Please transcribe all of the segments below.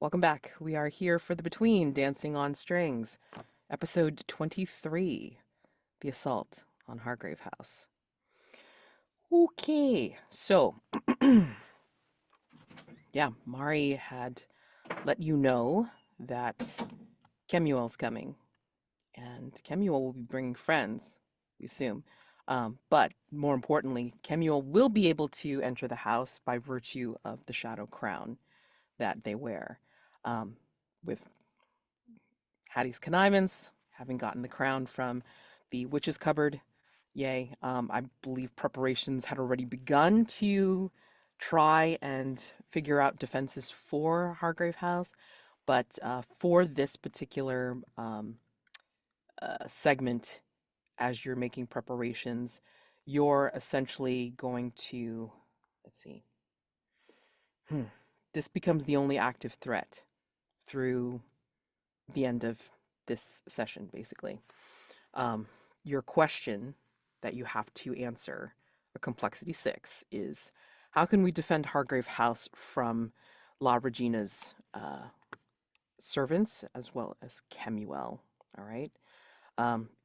Welcome back. We are here for the Between Dancing on Strings, episode 23, The Assault on Hargrave House. Okay, so yeah, Mari had let you know that Kemuel's coming, and Kemuel will be bringing friends, we assume. But more importantly, Kemuel will be able to enter the house by virtue of the shadow crown that they wear. Um, with Hattie's connivance, having gotten the crown from the witch's cupboard. Yay. I believe preparations had already begun to try and figure out defenses for Hargrave House. But for this particular segment, as you're making preparations, you're essentially going to, let's see, hmm, this becomes the only active threat through the end of this session, basically. Um, your question that you have to answer, a complexity 6, is how can we defend Hargrave House from La Regina's servants as well as Kemuel? All right.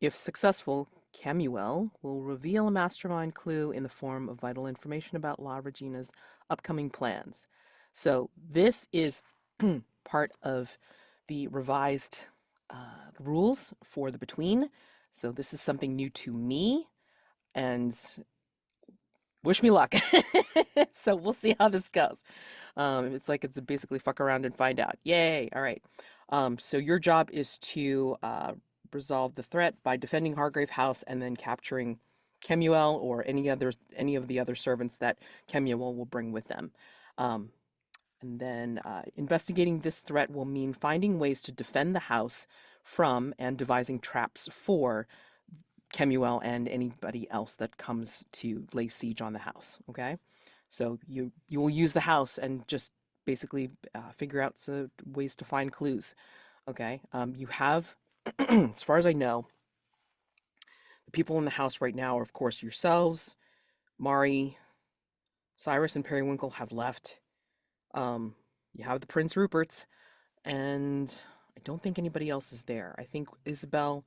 If successful, Kemuel will reveal a mastermind clue in the form of vital information about La Regina's upcoming plans. So this is part of the revised rules for the Between. So this is something new to me, and wish me luck. So we'll see how this goes. It's like it's basically fuck around and find out. Yay! All right. So your job is to resolve the threat by defending Hargrave House and then capturing Kemuel or any of the other servants that Kemuel will bring with them. Um, and then investigating this threat will mean finding ways to defend the house from and devising traps for Kemuel and anybody else that comes to lay siege on the house. Okay, so you will use the house and just basically figure out ways to find clues. Okay, you have, as far as I know, the people in the house right now are, of course, yourselves, Mari, Cyrus, and Periwinkle have left. You have the Prince Ruperts, and I don't think anybody else is there. I think Isabel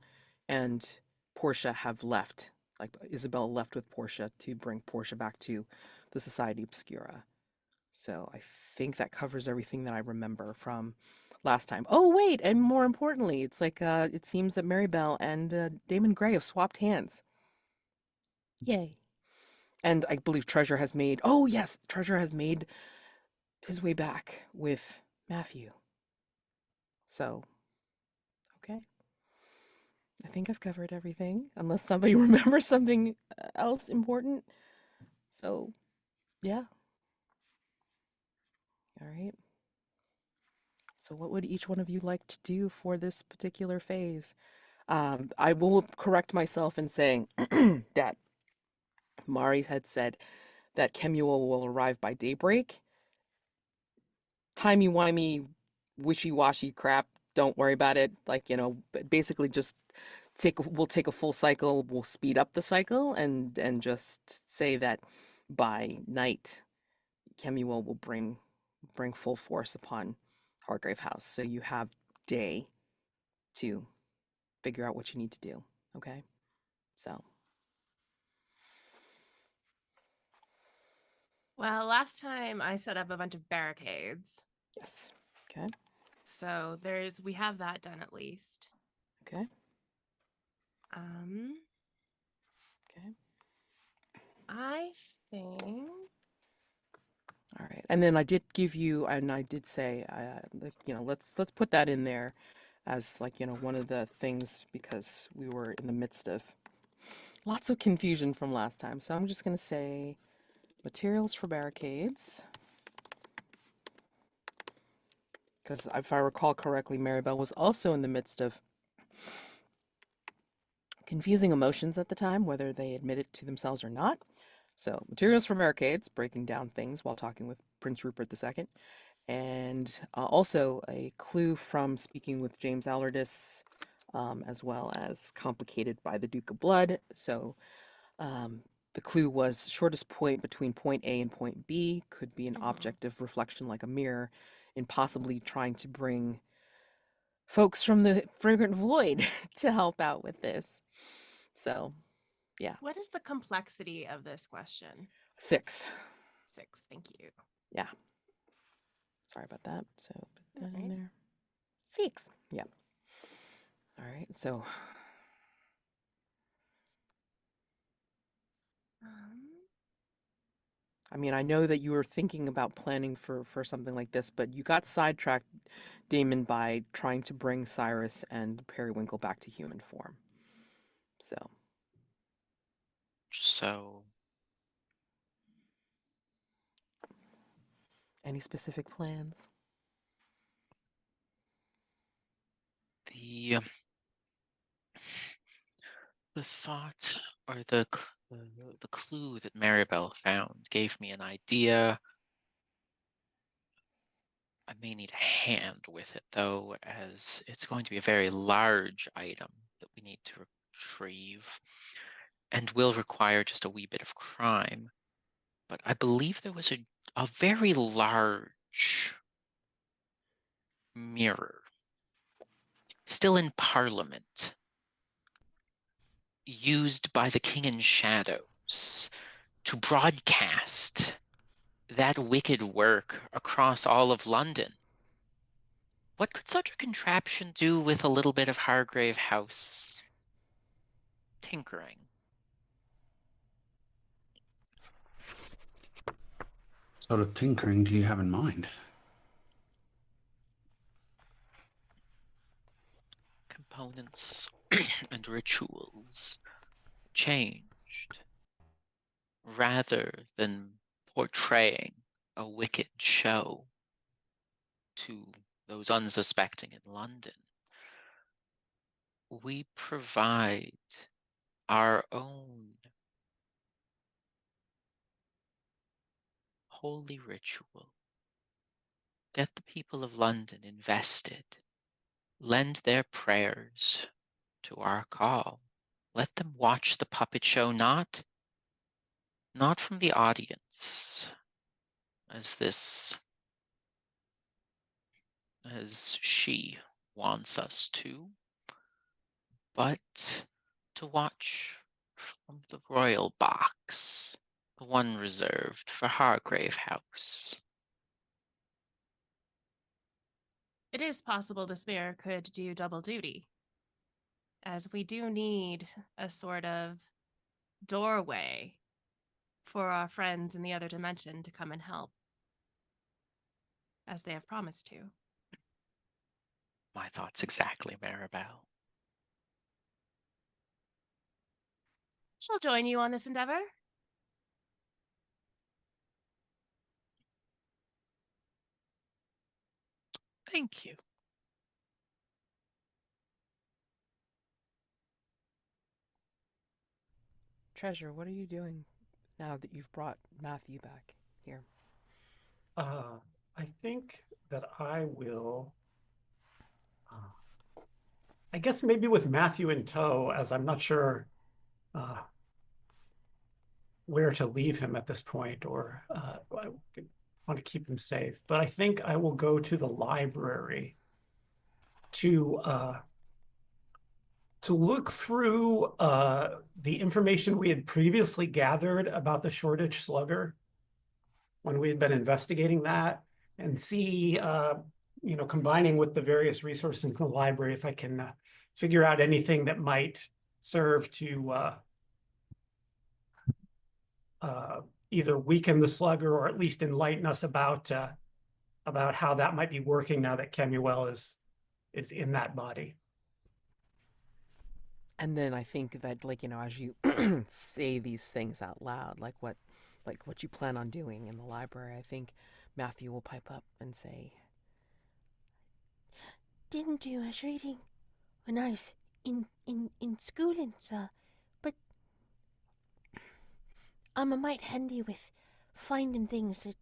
and Portia have left. Like Isabel left with Portia to bring Portia back to the Society Obscura. So I think that covers everything that I remember from last time. Oh wait, and more importantly, it's like it seems that Marybelle and Damon Gray have swapped hands. Yay. And I believe Treasure has made, oh yes, Treasure has made his way back with Matthew. So, okay. I think I've covered everything, unless somebody remembers something else important. So, yeah. All right. So, what would each one of you like to do for this particular phase? I will correct myself in saying that Mari had said that Kemuel will arrive by daybreak. Timey-wimey, wishy-washy crap. Don't worry about it. Like, basically just we'll take a full cycle, we'll speed up the cycle and just say that by night Kemuel will bring full force upon Hargrave House. So you have day to figure out what you need to do. Okay? So, Well, last time I set up a bunch of barricades. yes. Okay. So we have that done at least. Okay. Um, Okay. I think All right. And then I did give you, and I did say, let's put that in there as like, one of the things because we were in the midst of lots of confusion from last time. So I'm just going to say materials for barricades. Because if I recall correctly, Marybelle was also in the midst of confusing emotions at the time, whether they admit it to themselves or not. So, materials for barricades, breaking down things while talking with Prince Rupert II, and also a clue from speaking with James Allardyce, as well as complicated by the Duke of Blood. So, The clue was shortest point between point A and point B, could be an Hmm. objective reflection like a mirror, in possibly trying to bring folks from the fragrant void to help out with this. So, yeah, What is the complexity of this question? 6. 6. Thank you. Yeah, sorry about that. So put No that in worries. there. 6. Yeah. All right. So, Um, I mean, I know that you were thinking about planning for something like this, but you got sidetracked, Daymond, by trying to bring Cyrus and Periwinkle back to human form. So, So any specific plans? the the thought or the clue that Marybelle found gave me an idea. I may need a hand with it though, as it's going to be a very large item that we need to retrieve and will require just a wee bit of crime. But I believe there was a very large mirror still in Parliament, used by the King in Shadows to broadcast that wicked work across all of London. What could such a contraption do with a little bit of Hargrave House tinkering? Sort of tinkering do you have in mind? Components and rituals changed rather than portraying a wicked show to those unsuspecting in London. We provide our own holy ritual. Get the people of London invested. Lend their prayers to our call. Let them watch the puppet show not from the audience, as she wants us to, but to watch from the royal box, the one reserved for Hargrave House. it is possible this mirror could do double duty, as we do need a sort of doorway for our friends in the other dimension to come and help, as they have promised to. My thoughts exactly, Marybelle. She'll join you on this endeavor. Thank you. Treasure, what are you doing now that you've brought Matthew back here? I think that I will, I guess maybe with Matthew in tow, as I'm not sure where to leave him at this point, or I want to keep him safe. But I think I will go to the library to look through the information we had previously gathered about the Shoreditch Slugger when we had been investigating that, and see, combining with the various resources in the library, if I can figure out anything that might serve to either weaken the slugger or at least enlighten us about how that might be working now that Kemuel is in that body. And then I think that, like, as you say these things out loud, like what you plan on doing in the library, I think Matthew will pipe up and say, Didn't do much reading when I was in schooling, sir, but I'm a mite handy with finding things that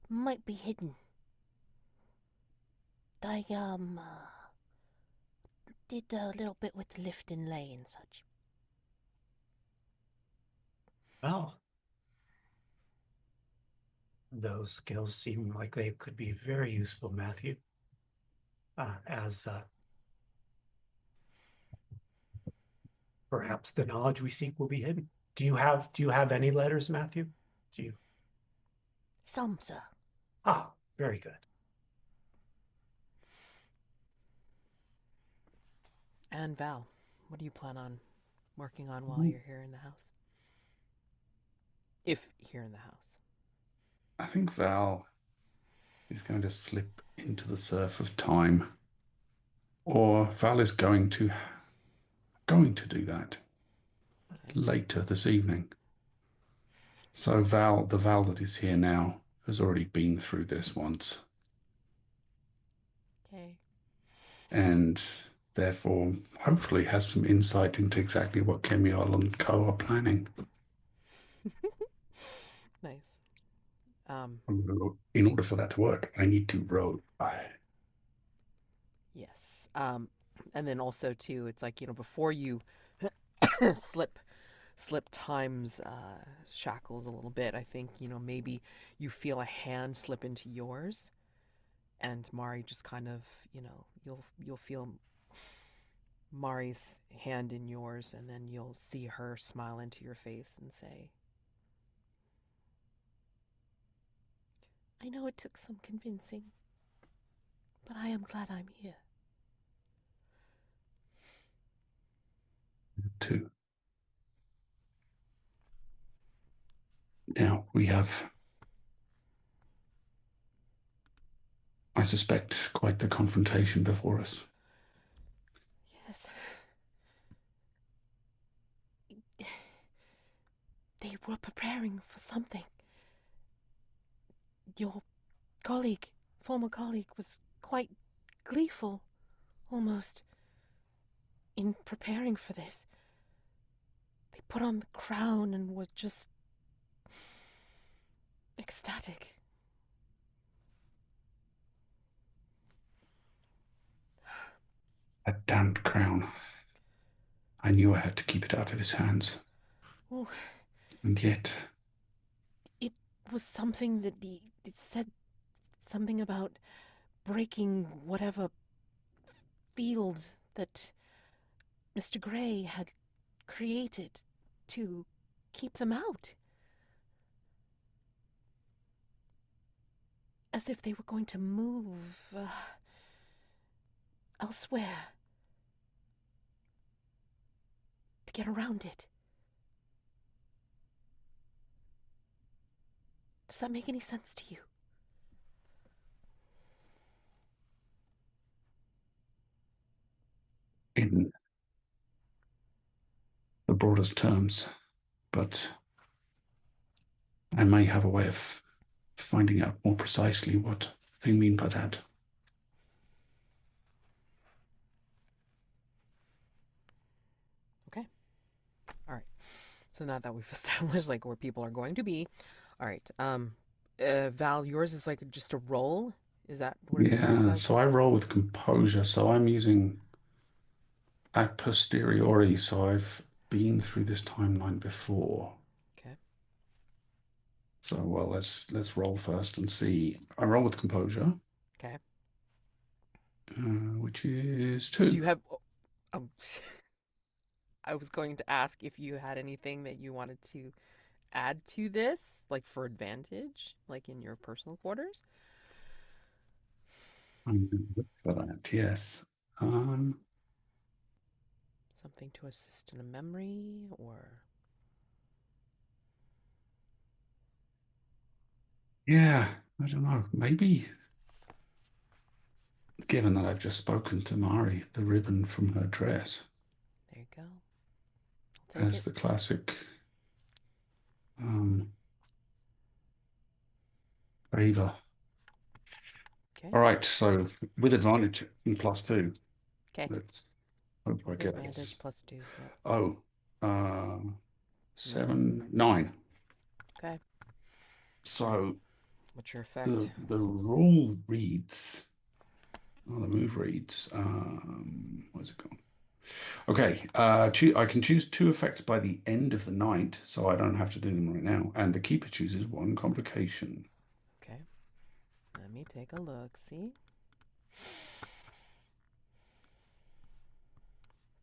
might be hidden. I did a little bit with the lift and lay and such. Well, those skills seem like they could be very useful, Matthew. As perhaps the knowledge we seek will be hidden. Do you have any letters, Matthew? Do you? Some, sir. Ah, very good. And Val, what do you plan on working on while Mhm. you're here in the house? If here in the house. I think Val is going to slip into the surf of time, or Val is going to do that Okay. later this evening. So Val, the Val that is here now, has already been through this once, Okay. and therefore hopefully has some insight into exactly what Kemuel and Co are planning. Nice. In order for that to work, I need to roll. Yes. And then also too, it's like, before you slip time's shackles a little bit, I think, maybe you feel a hand slip into yours, and Mari just kind of, you'll feel Mari's hand in yours, and then you'll see her smile into your face and say, I know it took some convincing, but I am glad I'm here. Two. Now we have, I suspect, quite the confrontation before us. Yes. They were preparing for something. Your former colleague, was quite gleeful, almost, in preparing for this. They put on the crown and were just ecstatic. That damned crown. I knew I had to keep it out of his hands. Well, And yet, it was something that it said something about breaking whatever field that Mr. Gray had created to keep them out. As if they were going to move elsewhere to get around it. Does that make any sense to you? in the broadest terms, but I may have a way of finding out more precisely what they mean by that. okay. All right. So now that we've established like where people are going to be, all right. Val, yours is like just a roll. Is that what it starts Yeah, as? so I roll with composure, so I'm using a posteriori, so I've been through this timeline before. Okay. So well, let's roll first and see. I roll with composure, Okay. which is 2. Do you have? Um, I was going to ask if you had anything that you wanted to add to this, like for advantage, like in your personal quarters. I'm going to look for that. Yes. Something to assist in a memory, or Yeah, I don't know. Maybe, given that I've just spoken to Mari, the ribbon from her dress there you go. I'll take as it. the classic favor. Okay. All right, so with advantage in +2, Okay. let's hope I With get advantage this. +2. Yep. Oh, 7, 9. Okay. So What's your effect? the rule reads, the move reads, where's it gone? Okay, I can choose 2 effects by the end of the night, so I don't have to do them right now. And the keeper chooses 1 complication. Okay. Let me take a look. See?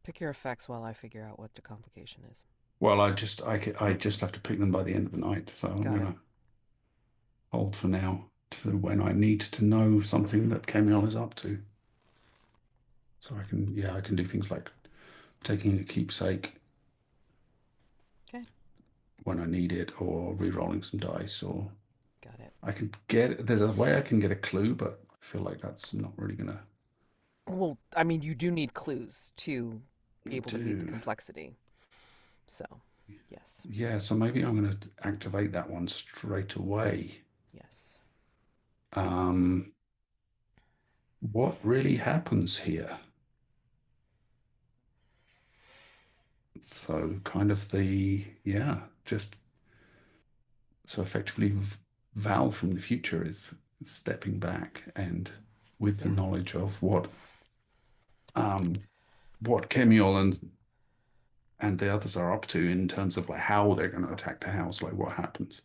Pick your effects while I figure out what the complication is. Well, I just have to pick them by the end of the night, so I'm Got it. gonna hold for now to when I need to know something that Kemuel is up to. So I can do things like taking a keepsake Okay. when I need it, or re-rolling some dice, or Got it. there's a way I can get a clue, but I feel like that's not really gonna Well, I mean, you do need clues to be able to meet the do. complexity. So, yes. Yeah, so maybe I'm gonna activate that one straight away. Yes. Um, what really happens here? So kind of just so effectively Val from the future is stepping back and with the Yeah. knowledge of what Kemuel and the others are up to in terms of like how they're going to attack the house, like what happens.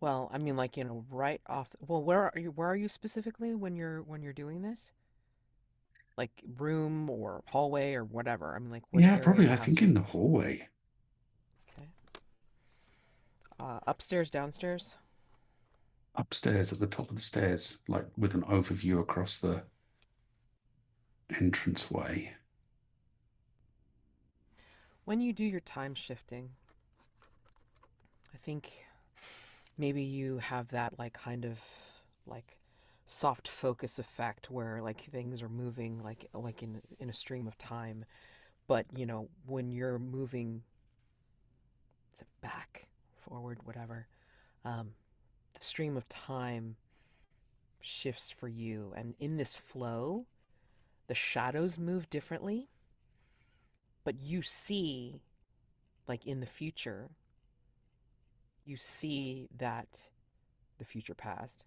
Well, I mean, like, right off. Well, where are you specifically when you're doing this? Like room or hallway or whatever. I mean, like, what Yeah, area of probably the I house think are you? in the hallway. Okay. Upstairs, downstairs. Upstairs at the top of the stairs, like with an overview across the entranceway. When you do your time shifting, I think maybe you have that like kind of like soft focus effect where like things are moving like in a stream of time, but when you're moving, is it back, forward, whatever, um, the stream of time shifts for you, and in this flow, the shadows move differently, but you see, like in the future, you see that the future past,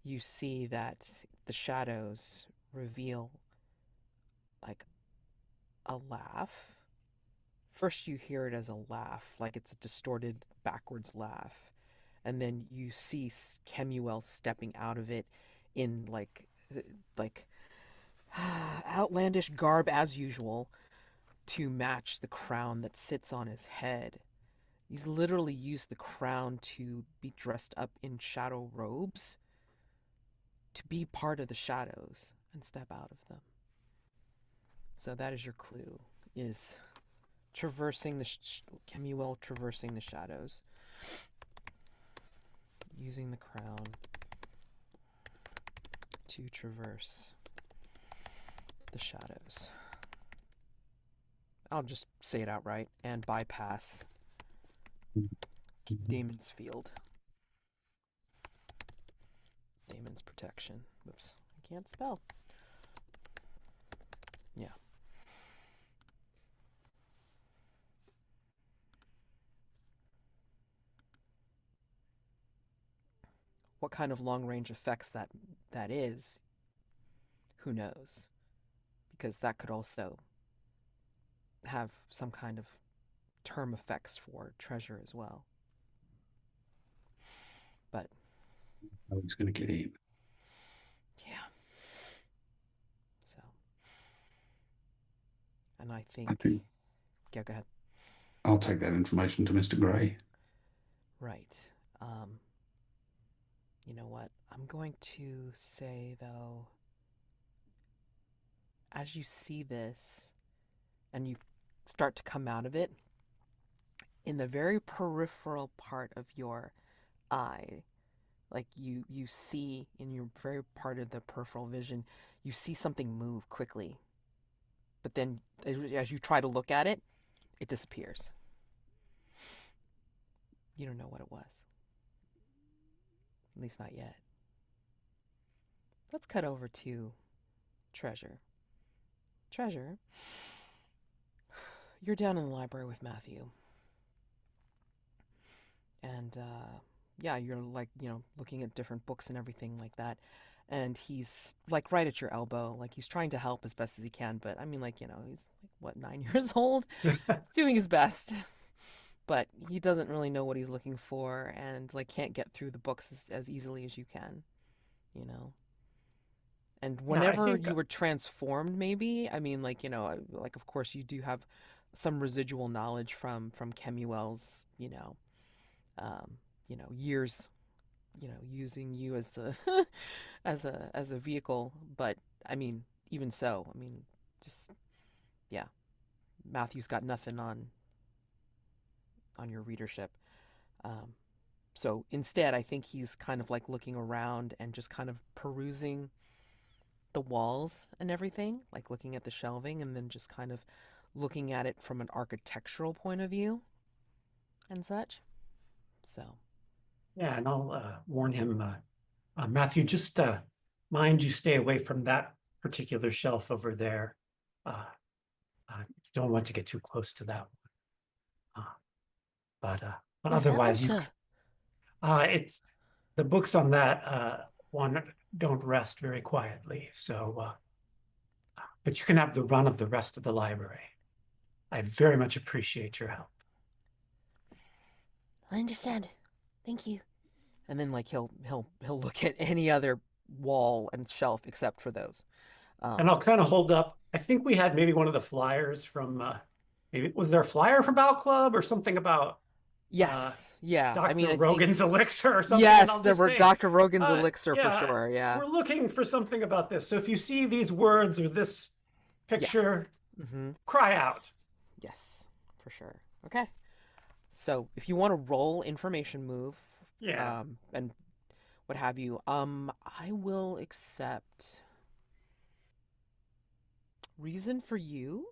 you see that the shadows reveal like a laugh. First, you hear it as a laugh, like it's a distorted backwards laugh. And then you see Kemuel stepping out of it in like outlandish garb as usual to match the crown that sits on his head. He's literally used the crown to be dressed up in shadow robes to be part of the shadows and step out of them. So that is your clue, is traversing Kemuel traversing the shadows, using the crown to traverse the shadows. I'll just say it outright and bypass Damon's field. Damon's protection. Whoops, I can't spell. Yeah. What kind of long-range effects that is, who knows? Because that could also have some kind of term effects for treasure as well. But Oh, he's going to get in. yeah. So, and I I think, think yeah, go ahead. I'll take that information to Mr. Gray. Right. You know what? I'm going to say, though, as you see this and you start to come out of it, in the very peripheral part of your eye, like you see in your very part of the peripheral vision, you see something move quickly. But then as you try to look at it, it disappears. You don't know what it was. At least not yet. Let's cut over to Treasure. Treasure, you're down in the library with Matthew. And yeah, you're like, looking at different books and everything like that. and he's like right at your elbow, like he's trying to help as best as he can, but I mean, like, he's like, what, 9 years old? He's doing his best, but he doesn't really know what he's looking for, and like can't get through the books as easily as you can, you know. And Yeah, I whenever think you were transformed, maybe, I mean, like, like, of course you do have some residual knowledge from Kemuel's, um, years, using you as a as a vehicle. But I mean, even so, I mean, just yeah, Matthew's got nothing on your readership. Um, so instead, I think he's kind of like looking around and just kind of perusing the walls and everything, like looking at the shelving and then just kind of looking at it from an architectural point of view and such. So, yeah, and I'll warn him, Matthew, just mind you stay away from that particular shelf over there. Uh, you don't want to get too close to that one. But Where's that one, otherwise, sir? it's the books on that one don't rest very quietly. So, but you can have the run of the rest of the library. I very much appreciate your help. I understand. Thank you. and then like he'll look at any other wall and shelf except for those. And I'll kind of hold up. I think we had maybe one of the flyers from maybe was there a flyer from Bow Club or something about Yes, yeah. I mean, Dr. I Rogan's think elixir or something. And yes, I'll there just were say, Dr. Rogan's elixir for yeah, sure. Yeah. we're looking for something about this. So if you see these words or this picture, Mm-hmm. cry out. Yes, for sure. Okay. So if you want to roll information move, Yeah. and what have you, I will accept reason for you,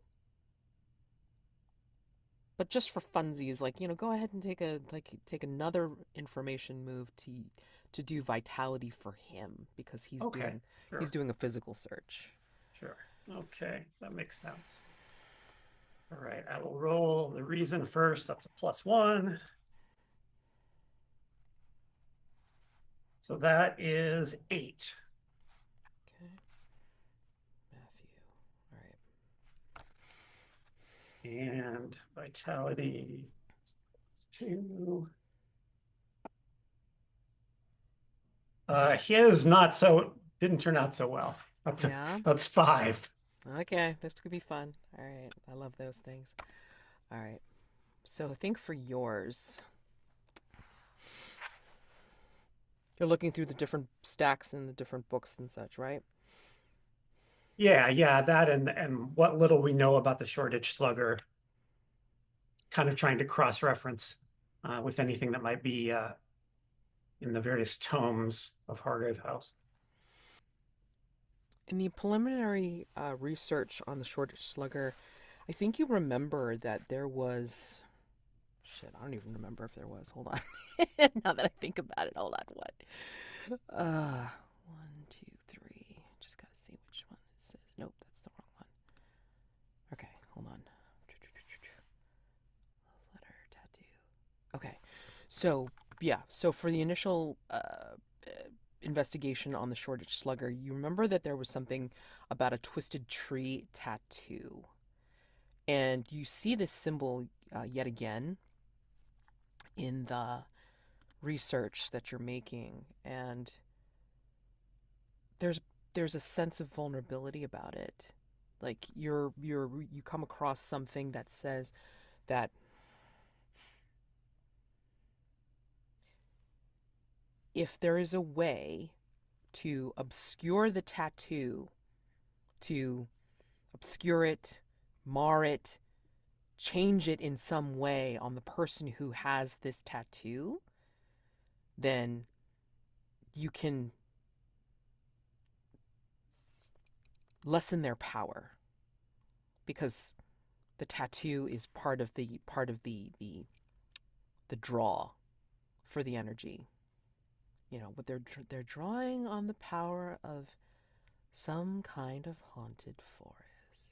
but just for funsies, like, go ahead and take another information move to do vitality for him because he's Okay. Sure. doing a physical search. Sure. Okay. That makes sense. All right. I will roll the reason first. That's a +1. So that is 8. Okay. Matthew. All right. And vitality is 2. His didn't turn out so well. Yeah. That's 5. Okay, this could be fun. All right, I love those things. All right, so I think for yours, you're looking through the different stacks and the different books and such, right? Yeah, that and what little we know about the Shoreditch Slugger, kind of trying to cross-reference with anything that might be in the various tomes of Hargrave House. In the preliminary research on the Shoreditch Slugger, I think you remember that there was... Shit, I don't even remember if there was. Hold on. Now that I think about it, hold on. What? 1, 2, 3. Just gotta see which one it says. Nope, that's the wrong one. Okay, hold on. Love letter, tattoo. Okay, so yeah, so for the initial investigation on the Shoreditch Slugger, you remember that there was something about a twisted tree tattoo, and you see this symbol yet again in the research that you're making, and there's a sense of vulnerability about it. Like you come across something that says that if there is a way to obscure the tattoo, to obscure it, mar it, change it in some way on the person who has this tattoo, then you can lessen their power, because the tattoo is part of the draw for the energy. But they're drawing on the power of some kind of haunted forest.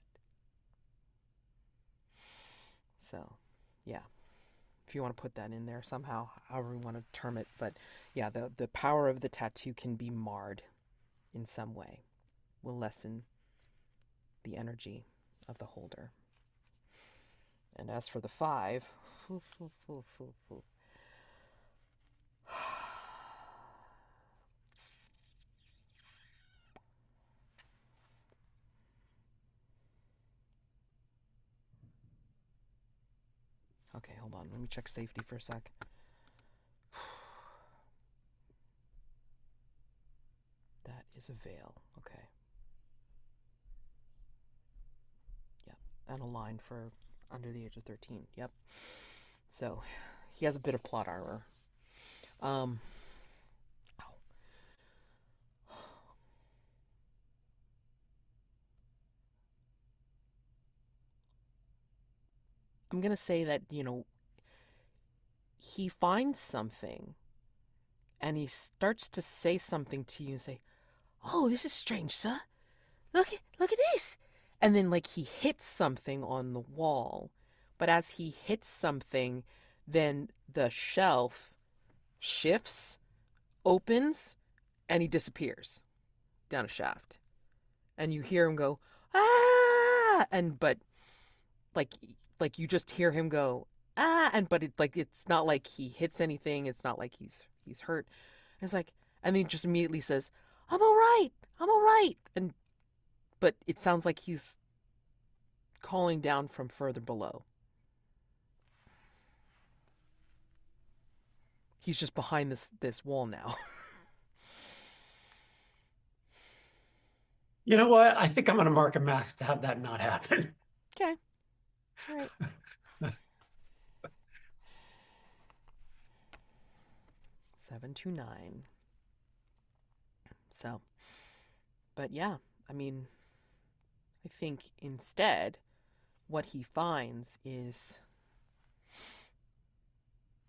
So, yeah. If you want to put that in there somehow, however you want to term it, but yeah, the power of the tattoo can be marred in some way will lessen the energy of the holder. And as for the 5, okay, hold on. Let me check safety for a sec. That is a veil. Okay. Yep. And a line for under the age of 13. Yep. So he has a bit of plot armor. Ow. I'm going to say that, he finds something and he starts to say something to you and say, "Oh, this is strange, sir. Look at this." And then like he hits something on the wall. But as he hits something, then the shelf shifts, opens, and he disappears down a shaft. And you hear him go, "Ah!" but like you just hear him go, "Ah!" but it's not like he hits anything. It's not like he's hurt. And it's like, and then he just immediately says, I'm all right. But it sounds like he's calling down from further below. He's just behind this wall now. You know what? I think I'm going to mark a mask to have that not happen. Okay. All right. Seven to 9. So, but yeah, I mean, I think instead what he finds is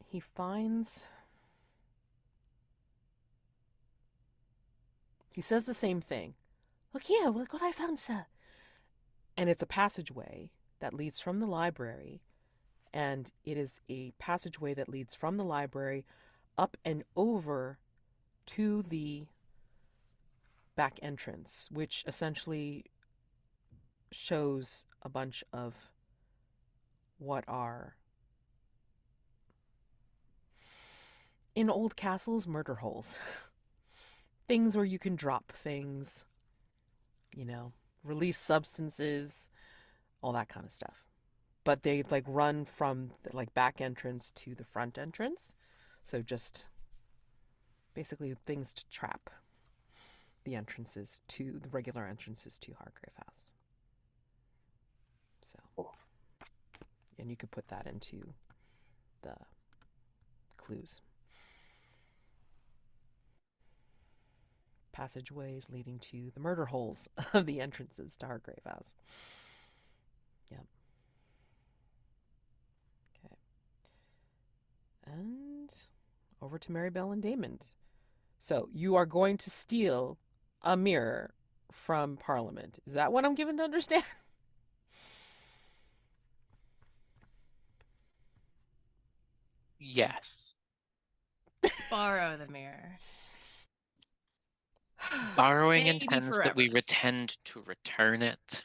he says the same thing. Look here, look what I found, sir. And it's a passageway that leads from the library. And it is a passageway that leads from the library up and over to the back entrance, which essentially shows a bunch of what are, in old castles, murder holes. Things where you can drop things, release substances, all that kind of stuff. But they like run from the like back entrance to the front entrance. So just basically things to trap the regular entrances to Hargrave House. So, and you could put that into the clues. Passageways leading to the murder holes of the entrances to Hargrave House. Yep. Okay. And over to Marybelle and Daymond. So you are going to steal a mirror from Parliament. Is that what I'm given to understand? Yes. Borrow the mirror. Borrowing Maybe intends that we forever. intend to return it.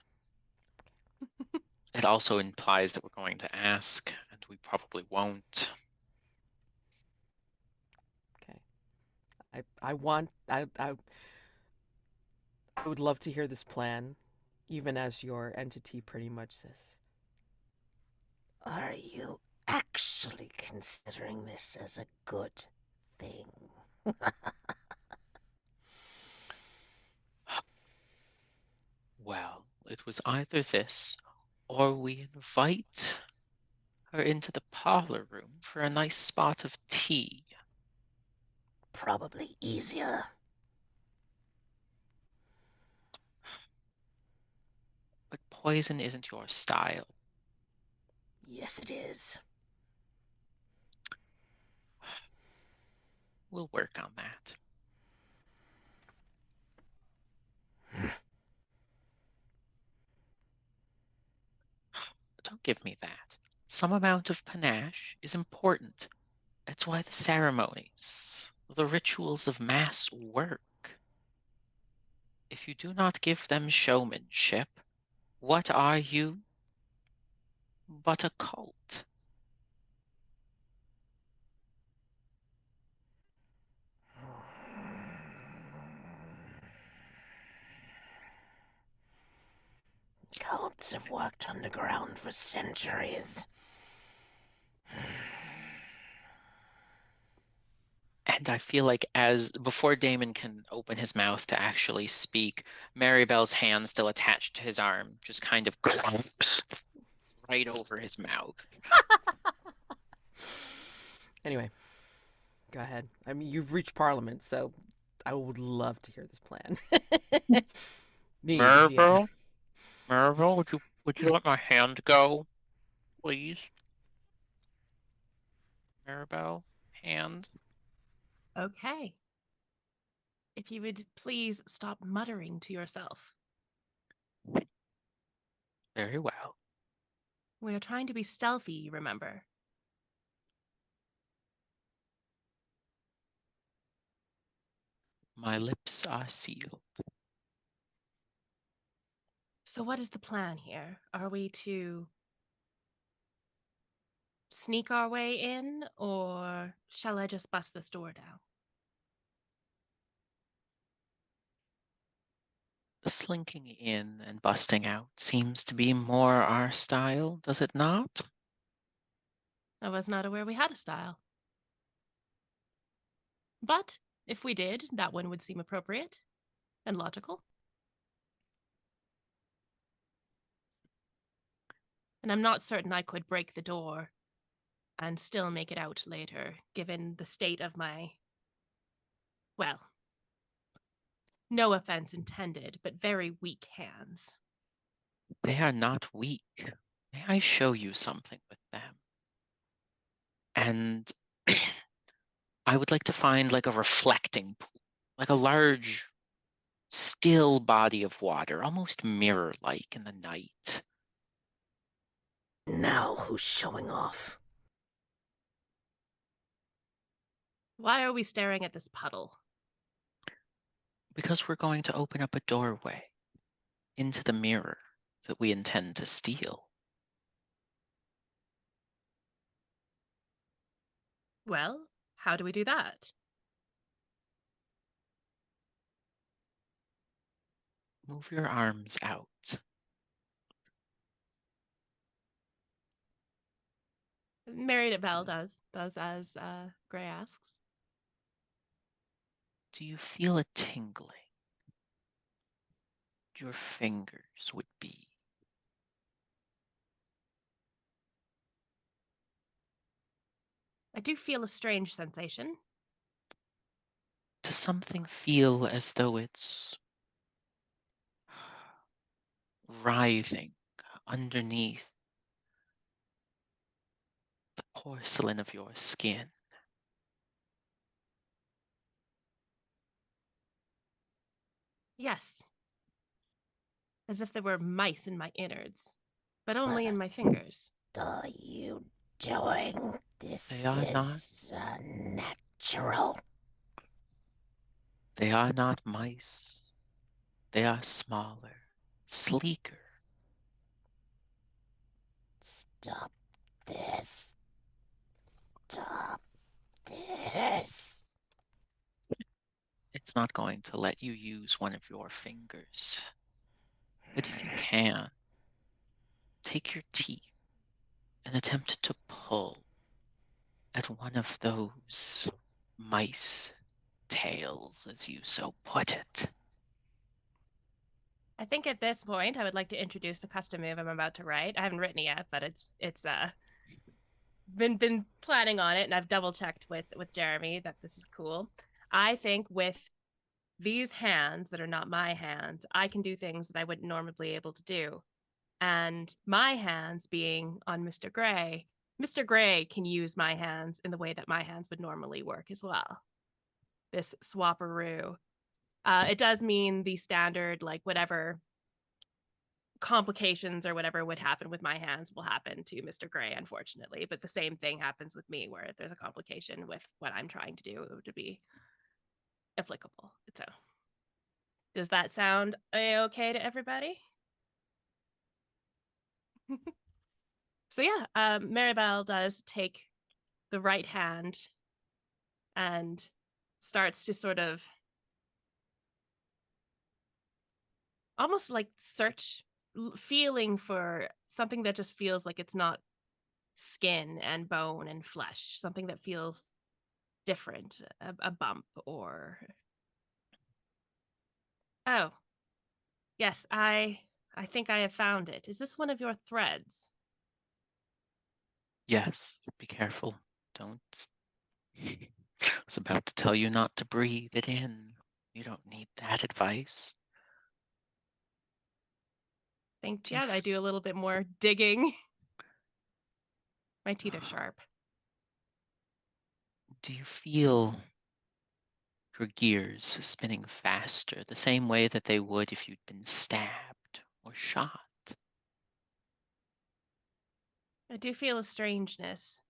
It also implies that we're going to ask, and we probably won't. Okay. I would love to hear this plan, even as your entity pretty much says. Are you actually considering this as a good thing? Well, it was either this, or we invite her into the parlor room for a nice spot of tea. Probably easier. But poison isn't your style. Yes, it is. We'll work on that. Don't give me that. Some amount of panache is important. That's why the ceremonies, the rituals of mass work. If you do not give them showmanship, what are you but a cult? Cults have worked underground for centuries. And I feel like before Daymond can open his mouth to actually speak, Marybelle's hand still attached to his arm just kind of clumps right over his mouth. Anyway, go ahead. I mean, you've reached Parliament, so I would love to hear this plan. Me, the GM. Marybelle, would you let my hand go, please? Marybelle, hand. Okay. If you would please stop muttering to yourself. Very well. We are trying to be stealthy, you remember. My lips are sealed. So what is the plan here? Are we to sneak our way in, or shall I just bust this door down? Slinking in and busting out seems to be more our style, does it not? I was not aware we had a style. But if we did, that one would seem appropriate and logical. And I'm not certain I could break the door and still make it out later, given the state of my, well, no offense intended, but very weak hands. They are not weak. May I show you something with them? And I would like to find like a reflecting pool, like a large, still body of water, almost mirror-like in the night. Now who's showing off? Why are we staring at this puddle? Because we're going to open up a doorway into the mirror that we intend to steal. Well, how do we do that? Move your arms out. Marybelle does as Gray asks. Do you feel a tingling? Your fingers would be. I do feel a strange sensation. Does something feel as though it's writhing underneath the porcelain of your skin? Yes. As if there were mice in my innards, but only in my fingers. Are you doing? This They are not. is natural. They are not mice. They are smaller, sleeker. Stop this. Stop this. It's not going to let you use one of your fingers. But if you can, take your teeth and attempt to pull at one of those mice tails, as you so put it. I think at this point I would like to introduce the custom move I'm about to write. I haven't written it yet, but it's been planning on it, and I've double checked with Jeremy that this is cool. I think with these hands that are not my hands, I can do things that I wouldn't normally be able to do. And my hands being on Mr. Gray can use my hands in the way that my hands would normally work as well. This swapperoo. It does mean the standard, like whatever complications or whatever would happen with my hands will happen to Mr. Gray, unfortunately. But the same thing happens with me, where if there's a complication with what I'm trying to do, it would be applicable. So Does that sound okay to everybody? So yeah, Marybelle does take the right hand and starts to sort of almost like search, feeling for something that just feels like it's not skin and bone and flesh, something that feels different, a bump or... Oh, yes, I think I have found it. Is this one of your threads? Yes, be careful. Don't. I was about to tell you not to breathe it in. You don't need that advice. Think, Do you yeah, I do a little bit more digging. My teeth are sharp. do you feel your gears spinning faster, the same way that they would if you'd been stabbed or shot? I do feel a strangeness.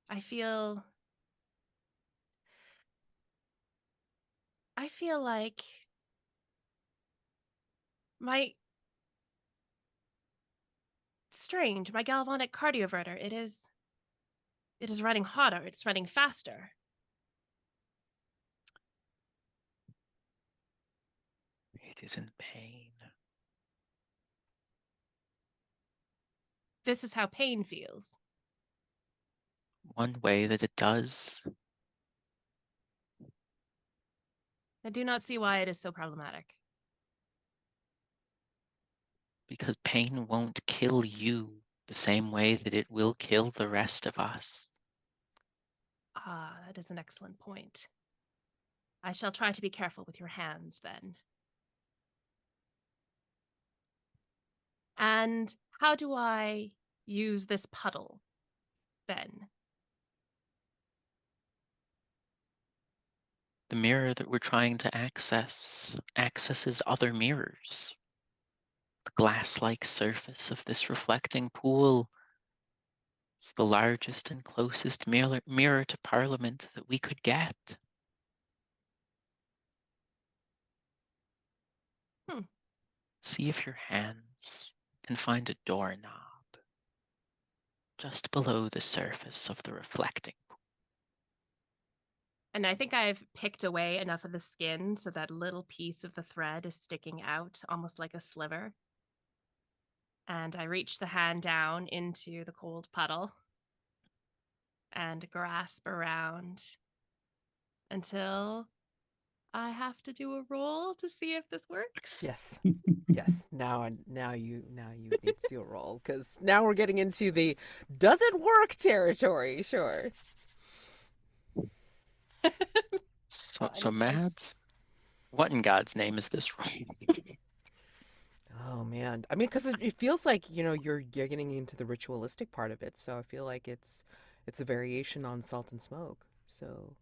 I feel like my my galvanic cardioverter, it is running hotter, it's running faster. It is in pain. This is how pain feels. One way that it does, I do not see why it is so problematic. because pain won't kill you the same way that it will kill the rest of us. Ah, that is an excellent point. I shall try to be careful with your hands then. And how do I use this puddle then? The mirror that we're trying to access accesses other mirrors. The glass-like surface of this reflecting pool is the largest and closest mirror to Parliament that we could get. See if your hands can find a doorknob just below the surface of the reflecting pool. And I think I've picked away enough of the skin so that little piece of the thread is sticking out, almost like a sliver. And I reach the hand down into the cold puddle and grasp around until I have to do a roll to see if this works. Yes. Yes. Now you need to do a roll, because now we're getting into the does it work territory. Sure. So Mads, what in God's name is this roll? Oh man, I mean, because it feels like you're getting into the ritualistic part of it, so I feel like it's a variation on salt and smoke. So,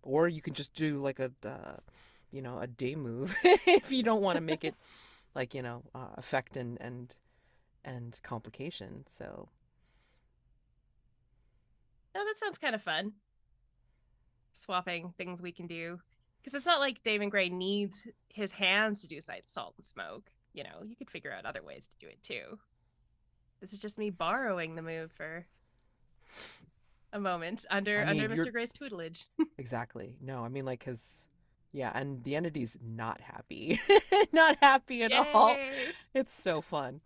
or you can just do like a a day move if you don't want to make it like effect and complication. So Oh, that sounds kind of fun. Swapping things we can do. Because it's not like Daymond Gray needs his hands to do salt and smoke. You could figure out other ways to do it too. This is just me borrowing the move for a moment under Mr. Gray's tutelage. Exactly. No, I mean, like, because yeah, and the entity's not happy. Not happy at all. Yay! It's so fun.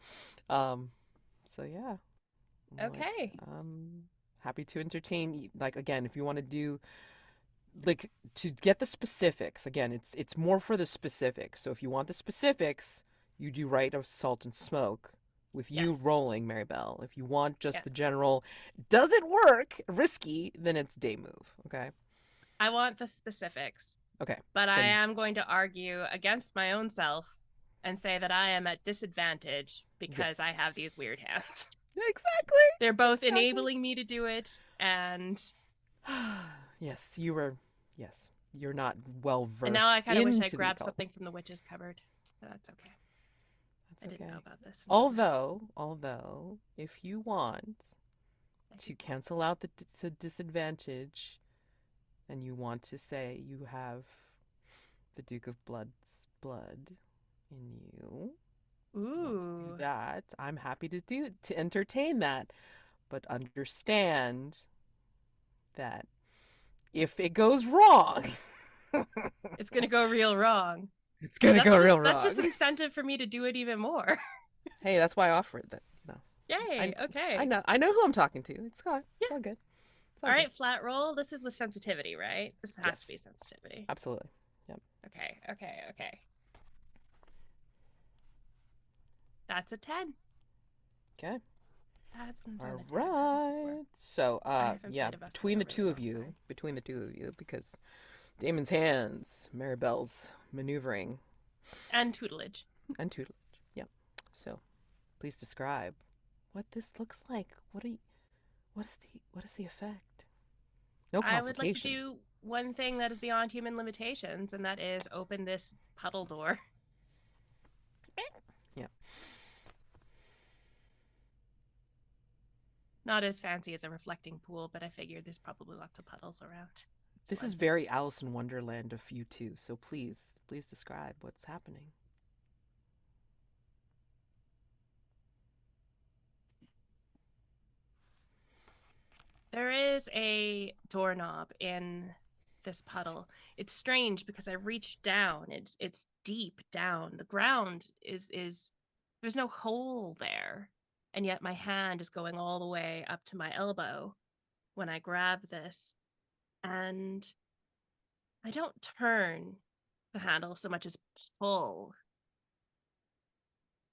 So yeah. Okay. Happy to entertain. Like, again, if you want to do, like, to get the specifics, again, it's more for the specifics. So if you want the specifics, you do right of salt and smoke with you Yes. rolling, Marybelle. If you want just Yeah. the general, does it work, risky, then it's day move. Okay. I want the specifics. Okay. But I then- am going to argue against my own self and say that I am at disadvantage because Yes. I have these weird hands. Exactly. They're both Exactly. enabling me to do it, and Yes, you're not well versed. and now I kind of wish I into the grabbed occult. something from the witch's cupboard. But that's okay. That's I okay. didn't know about this. Although, if you want to cancel out the disadvantage, and you want to say you have the Duke of Blood's blood in you. Want to do Ooh. that. I'm happy to entertain that, but understand that if it goes wrong, It's gonna go real wrong. it's gonna go real wrong. That's just incentive for me to do it even more. Hey, that's why I offered that. Yay, okay. I know who I'm talking to. It's all good. It's All right, flat roll. This is with sensitivity, right? This has to be Yes. sensitivity. Absolutely. Yep. Okay. That's a 10. Okay. That's All on a 10. How does this right. work? So, haven't yeah, played a Vestal between the really two of long you, time. because Damon's hands, Marybelle's maneuvering, And tutelage. and tutelage. Yep. So, please describe what this looks like. What is the effect? No I would like to complications. do one thing that is beyond human limitations, and that is open this puddle door. Yep. Not as fancy as a reflecting pool, but I figured there's probably lots of puddles around. This is very Alice in Wonderland of you two. So please describe what's happening. There is a doorknob in this puddle. It's strange because I reached down. It's deep down. The ground is there's no hole there. And yet my hand is going all the way up to my elbow when I grab this. And I don't turn the handle so much as pull.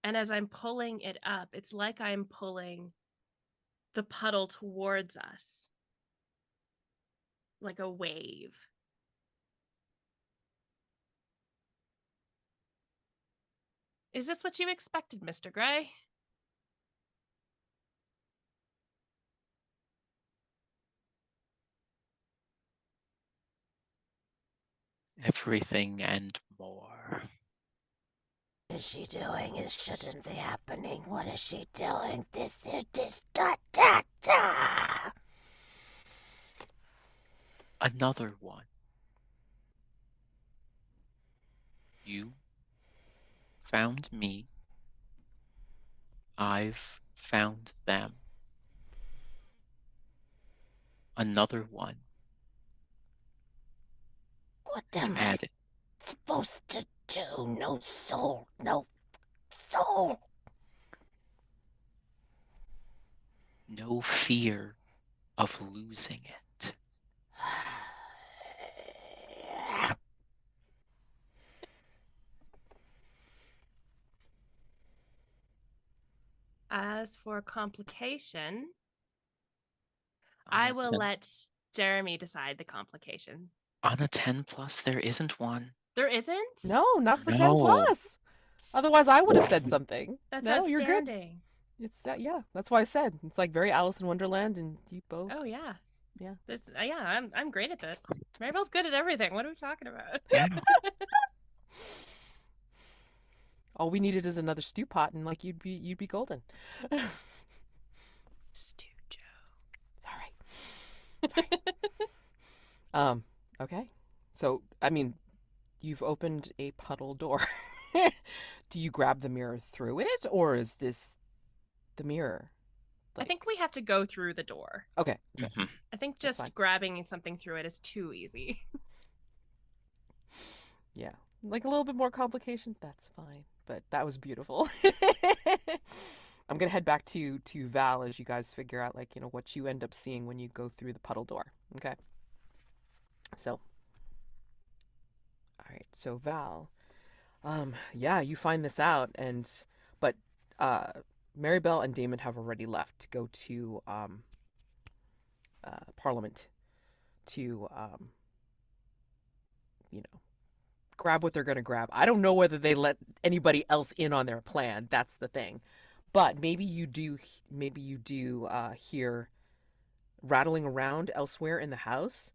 And as I'm pulling it up, it's like I'm pulling the puddle towards us, like a wave. Is this what you expected, Mr. Gray? Everything and more. What is she doing? It shouldn't be happening. What is she doing? This is da. Another one. You found me. I've found them. Another one. What It's am I added. supposed to do? No soul. No soul. No fear of losing it. As for complication, On I a will 10 let Jeremy decide the complication. On a 10 plus, there isn't one. There isn't? No, not for 10 No. plus. Otherwise, I would have said something. That's No, you're good. outstanding. It's yeah. That's why I said it's like very Alice in Wonderland, and you both. Oh yeah. Yeah. I'm great at this. Marybelle's good at everything. What are we talking about? Yeah. All we needed is another stew pot, and like you'd be golden. Stew joke. Sorry. Okay. So I mean, you've opened a puddle door. Do you grab the mirror through it, or is this the mirror? I think we have to go through the door. Okay. Mhm. I think That's just fine. grabbing something through it is too easy. Yeah. Like a little bit more complication, that's fine. But that was beautiful. I'm gonna head back to Val as you guys figure out what you end up seeing when you go through the puddle door. Okay. So all right, so Val, yeah, you find this out, but Marybelle and Daymond have already left to go to Parliament to grab what they're going to grab. I don't know whether they let anybody else in on their plan. That's the thing. But maybe you do hear rattling around elsewhere in the house,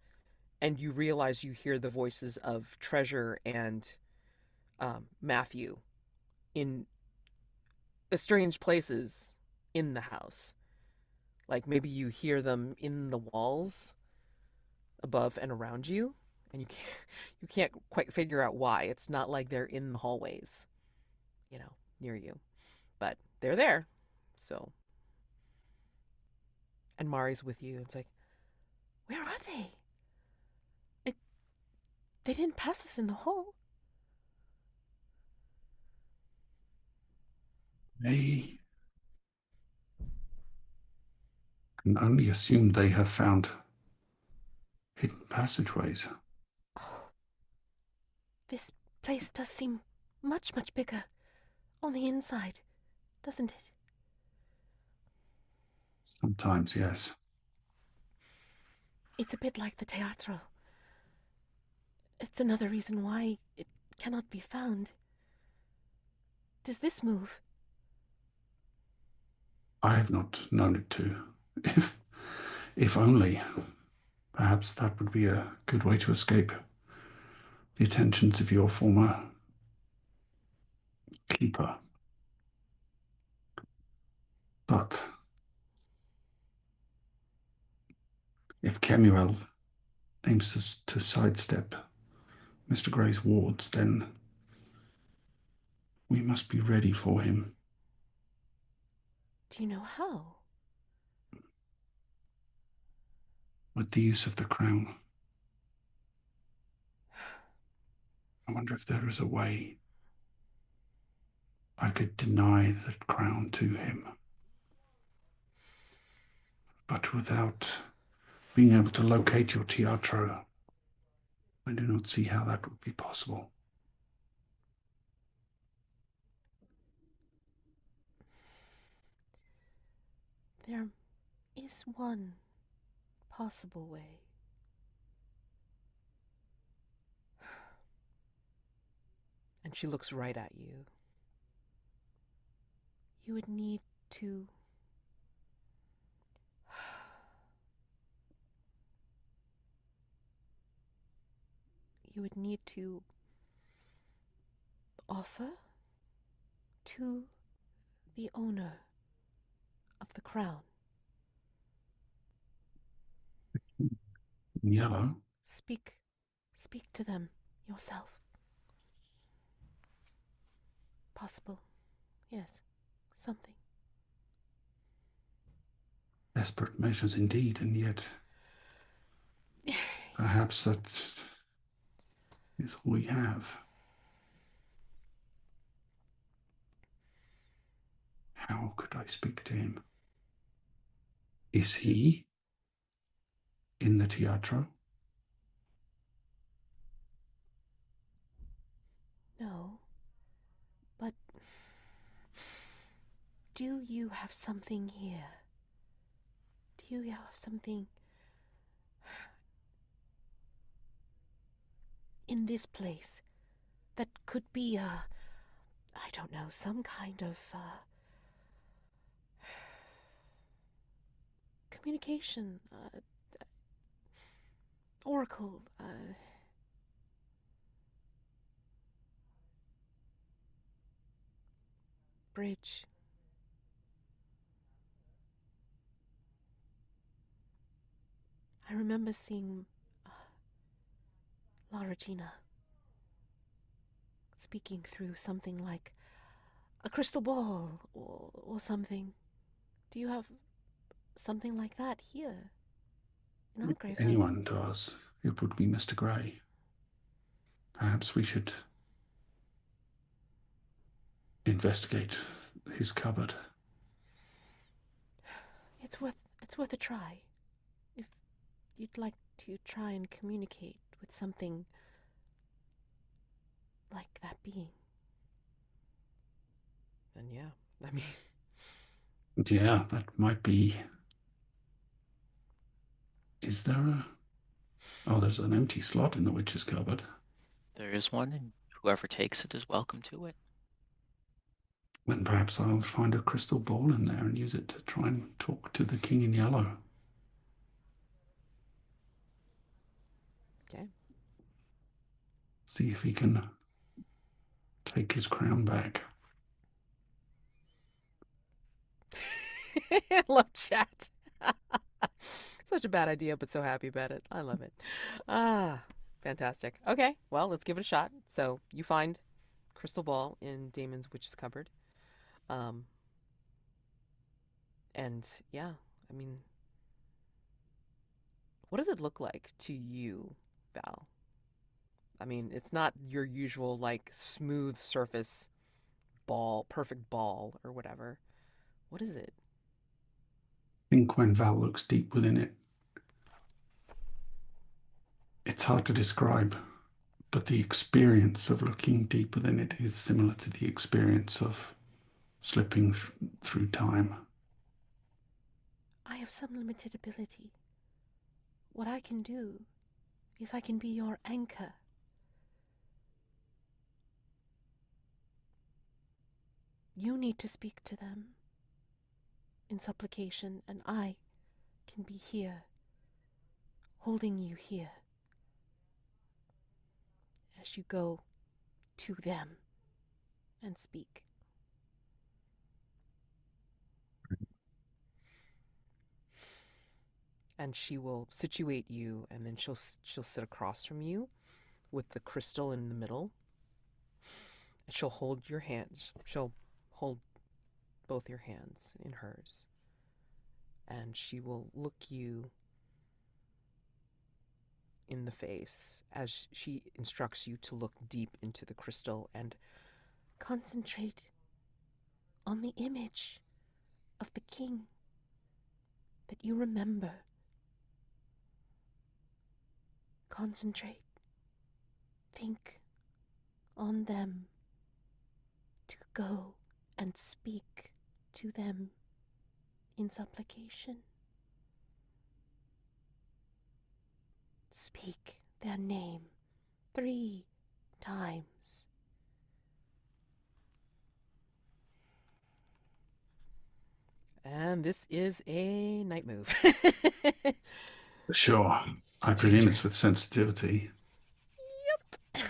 and you realize you hear the voices of Treasure and Matthew in strange places in the house. Like maybe you hear them in the walls above and around you, and you can't quite figure out why. It's not like they're in the hallways, near you, but they're there. So, and Mari's with you. It's like, Where are they? They didn't pass us in the hall. I can only assume they have found hidden passageways. Oh, this place does seem much, much bigger on the inside, doesn't it? Sometimes, yes. It's a bit like the teatro. It's another reason why it cannot be found. Does this move? I have not known it to. If only. Perhaps that would be a good way to escape the attentions of your former keeper. But if Kemuel aims to sidestep Mr. Grey's wards, then we must be ready for him. Do you know how? With the use of the crown. I wonder if there is a way I could deny the crown to him, but without being able to locate your teatro. I do not see how that would be possible. There is one possible way. and she looks right at you. You would need to... You would need to offer to the owner of the crown. Yellow? Speak to them yourself. Possible, yes, something. Desperate measures indeed, and yet perhaps that is all we have. How could I speak to him? Is he in the teatro? No, but do you have something here? Do you have something in this place that could be I don't know, some kind of communication, oracle, bridge? I remember seeing La Regina speaking through something like a crystal ball or something. Do you have something like that here in Hargrave If House? anyone does, it would be Mr. Grey. Perhaps we should investigate his cupboard. It's worth a try. If you'd like to try and communicate with something like that being. And yeah, I mean, Yeah, that might be... Is there a... Oh, there's an empty slot in the witch's cupboard. There is one, and whoever takes it is welcome to it. Then perhaps I'll find a crystal ball in there and use it to try and talk to the King in Yellow. okay. See if he can take his crown back. I love chat. Such a bad idea, but so happy about it. I love it. Ah, Fantastic. Okay, well, let's give it a shot. So you find crystal ball in Damon's witch's cupboard. Um, and yeah, I mean, what does it look like to you, Val? I mean, it's not your usual like smooth surface ball, perfect ball or whatever. What is it? I think when Val looks deep within it, it's hard to describe, but the experience of looking deep within it is similar to the experience of slipping through time. I have some limited ability. What I can do is I can be your anchor. You need to speak to them in supplication, and I can be here, holding you here as you go to them and speak. And she will situate you, and then she'll sit across from you with the crystal in the middle. And she'll hold your hands. She'll hold both your hands in hers. And she will look you in the face as she instructs you to look deep into the crystal and Concentrate on the image of the king that you remember. Concentrate. Think on them to go and speak to them in supplication. Speak their name 3 times. And this is a night move. Sure. I presume it's with sensitivity. Yep.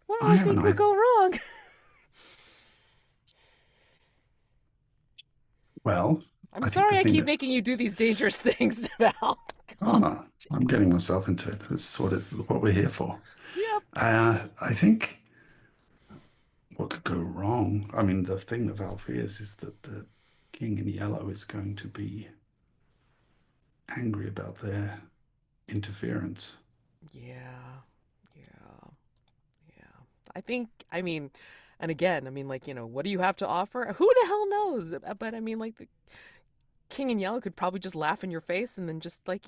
What do I I have think an could idea. go wrong? Well, I'm I think sorry the I thing keep that... making you do these dangerous things, Val. Oh, no. I'm getting myself into it. That's what we're here for. Yep. I think what could go wrong, I mean, the thing that Val fears is that the king in yellow is going to be angry about their interference. Yeah. Yeah. Yeah. I mean, and again, I mean, like, what do you have to offer? Who the hell knows? But I mean, like, the king in yellow could probably just laugh in your face and then just, like,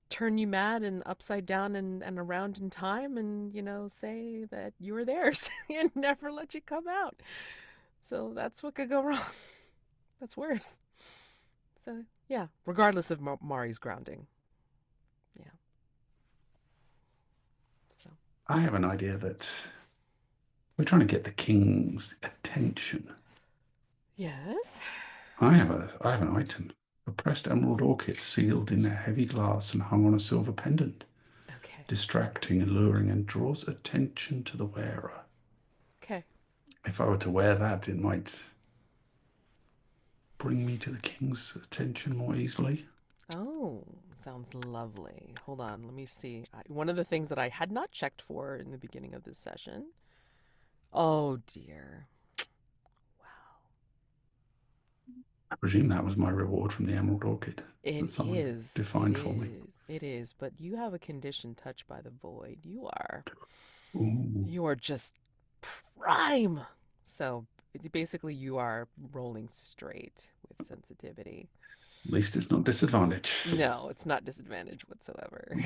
turn you mad and upside down and around in time and, say that you were theirs and never let you come out. So that's what could go wrong. That's worse. So, yeah, regardless of Mari's grounding. Yeah. So. I have an idea that we're trying to get the king's attention. Yes. I have an item. A pressed emerald orchid sealed in a heavy glass and hung on a silver pendant. Okay. Distracting, alluring, and draws attention to the wearer. Okay. If I were to wear that, it might bring me to the king's attention more easily. Oh, sounds lovely. Hold on, let me see. One of the things that I had not checked for in the beginning of this session. Oh, dear. Wow. I presume that was my reward from the emerald orchid. It that someone is. defined It for me. is. It is. But you have a condition touched by the void. Ooh. You are just prime. So basically, you are rolling straight with sensitivity. At least it's not disadvantage. No, it's not disadvantage whatsoever. My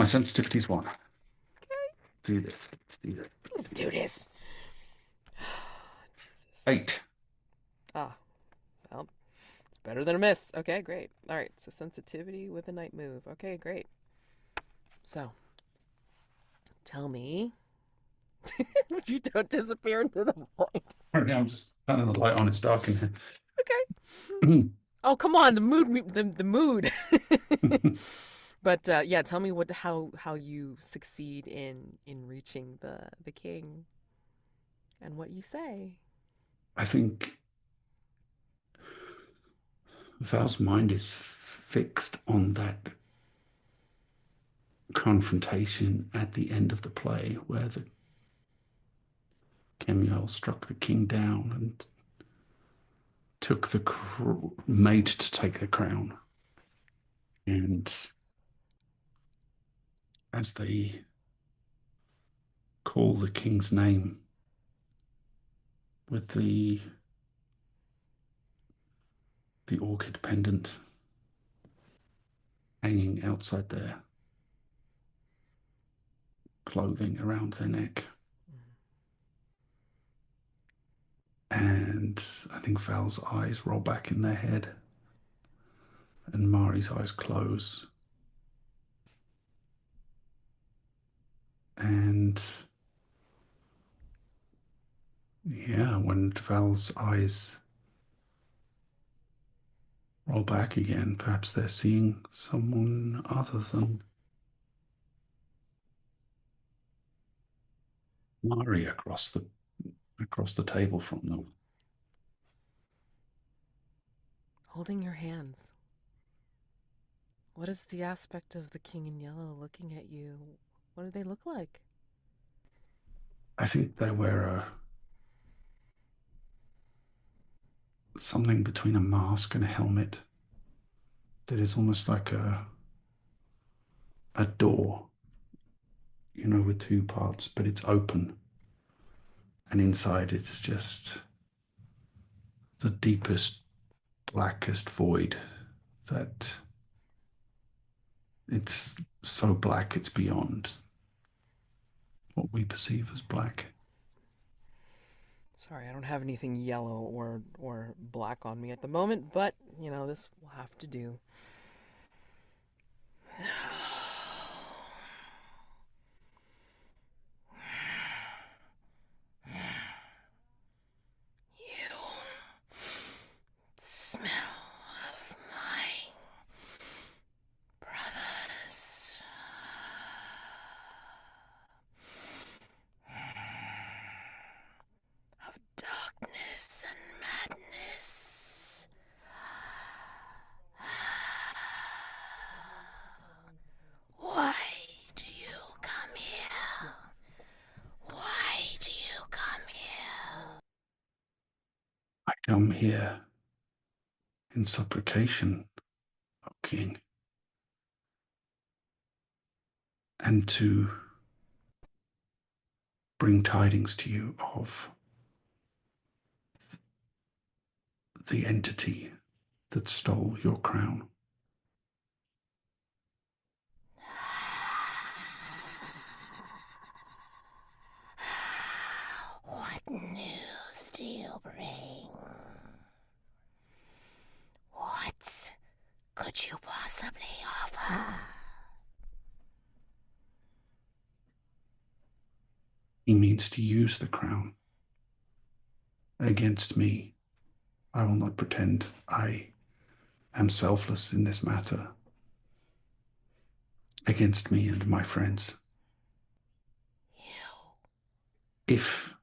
sensitivity's 1. Okay. Do this. Let's do this. Let's do this. Jesus. 8. Ah, well, it's better than a miss. Okay, great. All right, so sensitivity with a night move. Okay, great. So, tell me. You don't disappear into the void. Right now I'm just turning the light on. It's dark in here. Okay. Oh, come on, the mood. The mood. But yeah, tell me how you succeed in reaching the king, and what you say. I think Val's mind is fixed on that confrontation at the end of the play where the Kemuel struck the king down and took the made to take the crown. And as they call the king's name with the orchid pendant hanging outside their clothing around their neck. And I think Val's eyes roll back in their head and Mari's eyes close. And yeah, when Val's eyes roll back again, perhaps they're seeing someone other than Mari across the table from them. Holding your hands. What is the aspect of the king in yellow looking at you? What do they look like? I think they wear something between a mask and a helmet that is almost like a door, with two parts, but it's open. And inside it's just the deepest, blackest void that it's so black it's beyond what we perceive as black. Sorry, I don't have anything yellow or black on me at the moment, but, this will have to do. You smell of my brothers. Of darkness and madness. Why do you come here? Why do you come here? I come here in supplication, O King, and to bring tidings to you of the entity that stole your crown. What news do you bring? What could you possibly offer? He means to use the crown against me. I will not pretend I am selfless in this matter. Against me and my friends. If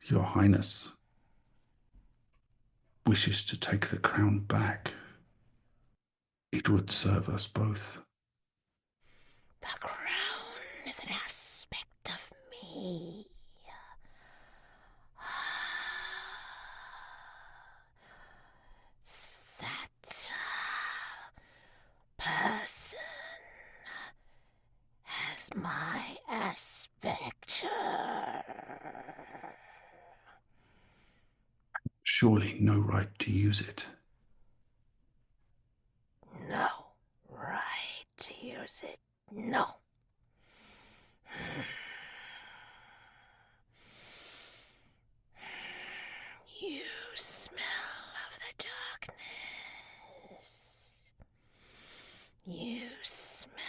Your Highness wishes to take the crown back, it would serve us both. The crown is an aspect of me. That person has my aspect. Surely no right to use it. No right to use it. No. You smell of the darkness. You smell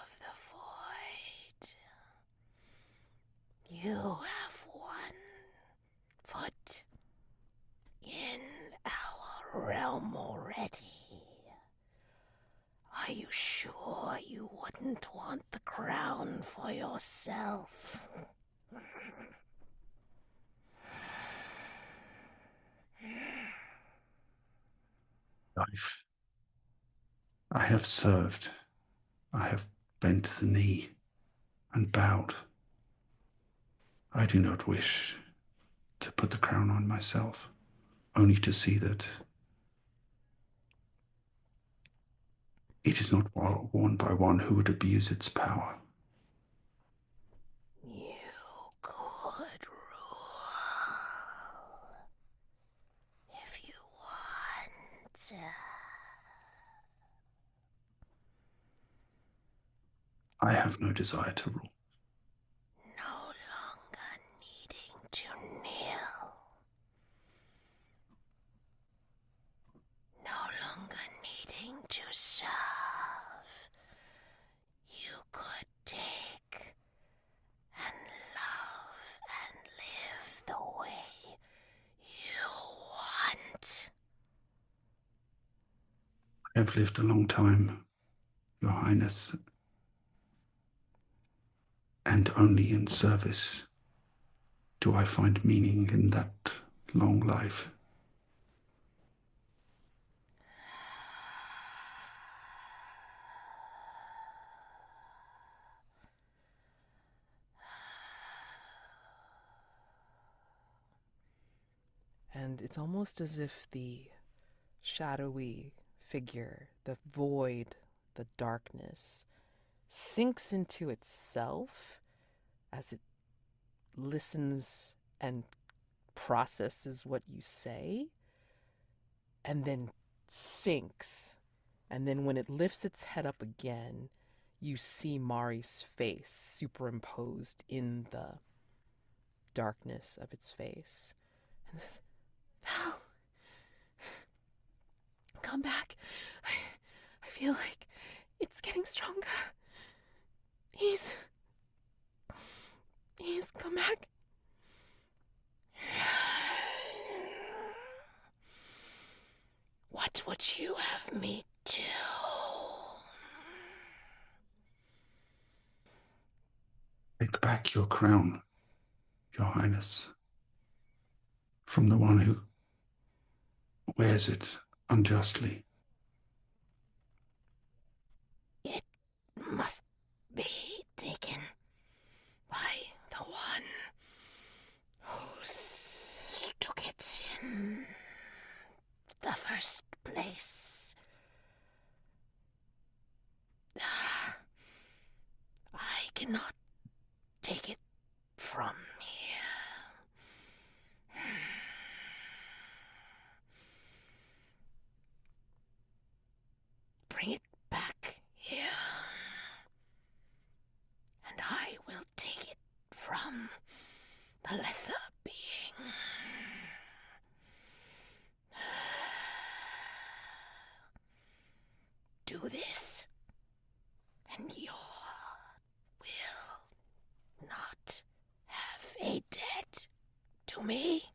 of the void. You have one foot in our realm already. Are you sure you wouldn't want the crown for yourself? Life I have served I have bent the knee and bowed. I do not wish to put the crown on myself, only to see that it is not worn by one who would abuse its power. You could rule if you want. I have no desire to rule. No longer needing to kneel. No longer needing to serve. You could take and love and live the way you want. I have lived a long time, Your Highness, and only in service do I find meaning in that long life. And it's almost as if the shadowy figure, the void, the darkness, sinks into itself as it listens and processes what you say, and then sinks. And then when it lifts its head up again, you see Mari's face superimposed in the darkness of its face. And says, Val, come back. I feel like it's getting stronger. He's come back. What would you have me do? Take back your crown, Your Highness, from the one who wears it unjustly. It must be taken by the one who took it in the first place. I cannot take it from here. Bring it back here, and I will take it from the lesser being. Do this, and you will not have a debt to me.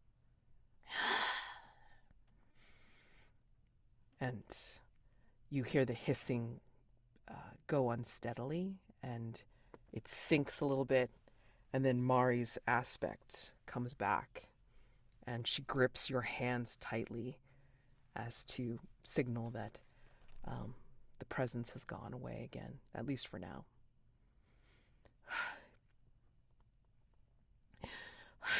And you hear the hissing go unsteadily, and it sinks a little bit, and then Mari's aspect comes back, and she grips your hands tightly as to signal that the presence has gone away again, at least for now. I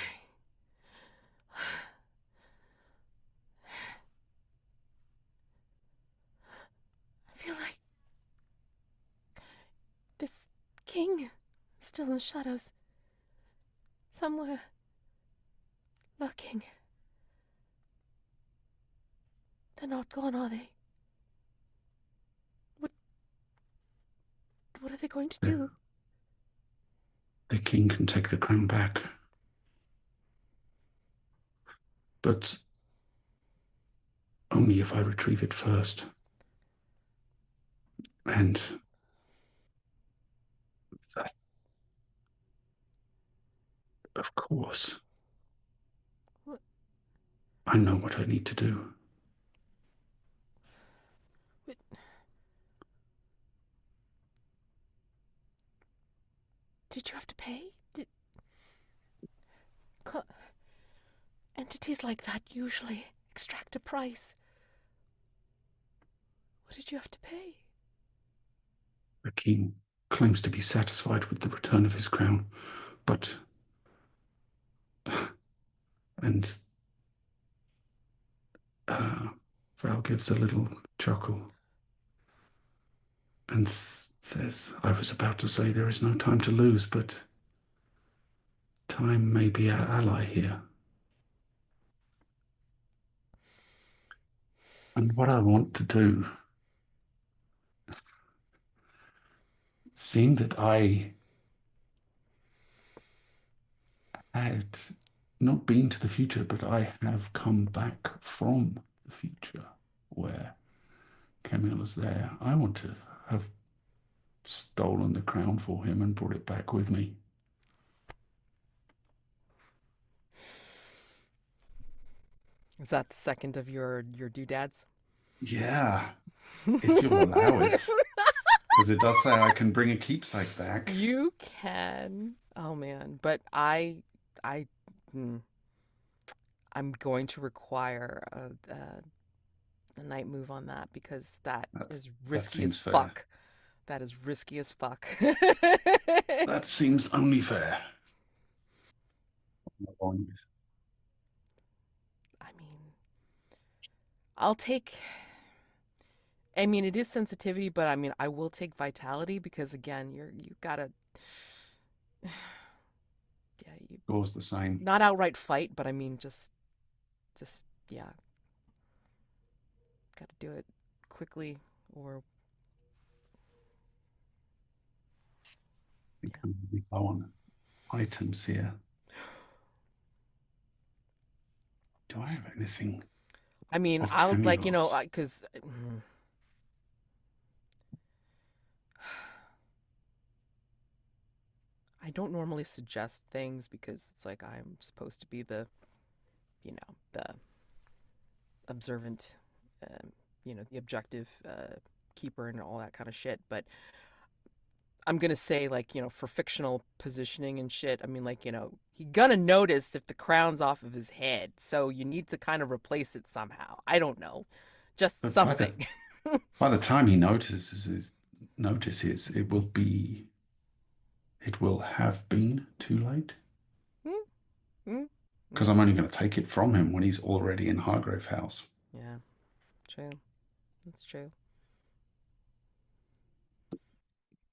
feel like this king is still in the shadows. Somewhere lurking. They're not gone, are they? What are they going to do? The king can take the crown back. But only if I retrieve it first. And that, of course, What? I know what I need to do. Did you have to pay? Entities like that usually extract a price. What did you have to pay? The king claims to be satisfied with the return of his crown, but... And Val gives a little chuckle and says, I was about to say there is no time to lose, but time may be our ally here. And what I want to do, seeing that I had not been to the future, but I have come back from the future where Kemuel is there, I want to have stolen the crown for him and brought it back with me. Is that the second of your doodads? Yeah, if you'll allow it. Because it does say I can bring a keepsake back. You can. Oh man, but I'm going to require a night move on that because that is risky as fuck. That is risky as fuck. That seems only fair. I mean, I'll take. I mean, it is sensitivity, but I mean, I will take vitality because again, you gotta. Yeah, you. Goes the same. Not outright fight, but I mean, just yeah. Got to do it quickly or. We can go on items here. Do I have anything? I mean, I'll like because. I don't normally suggest things because it's like I'm supposed to be the observant, the objective keeper and all that kind of shit. But I'm going to say like, for fictional positioning and shit, I mean like, he gonna notice if the crown's off of his head. So you need to kind of replace it somehow. I don't know. Just But something. By the time he notices, it will have been too late. Because I'm only going to take it from him when he's already in Hargrave House. Yeah, true. That's true.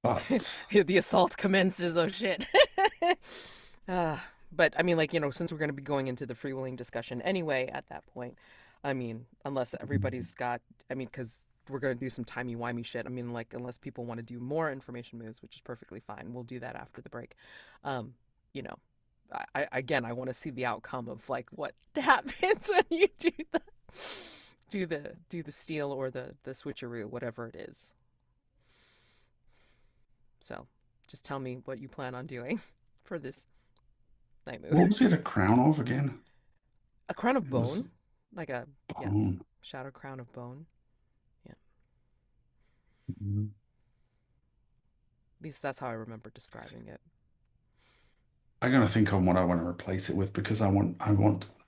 But the assault commences. Oh shit. But I mean, like, since we're going to be going into the freewheeling discussion anyway at that point, I mean, unless everybody's got, I mean, because we're going to do some timey-wimey shit. I mean, like, unless people want to do more information moves, which is perfectly fine. We'll do that after the break. I want to see the outcome of like what happens when you do the steal or the switcheroo, whatever it is. So, just tell me what you plan on doing for this night move. What was it a crown of again? A crown of bone, like a bone. Shadow crown of bone. Yeah. Mm-hmm. At least that's how I remember describing it. I'm gonna think on what I want to replace it with because I want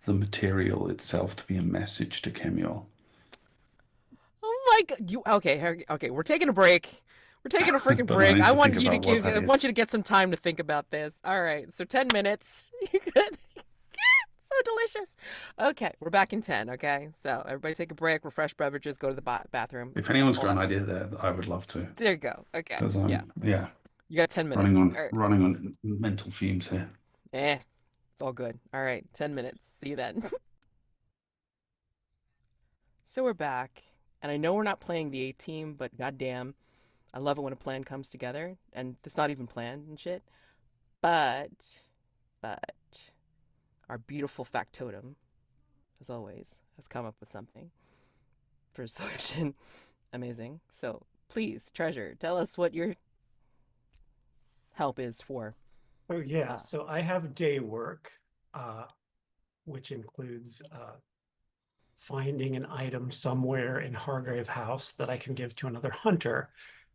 the material itself to be a message to Kemuel. Oh my god! Okay. We're taking a break. We're taking a freaking break. I want you to get some time to think about this. All right, so 10 minutes. You good? So delicious. Okay, we're back in 10. Okay, so everybody take a break, refresh beverages, go to the bathroom. If anyone's got an idea there, I would love to. There you go. Okay. Yeah. You got 10 minutes. Running on mental fumes here. It's all good. All right, 10 minutes. See you then. So we're back, and I know we're not playing the A team, but goddamn, I love it when a plan comes together, and it's not even planned and shit. But our beautiful Factotum, as always, has come up with something for a solution. Amazing. So please, Treasure, tell us what your help is for. Oh yeah, so I have day work, which includes finding an item somewhere in Hargrave House that I can give to another hunter.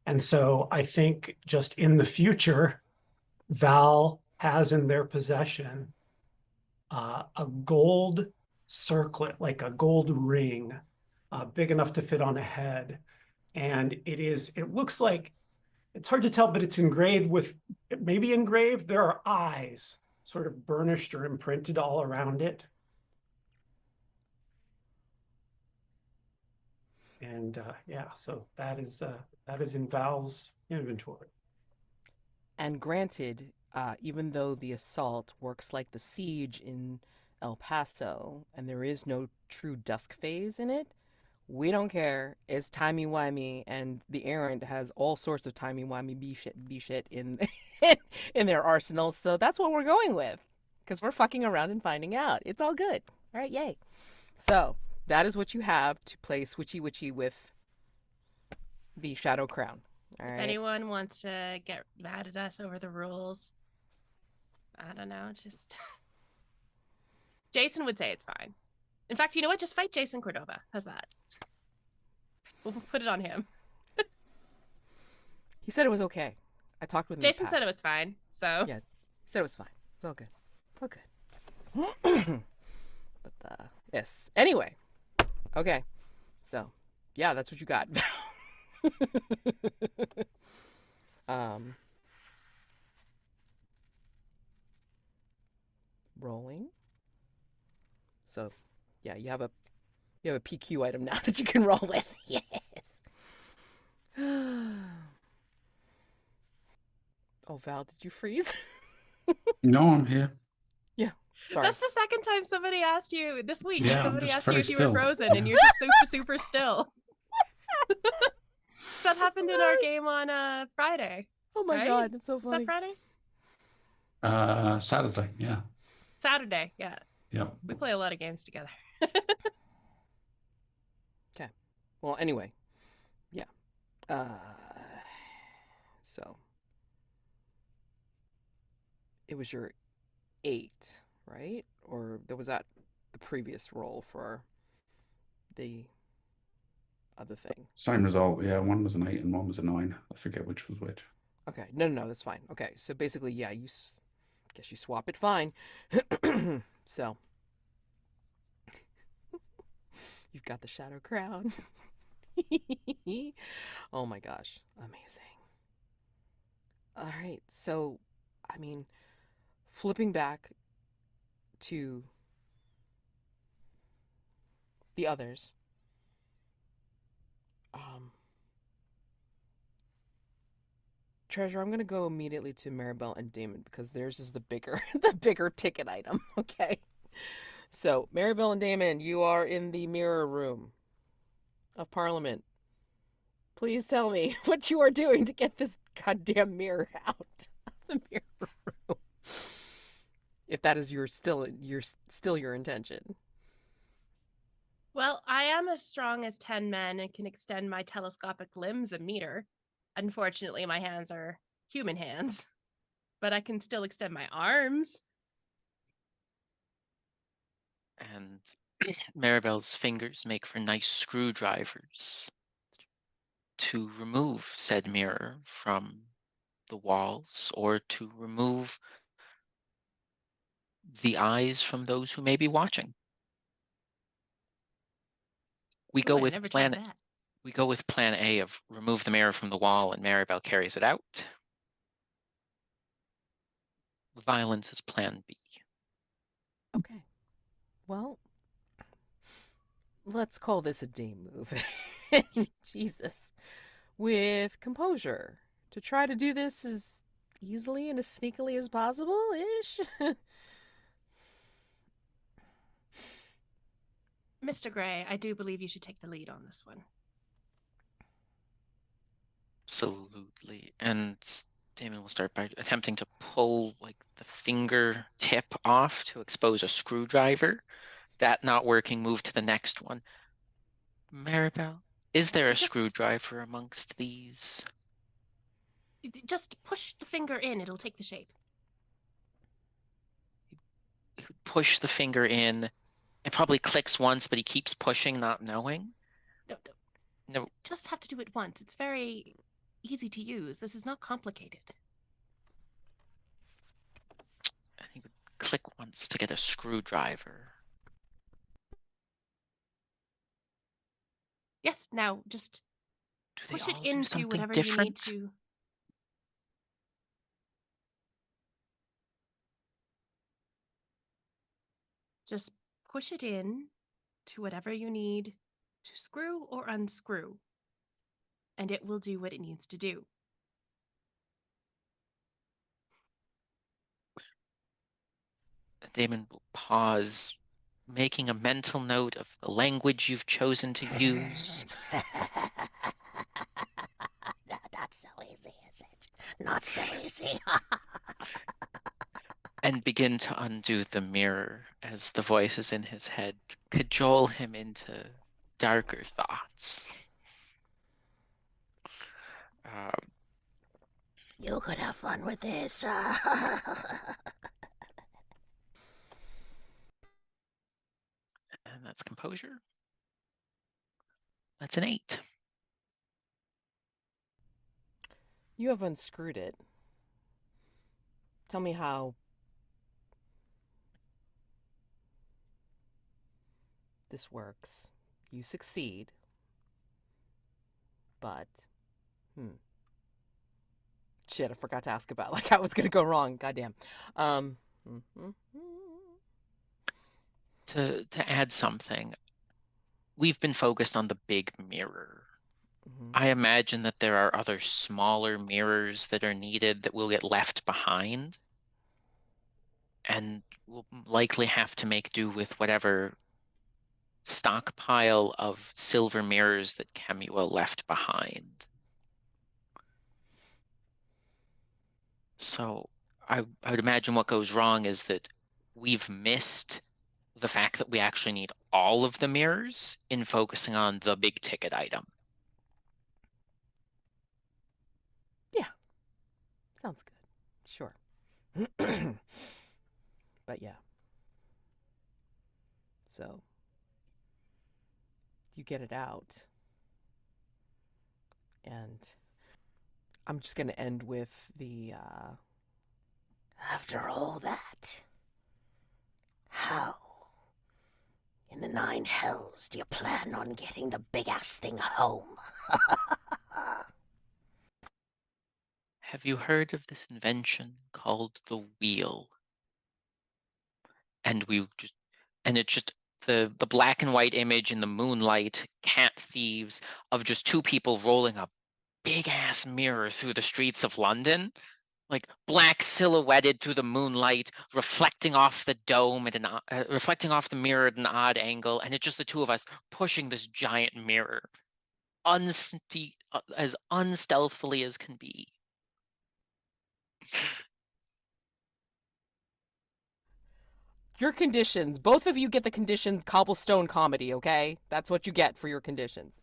And so I think just in the future, Val has in their possession a gold circlet, like a gold ring, big enough to fit on a head. And it looks like It's hard to tell, but it's engraved with, maybe engraved. There are eyes sort of burnished or imprinted all around it. And yeah, so that is in Val's inventory. And granted, even though the assault works like the siege in El Paso, and there is no true dusk phase in it, we don't care. It's timey-wimey, and the Errant has all sorts of timey-wimey B shit in in their arsenal, so that's what we're going with. Because we're fucking around and finding out. It's all good. All right, yay. So, that is what you have to play Switchy Witchy with the Shadow Crown. All If right. anyone wants to get mad at us over the rules, I don't know, just Jason would say it's fine. In fact, you know what? Just fight Jason Cordova. How's that? We'll put it on him. He said it was okay. I talked with him. Jason said it was fine, so Yeah, he said it was fine. It's all good. It's all good. But yes. Anyway, okay. So, yeah, that's what you got. Rolling. So, yeah, you have a PQ item now that you can roll with. Yes. Oh, Val, did you freeze? No, I'm here. Yeah. Sorry. that's the second time somebody asked you this week. Yeah, I'm somebody just asked you very if you were still. frozen, and you're just super, super still. That happened in our game on Friday. Oh my right? god, it's so Was funny. that Friday? Saturday, yeah. Saturday, yeah. Yep. We play a lot of games together. Okay. Well, anyway. Yeah. So it was your 8, right? Or was that the previous roll for the other thing? Same result, yeah. One was an 8 and one was a 9. I forget which was which. Okay. No, that's fine. Okay. So basically, yeah, guess you swap it fine. So you've got the Shadow Crown. Oh my gosh. Amazing. All right. So, I mean, flipping back to the others. Treasure, I'm gonna go immediately to Marybelle and Daymond because theirs is the bigger the bigger ticket item. Okay. So, Marybelle and Daymond, you are in the mirror room of Parliament. Please tell me what you are doing to get this goddamn mirror out of the mirror room. If that is still your intention. Well, I am as strong as 10 men and can extend my telescopic limbs a meter. Unfortunately, my hands are human hands, but I can still extend my arms. And Maribel's fingers make for nice screwdrivers to remove said mirror from the walls or to remove the eyes from those who may be watching. We go I with never tried plan that. We go with plan A of remove the mirror from the wall and Marybelle carries it out. Violence is plan B. Okay. Well, let's call this a day move. Jesus. With composure. To try to do this as easily and as sneakily as possible-ish. Mr. Gray, I do believe you should take the lead on this one. Absolutely. And Daymond will start by attempting to pull like the finger tip off to expose a screwdriver. That not working, move to the next one. Marybelle, is there a screwdriver amongst these? Just push the finger in, it'll take the shape. Push the finger in. It probably clicks once, but he keeps pushing, not knowing. No. Just have to do it once. It's very easy to use. This is not complicated. I think it would click once to get a screwdriver. Yes, now just push it into whatever different? you need to. Just push it in to whatever you need to screw or unscrew, and it will do what it needs to do. Daymond will pause, making a mental note of the language you've chosen to use. Not so easy, is it? Not so easy. And begin to undo the mirror as the voices in his head cajole him into darker thoughts. You could have fun with this. And that's composure. That's an 8. You have unscrewed it. Tell me how this works. You succeed, but shit, I forgot to ask about like how it was gonna go wrong. Goddamn. To add something, we've been focused on the big mirror. I imagine that there are other smaller mirrors that are needed that will get left behind, and we'll likely have to make do with whatever stockpile of silver mirrors that Kemuel left behind. So I would imagine what goes wrong is that we've missed the fact that we actually need all of the mirrors in focusing on the big ticket item. Yeah. Sounds good. Sure. But yeah. So you get it out. And I'm just going to end with the After all that, how in the 9 hells do you plan on getting the big-ass thing home? Have you heard of this invention called the wheel? And it's just the black and white image in the moonlight, cat thieves, of just 2 people rolling a big ass mirror through the streets of London, like black silhouetted through the moonlight, reflecting off the dome at reflecting off the mirror at an odd angle, and it's just the 2 of us pushing this giant mirror, as unstealthily as can be. your conditions. Both of you get the condition cobblestone comedy, okay? That's what you get for your conditions.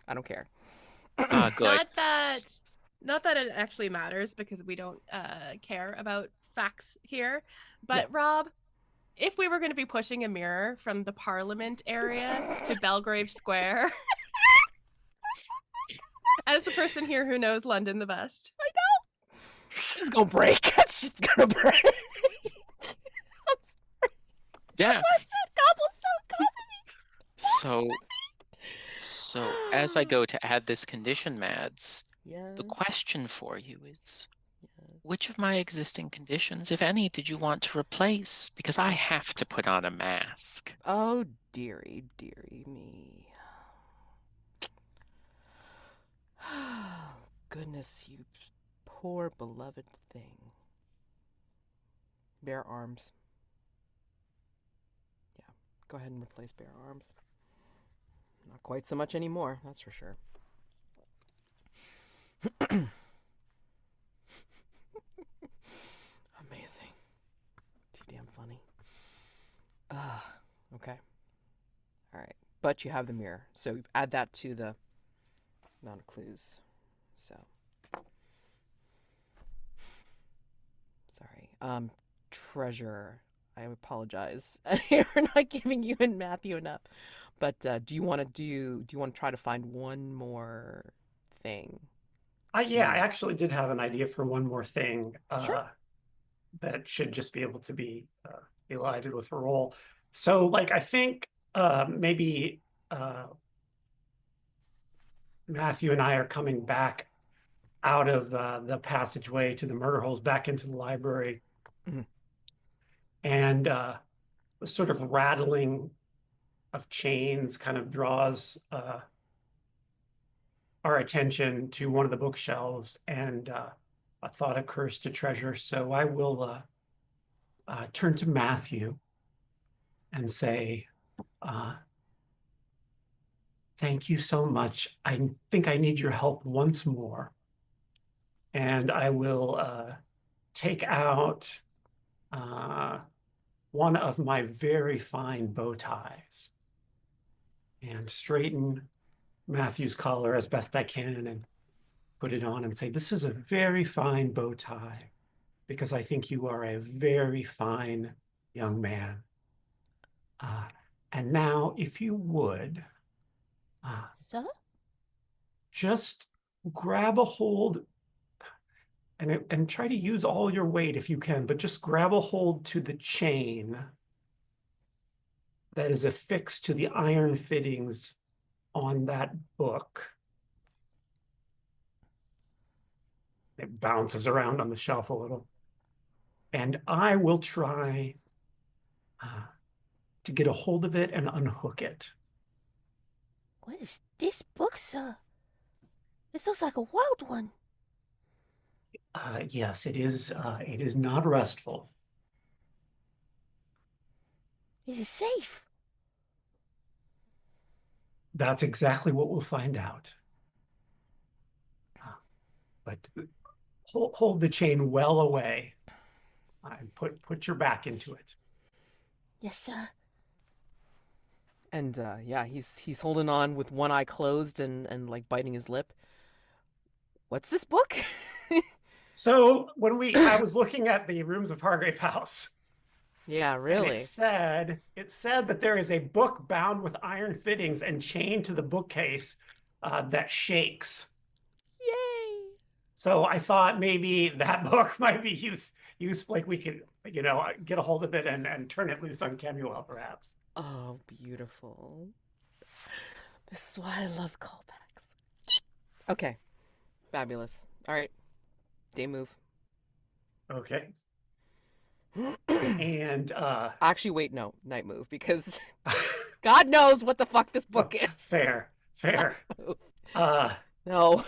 I don't care. Good. Not that it actually matters because we don't care about facts here. But Yeah. Rob, if we were going to be pushing a mirror from the Parliament area to Belgrave Square, as the person here who knows London the best, I know. It's gonna break. That shit's gonna break. I'm sorry. Yeah. That's why I said cobblestone comedy. So as I go to add this condition, Mads, Yes. the question for you is, which of my existing conditions, if any, did you want to replace? Because I have to put on a mask. Oh, dearie, dearie me. Goodness, you poor beloved thing. Bare arms. Yeah, go ahead and replace bare arms. Not quite so much anymore, that's for sure. Amazing. Too damn funny. Okay. All right. But you have the mirror, so add that to the amount of clues. So. Sorry. Treasure. I apologize. We're not giving you and Matthew enough. But do you want to try to find one more thing? Yeah, I actually did have an idea for one more thing Sure. that should just be able to be elided with a roll. So, like, I think maybe Matthew and I are coming back out of the passageway to the murder holes back into the library. Mhm. And the sort of rattling of chains kind of draws our attention to one of the bookshelves, and a thought occurs to Treasure. So I will turn to Matthew and say, thank you so much. I think I need your help once more. And I will take out one of my very fine bow ties and straighten Matthew's collar as best I can and put it on and say, this is a very fine bow tie because I think you are a very fine young man. And now, if you would, Sir? just grab a hold and try to use all your weight if you can, but just grab a hold to the chain that is affixed to the iron fittings on that book. It bounces around on the shelf a little. And I will try to get a hold of it and unhook it. What is this book, sir? This looks like a wild one. Yes, it is not restful. Is it safe? That's exactly what we'll find out. But hold the chain well away and put your back into it. Yes, sir. And yeah, he's holding on with one eye closed and like biting his lip. What's this book? So when I was looking at the rooms of Hargrave House. Yeah, And really. it said that there is a book bound with iron fittings and chained to the bookcase that shakes. Yay! So I thought maybe that book might be useful. Like we could, get a hold of it and turn it loose on Kemuel, perhaps. Oh, beautiful. This is why I love callbacks. Okay, fabulous. All right, day move. Okay. And Actually, wait, no, night move, because God knows what the fuck this book is. fair. No.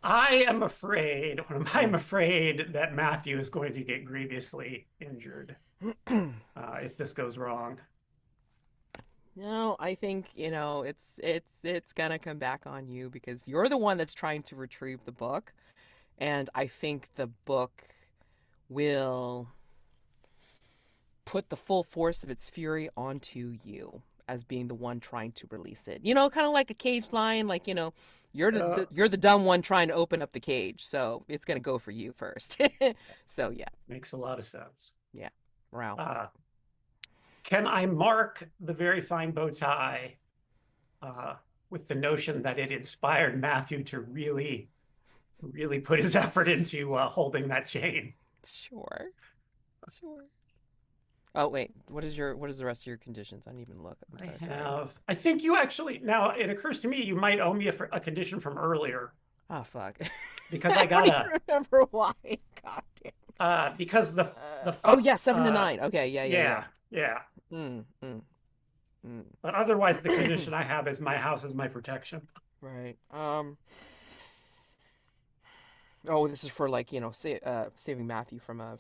I am afraid that Matthew is going to get grievously injured if this goes wrong. No, I think, it's gonna come back on you because you're the one that's trying to retrieve the book. And I think the book will put the full force of its fury onto you as being the one trying to release it. Kind of like a caged lion, like, you're the dumb one trying to open up the cage. So it's gonna go for you first. So yeah. Makes a lot of sense. Yeah. Morale. Can I mark the very fine bow tie with the notion that it inspired Matthew to really, really put his effort into holding that chain? Sure. Oh wait, what is the rest of your conditions? I didn't even look. I'm so sorry. I think you actually, now it occurs to me you might owe me a condition from earlier. Oh fuck. Because I got don't even remember why. God damn. Because oh yeah, 7 to 9. Okay, yeah. But otherwise, the condition I have is my house is my protection. Right. Oh, this is for like saving Matthew from a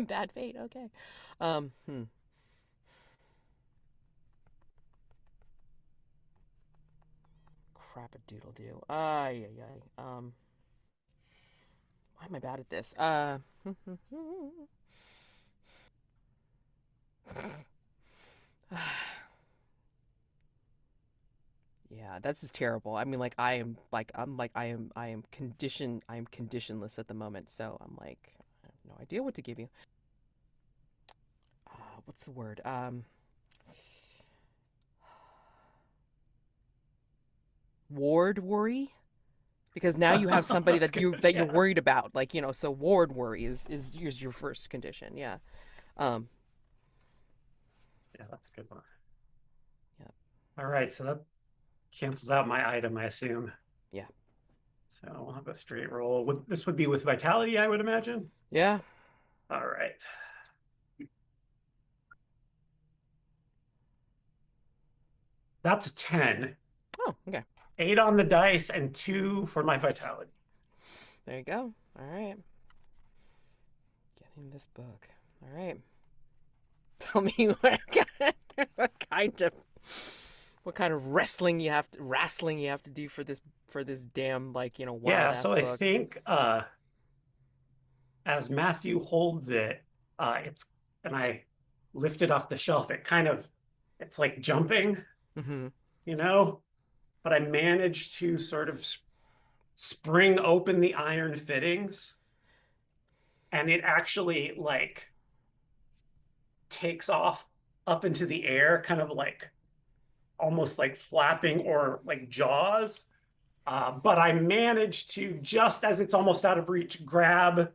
bad fate. Okay. Crap a doodle do. Why am I bad at this? Yeah, that's just terrible. I mean, I am conditionless at the moment, so I'm like, I have no idea what to give you. What's the word? Ward worry? Because now you have somebody that you're worried about, so ward worry is your first condition. Yeah. Yeah, that's a good one. Yeah. All right, so that cancels out my item, I assume. Yeah. So I'll have a straight roll. This would be with vitality, I would imagine. Yeah. All right. That's a 10. Oh, okay. 8 on the dice and 2 for my vitality. There you go. All right. Getting this book. All right. Tell me what kind of wrestling you have to do for this damn wild ass So I book. think as Matthew holds it, and I lift it off the shelf, it's like jumping, Mm-hmm. but I managed to sort of spring open the iron fittings, and it actually takes off up into the air, kind of almost like flapping or like jaws. But I managed to, just as it's almost out of reach, grab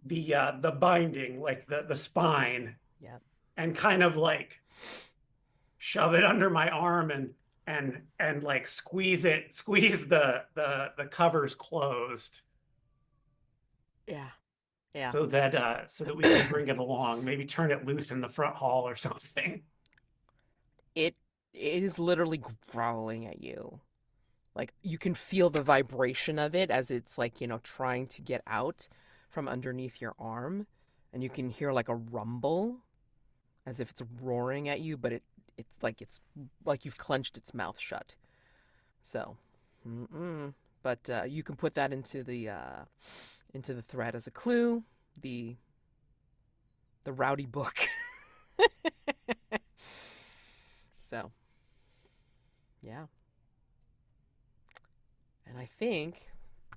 the binding, like the spine, Yeah. and kind of shove it under my arm and like squeeze the covers closed. Yeah. Yeah. So that we can bring it along, maybe turn it loose in the front hall or something. It is literally growling at you. Like, you can feel the vibration of it as it's trying to get out from underneath your arm, and you can hear like a rumble as if it's roaring at you, but it's like you've clenched its mouth shut. So, but you can put that into the thread as a clue. The rowdy book. So, yeah. And I think,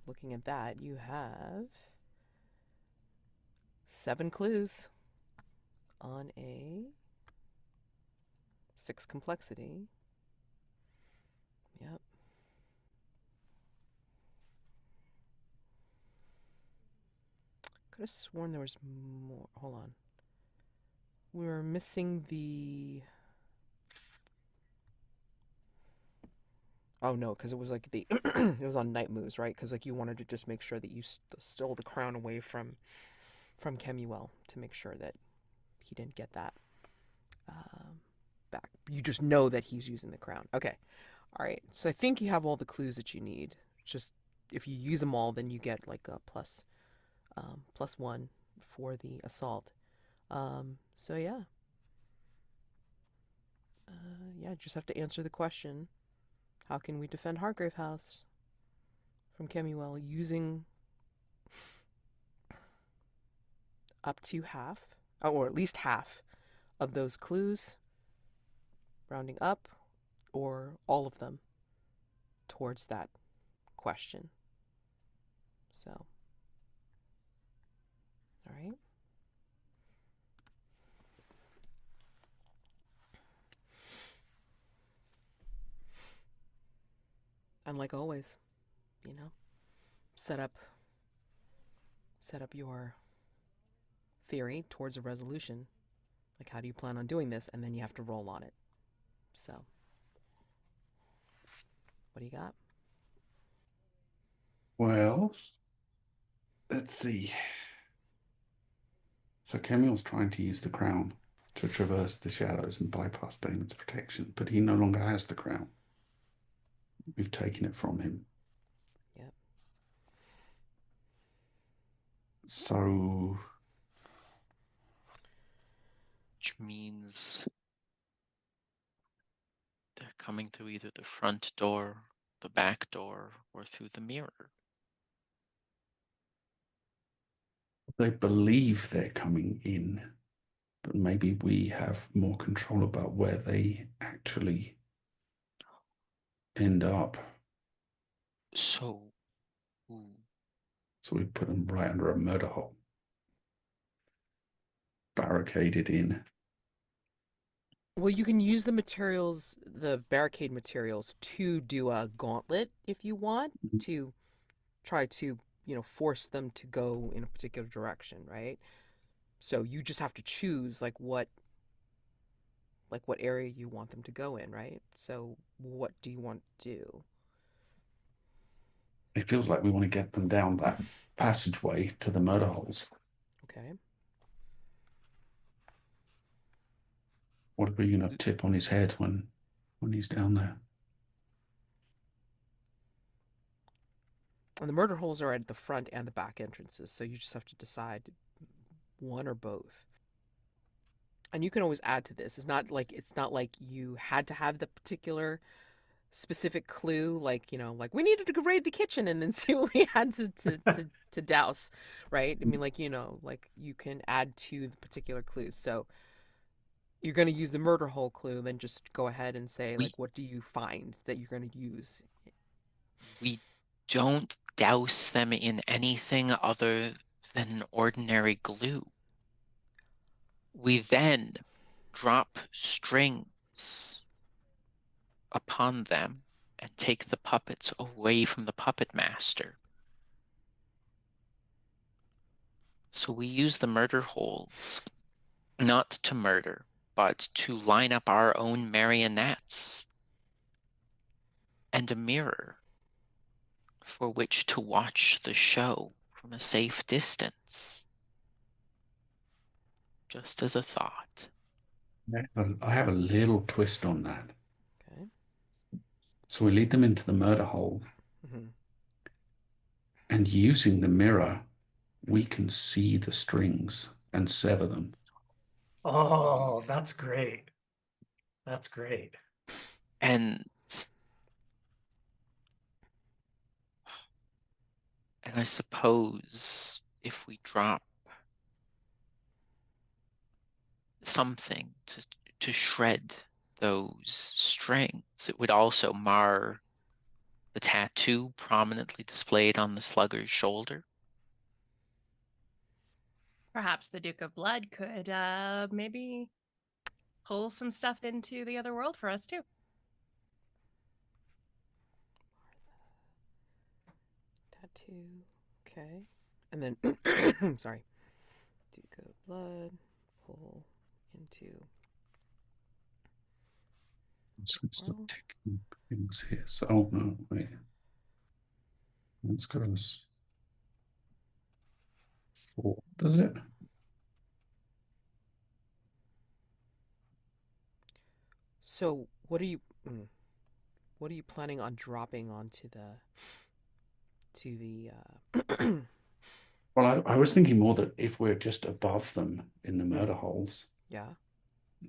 looking at that, you have 7 clues on a 6 complexity. Yep. Could have sworn there was more. Hold on. We were missing the... Oh no, because it was like the it was on night moves, right? Because you wanted to just make sure that you stole the crown away from Kemuel to make sure that he didn't get that back. You just know that he's using the crown. Okay, all right. So I think you have all the clues that you need. Just if you use them all, then you get like a +1 for the assault. So yeah, just have to answer the question. How can we defend Hargrave House from Kemuel using up to half, or at least half, of those clues, rounding up, or all of them towards that question? So, all right. And like always, set up your theory towards a resolution. Like, how do you plan on doing this? And then you have to roll on it. So, what do you got? Well, let's see. So Kemuel's trying to use the crown to traverse the shadows and bypass Daymond's protection, but he no longer has the crown. We've taken it from him. Yep. So... Which means they're coming through either the front door, the back door, or through the mirror. They believe they're coming in, but maybe we have more control about where they actually end up. So we put them right under a murder hole, barricaded in. Well, you can use the barricade materials, to do a gauntlet if you want, to try to, force them to go in a particular direction, right? So you just have to choose what area you want them to go in, right? So what do you want to do? It feels like we want to get them down that passageway to the murder holes. Okay. What are we going to tip on his head when when he's down there. And the murder holes are at the front and the back entrances, so you just have to decide one or both. And you can always add to this. It's not like you had to have the particular specific clue, like, like we needed to raid the kitchen and then see what we had to douse, right? I mean, like, like you can add to the particular clues. So you're going to use the murder hole clue, then just go ahead and say, like, what do you find that you're going to use? We don't douse them in anything other than ordinary glue. We then drop strings upon them and take the puppets away from the puppet master. So we use the murder holes not to murder, but to line up our own marionettes and a mirror for which to watch the show from a safe distance. Just as a thought. I have a little twist on that. Okay. So we lead them into the murder hole, Mm-hmm. and using the mirror, we can see the strings and sever them. Oh, that's great. That's great. And I suppose if we drop something to shred those strings, it would also mar the tattoo prominently displayed on the slugger's shoulder. Perhaps the Duke of Blood could maybe pull some stuff into the other world for us too. Tattoo. Okay. And then, sorry. Duke of Blood. Pull into. So it's not ticking things here. So, oh no, wait. Let's go as 4, does it? So what are you planning on dropping onto the Well, I was thinking more that if we're just above them in the murder holes, yeah.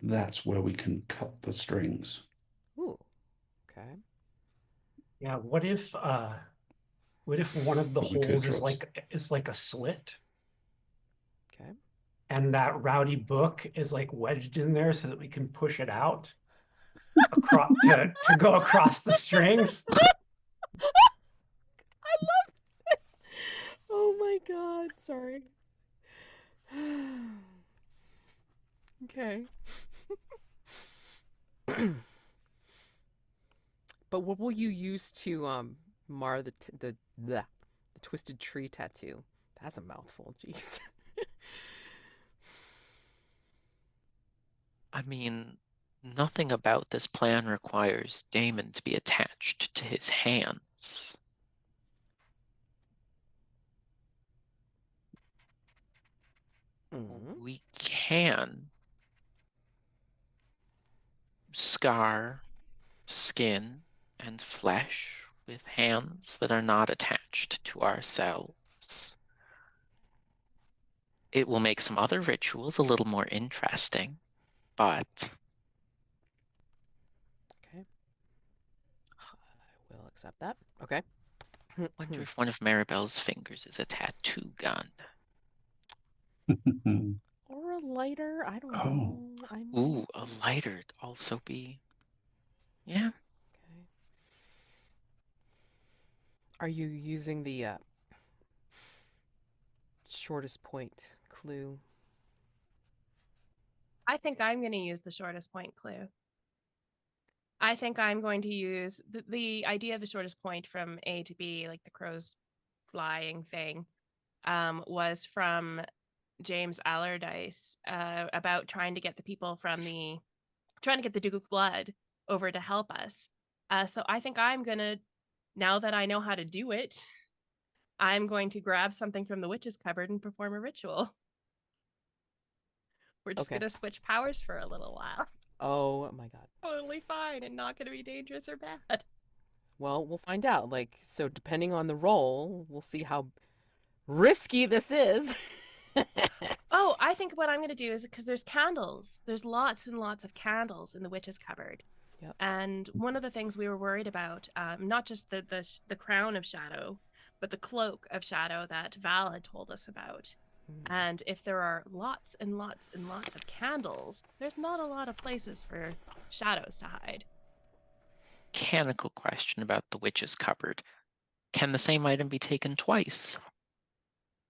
that's where we can cut the strings. Ooh. Okay. Yeah, what if one of the But we could holes is trust. like a slit, Okay. and that rowdy book is like wedged in there so that we can push it out across to go across the strings? I love this. Oh my god, sorry. Okay. But what will you use to mar the twisted tree tattoo? That's a mouthful, jeez. I mean, nothing about this plan requires Daymond to be attached to his hands. Mm-hmm. We can scar skin and flesh with hands that are not attached to ourselves. It will make some other rituals a little more interesting, but Okay. I will accept that. Okay. I wonder if one of Marybelle's fingers is a tattoo gun. Or a lighter. I don't Oh. know. I might... Ooh, a lighter'd also be... Yeah. Okay. Are you using the shortest point clue? I think I'm going to use the shortest point clue. I think I'm going to use the idea of the shortest point from A to B, like the crow's flying thing, was from James Allardyce about trying to get the people trying to get the Duke of Blood over to help us. So I think I'm going to, now that I know how to do it, I'm going to grab something from the witch's cupboard and perform a ritual. We're just Okay. going to switch powers for a little while. Oh my god. Totally fine and not going to be dangerous or bad. Well, we'll find out. Like, so depending on the role, we'll see how risky this is. Oh, I think what I'm going to do is because there's candles. There's lots and lots of candles in the witch's cupboard. Yep. And one of the things we were worried about, not just the crown of shadow, but the cloak of shadow that Val had told us about. And if there are lots and lots and lots of candles, there's not a lot of places for shadows to hide. Mechanical question about the witch's cupboard. Can the same item be taken twice?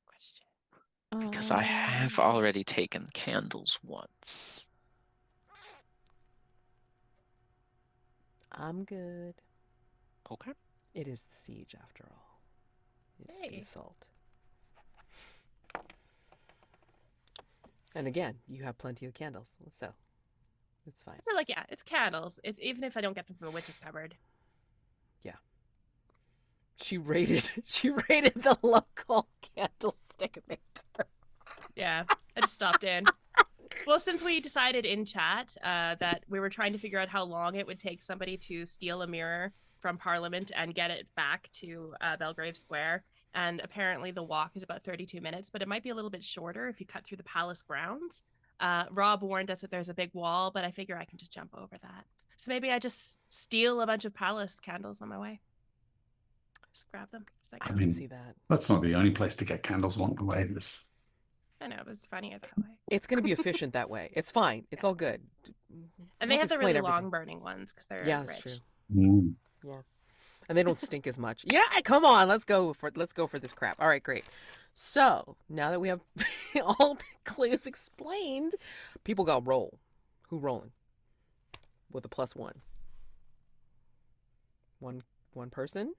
Question. Because I have already taken candles once. I'm good. Okay. It is the siege after all. It is the Hey. assault. And again, you have plenty of candles, so it's fine. So like, yeah, it's candles. It's even if I don't get them from the witch's cupboard. She raided the local candlestick maker. Yeah, I just stopped in. Well, since we decided in chat that we were trying to figure out how long it would take somebody to steal a mirror from Parliament and get it back to Belgrave Square, and apparently the walk is about 32 minutes, but it might be a little bit shorter if you cut through the palace grounds. Rob warned us that there's a big wall, but I figure I can just jump over that. So maybe I just steal a bunch of palace candles on my way. Just grab them. I mean, can see that. That's not the only place to get candles along the way. I know, but it's funnier that way. It's going to be efficient that way. It's fine. It's all good. And they have the really explain long everything. burning ones because they're Yeah, rich. that's true. Mm. Yeah. And they don't stink as much. Yeah, come on, let's go for this crap. All right, great. So now that we have all the clues explained, people got roll. Who rolling? With a +1. One person?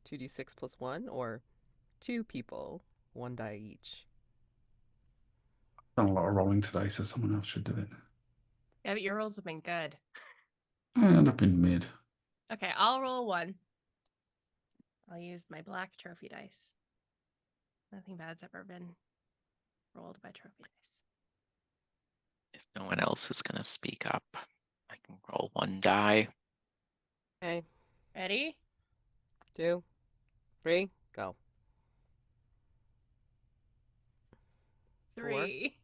2d6 +1, or 2 people, 1 die each. Done a lot of rolling today, so someone else should do it. Yeah, but your rolls have been good. And I've been mid. Okay, I'll roll 1. I'll use my black trophy dice. Nothing bad's ever been rolled by trophy dice. If no one else is going to speak up, I can roll 1 die. Okay, Ready? 2, 3, go. 3.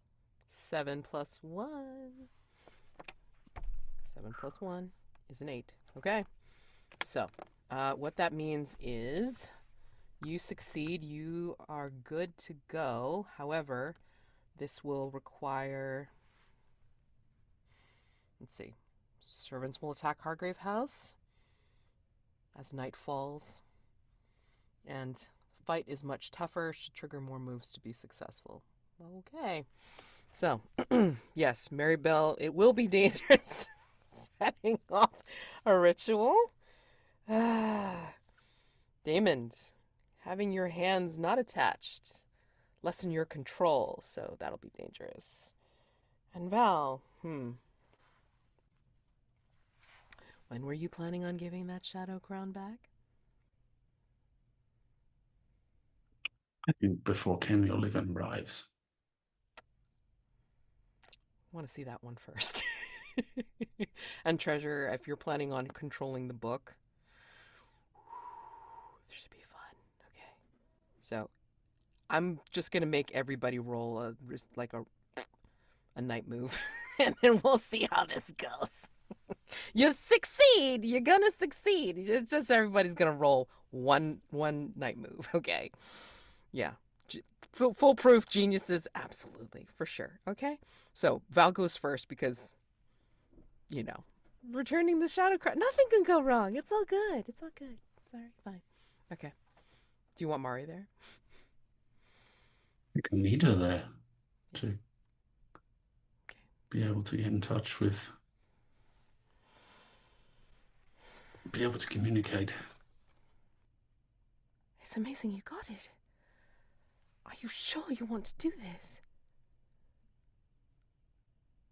7 + 1. 7 + 1 is an 8. Okay. So, what that means is you succeed. You are good to go. However, this will require... Let's see. Servants will attack Hargrave House as night falls. And the fight is much tougher. Should trigger more moves to be successful. Okay. So, yes, Marybelle, it will be dangerous setting off a ritual. Daymond, having your hands not attached, lessen your control, so that'll be dangerous. And Val, when were you planning on giving that shadow crown back? I think before Kemuel even arrives. I want to see that one first. And Treasure, if you're planning on controlling the book, this should be fun. Okay. So, I'm just going to make everybody roll a night move, and then we'll see how this goes. You succeed. You're going to succeed. It's just everybody's going to roll one night move. Okay. Yeah. Foolproof geniuses. Absolutely. For sure. Okay. So Val goes first because, returning the shadow crown. Nothing can go wrong. It's all good. It's all good. It's all right. Fine. Okay. Do you want Mari there? I think I need her there to be able to get in touch with, be able to communicate. It's amazing you got it. Are you sure you want to do this?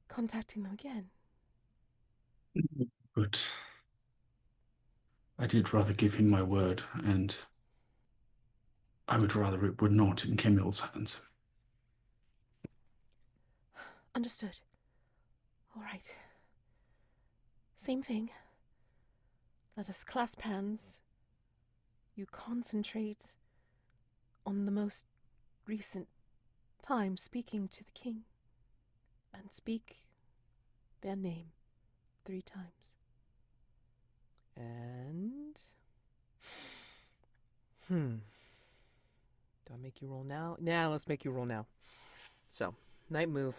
Contacting them again. But I did rather give him my word, and I would rather it were not in Kemuel's hands. Understood. All right. Same thing. Let us clasp hands. You concentrate on the most recent time speaking to the king, and speak their name 3 times. And... Do I make you roll now? Nah, let's make you roll now. So, night move.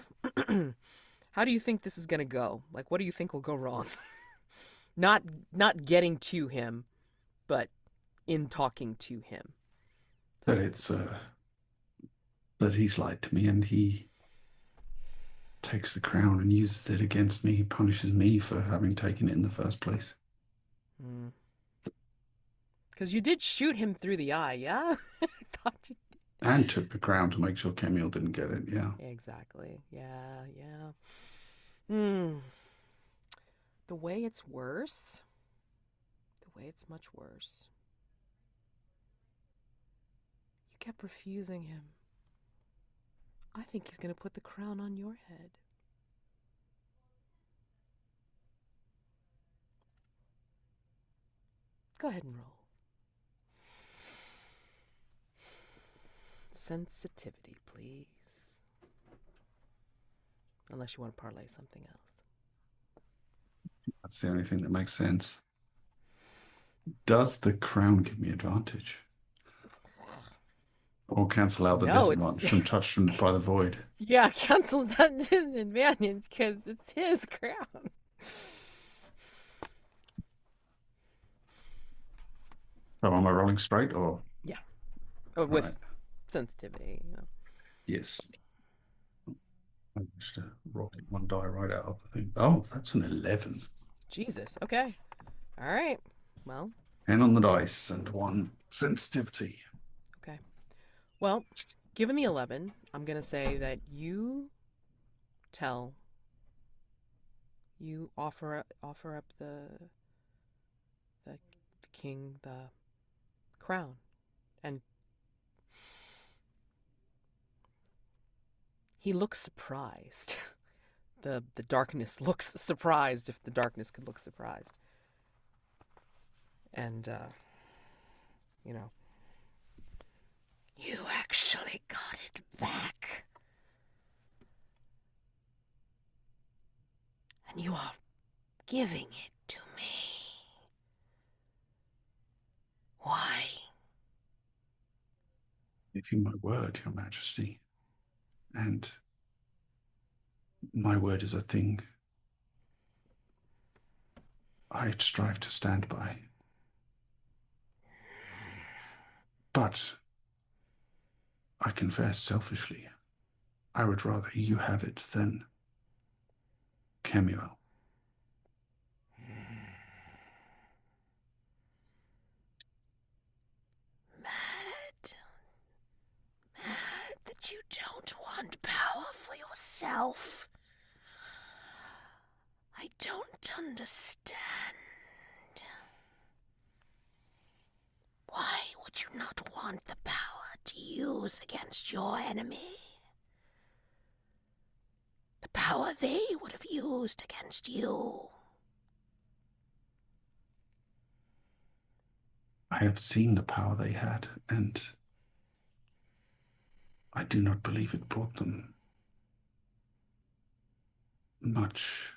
How do you think this is gonna go? Like, what do you think will go wrong? Not getting to him, but in talking to him. That it's that he's lied to me, and he takes the crown and uses it against me. He punishes me for having taken it in the first place. Because you did shoot him through the eye, yeah? I thought you did. And took the crown to make sure Kemuel didn't get it, yeah. Exactly. Yeah. The way it's worse, the way it's much worse. You kept refusing him. I think he's going to put the crown on your head. Go ahead and roll. Sensitivity, please. Unless you want to parlay something else. That's the only thing that makes sense. Does the crown give me advantage? Or cancel out the disadvantage from touched by the void? Yeah, cancels out his advantage because it's his crown. So am I rolling straight or? Yeah. Oh, with right. Sensitivity, you know. Yes. I managed to rocket one die right out of the thing. Oh, that's an 11. Jesus. Okay. All right. Well. 10 on the dice and 1 sensitivity. Okay. Well, given the 11, I'm going to say that you offer up the king the crown, and he looks surprised. The darkness looks surprised, if the darkness could look surprised. And You actually got it back. And you are giving it to me. Why? Give you my word, Your Majesty. And my word is a thing I strive to stand by. But I confess selfishly, I would rather you have it than Kemuel. Mad that you don't want power for yourself. I don't understand. Why would you not want the power to use against your enemy? The power they would have used against you. I have seen the power they had, and I do not believe it brought them much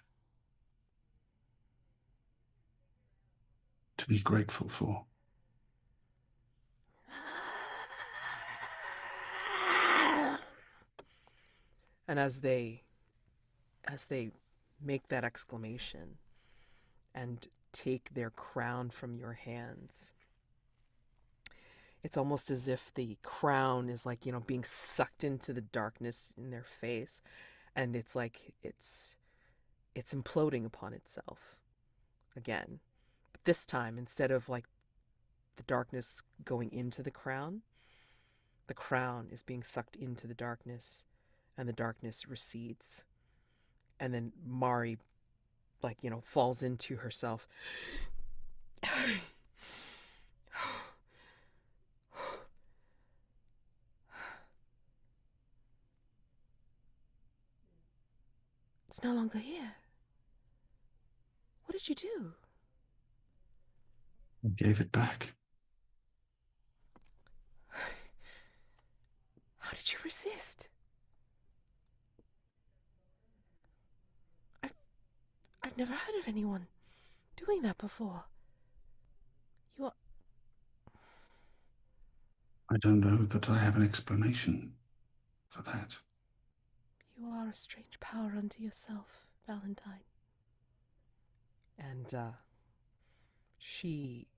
to be grateful for. And as they make that exclamation and take their crown from your hands, it's almost as if the crown is like, being sucked into the darkness in their face, and it's like it's imploding upon itself again. But this time, instead of like the darkness going into the crown is being sucked into the darkness, and the darkness recedes. And then Mari, falls into herself. It's no longer here. did you do? I gave it back. How did you resist? I've never heard of anyone doing that before. You are... I don't know that I have an explanation for that. You are a strange power unto yourself, Valentine. And she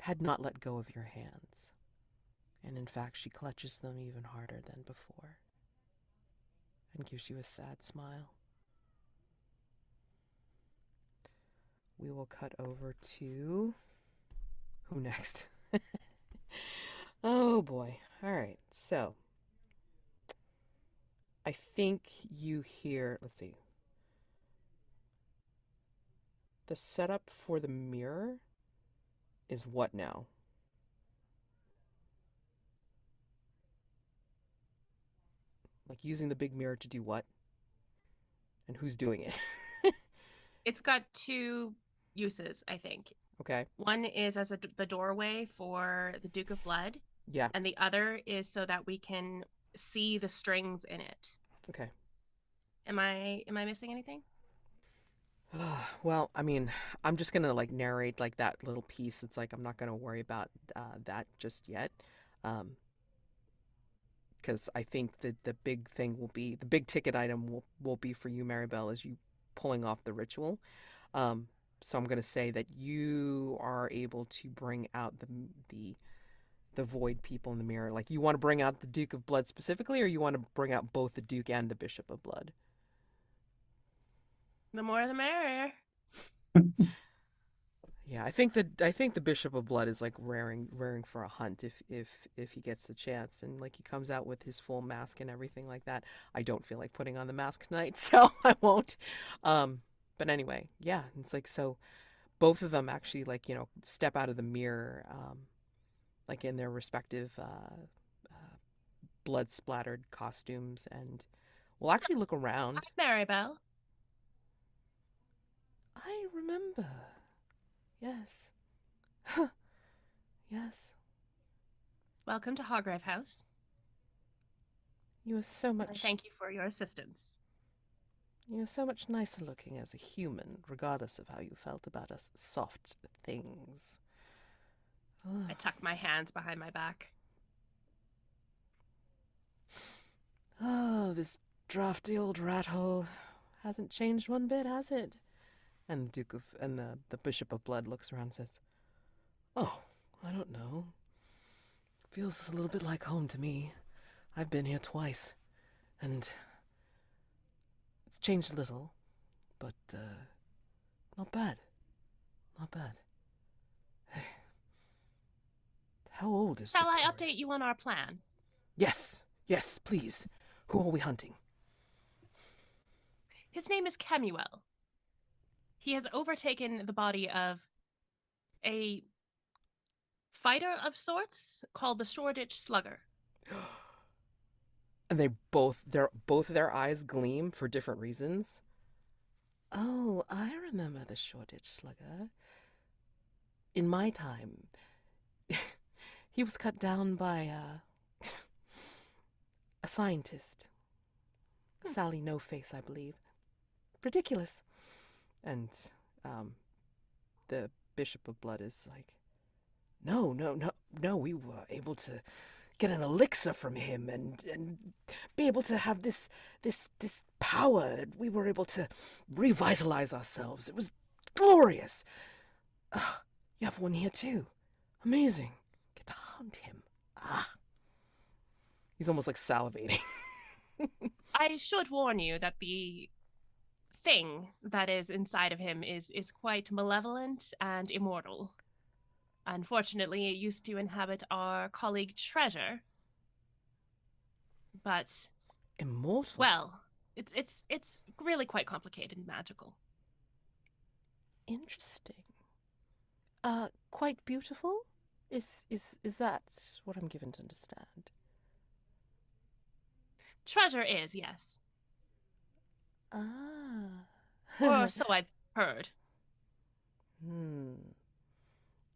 had not let go of your hands. And in fact, she clutches them even harder than before and gives you a sad smile. We will cut over to... who next? Oh boy. All right. So, I think you hear... let's see. The setup for the mirror is what now? Like using the big mirror to do what? And who's doing it? It's got two uses, I think. Okay. One is as the doorway for the Duke of Blood, Yeah. and the other is so that we can see the strings in it. Okay. Am I missing anything? Well, I mean, I'm just gonna like narrate like that little piece. It's like I'm not gonna worry about that just yet, because I think that the big thing will be the big ticket item will be for you, Marybelle, as you pulling off the ritual. So I'm gonna say that you are able to bring out the void people in the mirror. Like, you want to bring out the Duke of Blood specifically, or you want to bring out both the Duke and the Bishop of Blood? The more the merrier. Yeah, I think the Bishop of Blood is like raring for a hunt if he gets the chance, and like he comes out with his full mask and everything like that. I don't feel like putting on the mask tonight, so I won't. But anyway, yeah, it's like, so both of them actually, like, step out of the mirror, like in their respective blood splattered costumes, and we'll actually look around. Marybelle. I remember. Yes. Yes. Welcome to Hargrave House. You are so I much... thank you for your assistance. You're so much nicer looking as a human, regardless of how you felt about us soft things. I tuck my hands behind my back. Oh, this drafty old rat hole hasn't changed one bit, has it? And the Bishop of Blood looks around and says, Oh, I don't know. Feels a little bit like home to me. I've been here twice, and it's changed a little, but not bad. Not bad. How old is Shall Victoria? I update you on our plan? Yes, please. Who are we hunting? His name is Kemuel. He has overtaken the body of a fighter of sorts called the Shoreditch Slugger. and both their eyes gleam for different reasons. Oh, I remember the Shoreditch Slugger. In my time, he was cut down by a scientist. Sally No Face, I believe. Ridiculous. And the Bishop of Blood is like, no, we were able to get an elixir from him and be able to have this power. We were able to revitalize ourselves. It was glorious. You have one here too. Amazing. Get to hunt him. He's almost like salivating. I should warn you that the thing that is inside of him is quite malevolent and immortal. Unfortunately, it used to inhabit our colleague Treasure. But Immortal? well, it's really quite complicated and magical. Interesting. Quite beautiful? Is that what I'm given to understand? Treasure is, yes. Ah. Or so I've heard.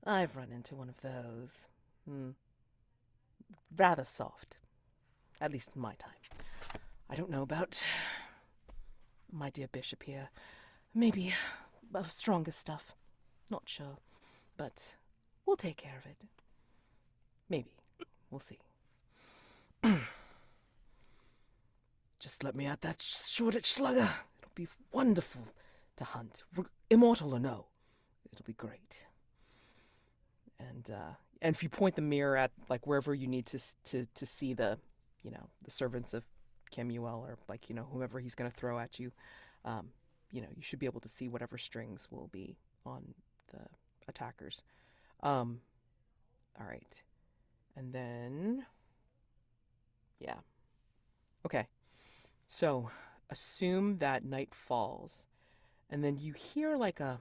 I've run into one of those. Rather soft. At least in my time. I don't know about my dear bishop here. Maybe of stronger stuff. Not sure. But we'll take care of it. Maybe. We'll see. Just let me at that Shoreditch slugger. It'll be wonderful to hunt. Immortal or no. It'll be great. And if you point the mirror at like wherever you need to see the, the servants of Kemuel or like, whoever he's going to throw at you, you should be able to see whatever strings will be on the attackers. All right. And then, yeah. Okay. So assume that night falls, and then you hear like a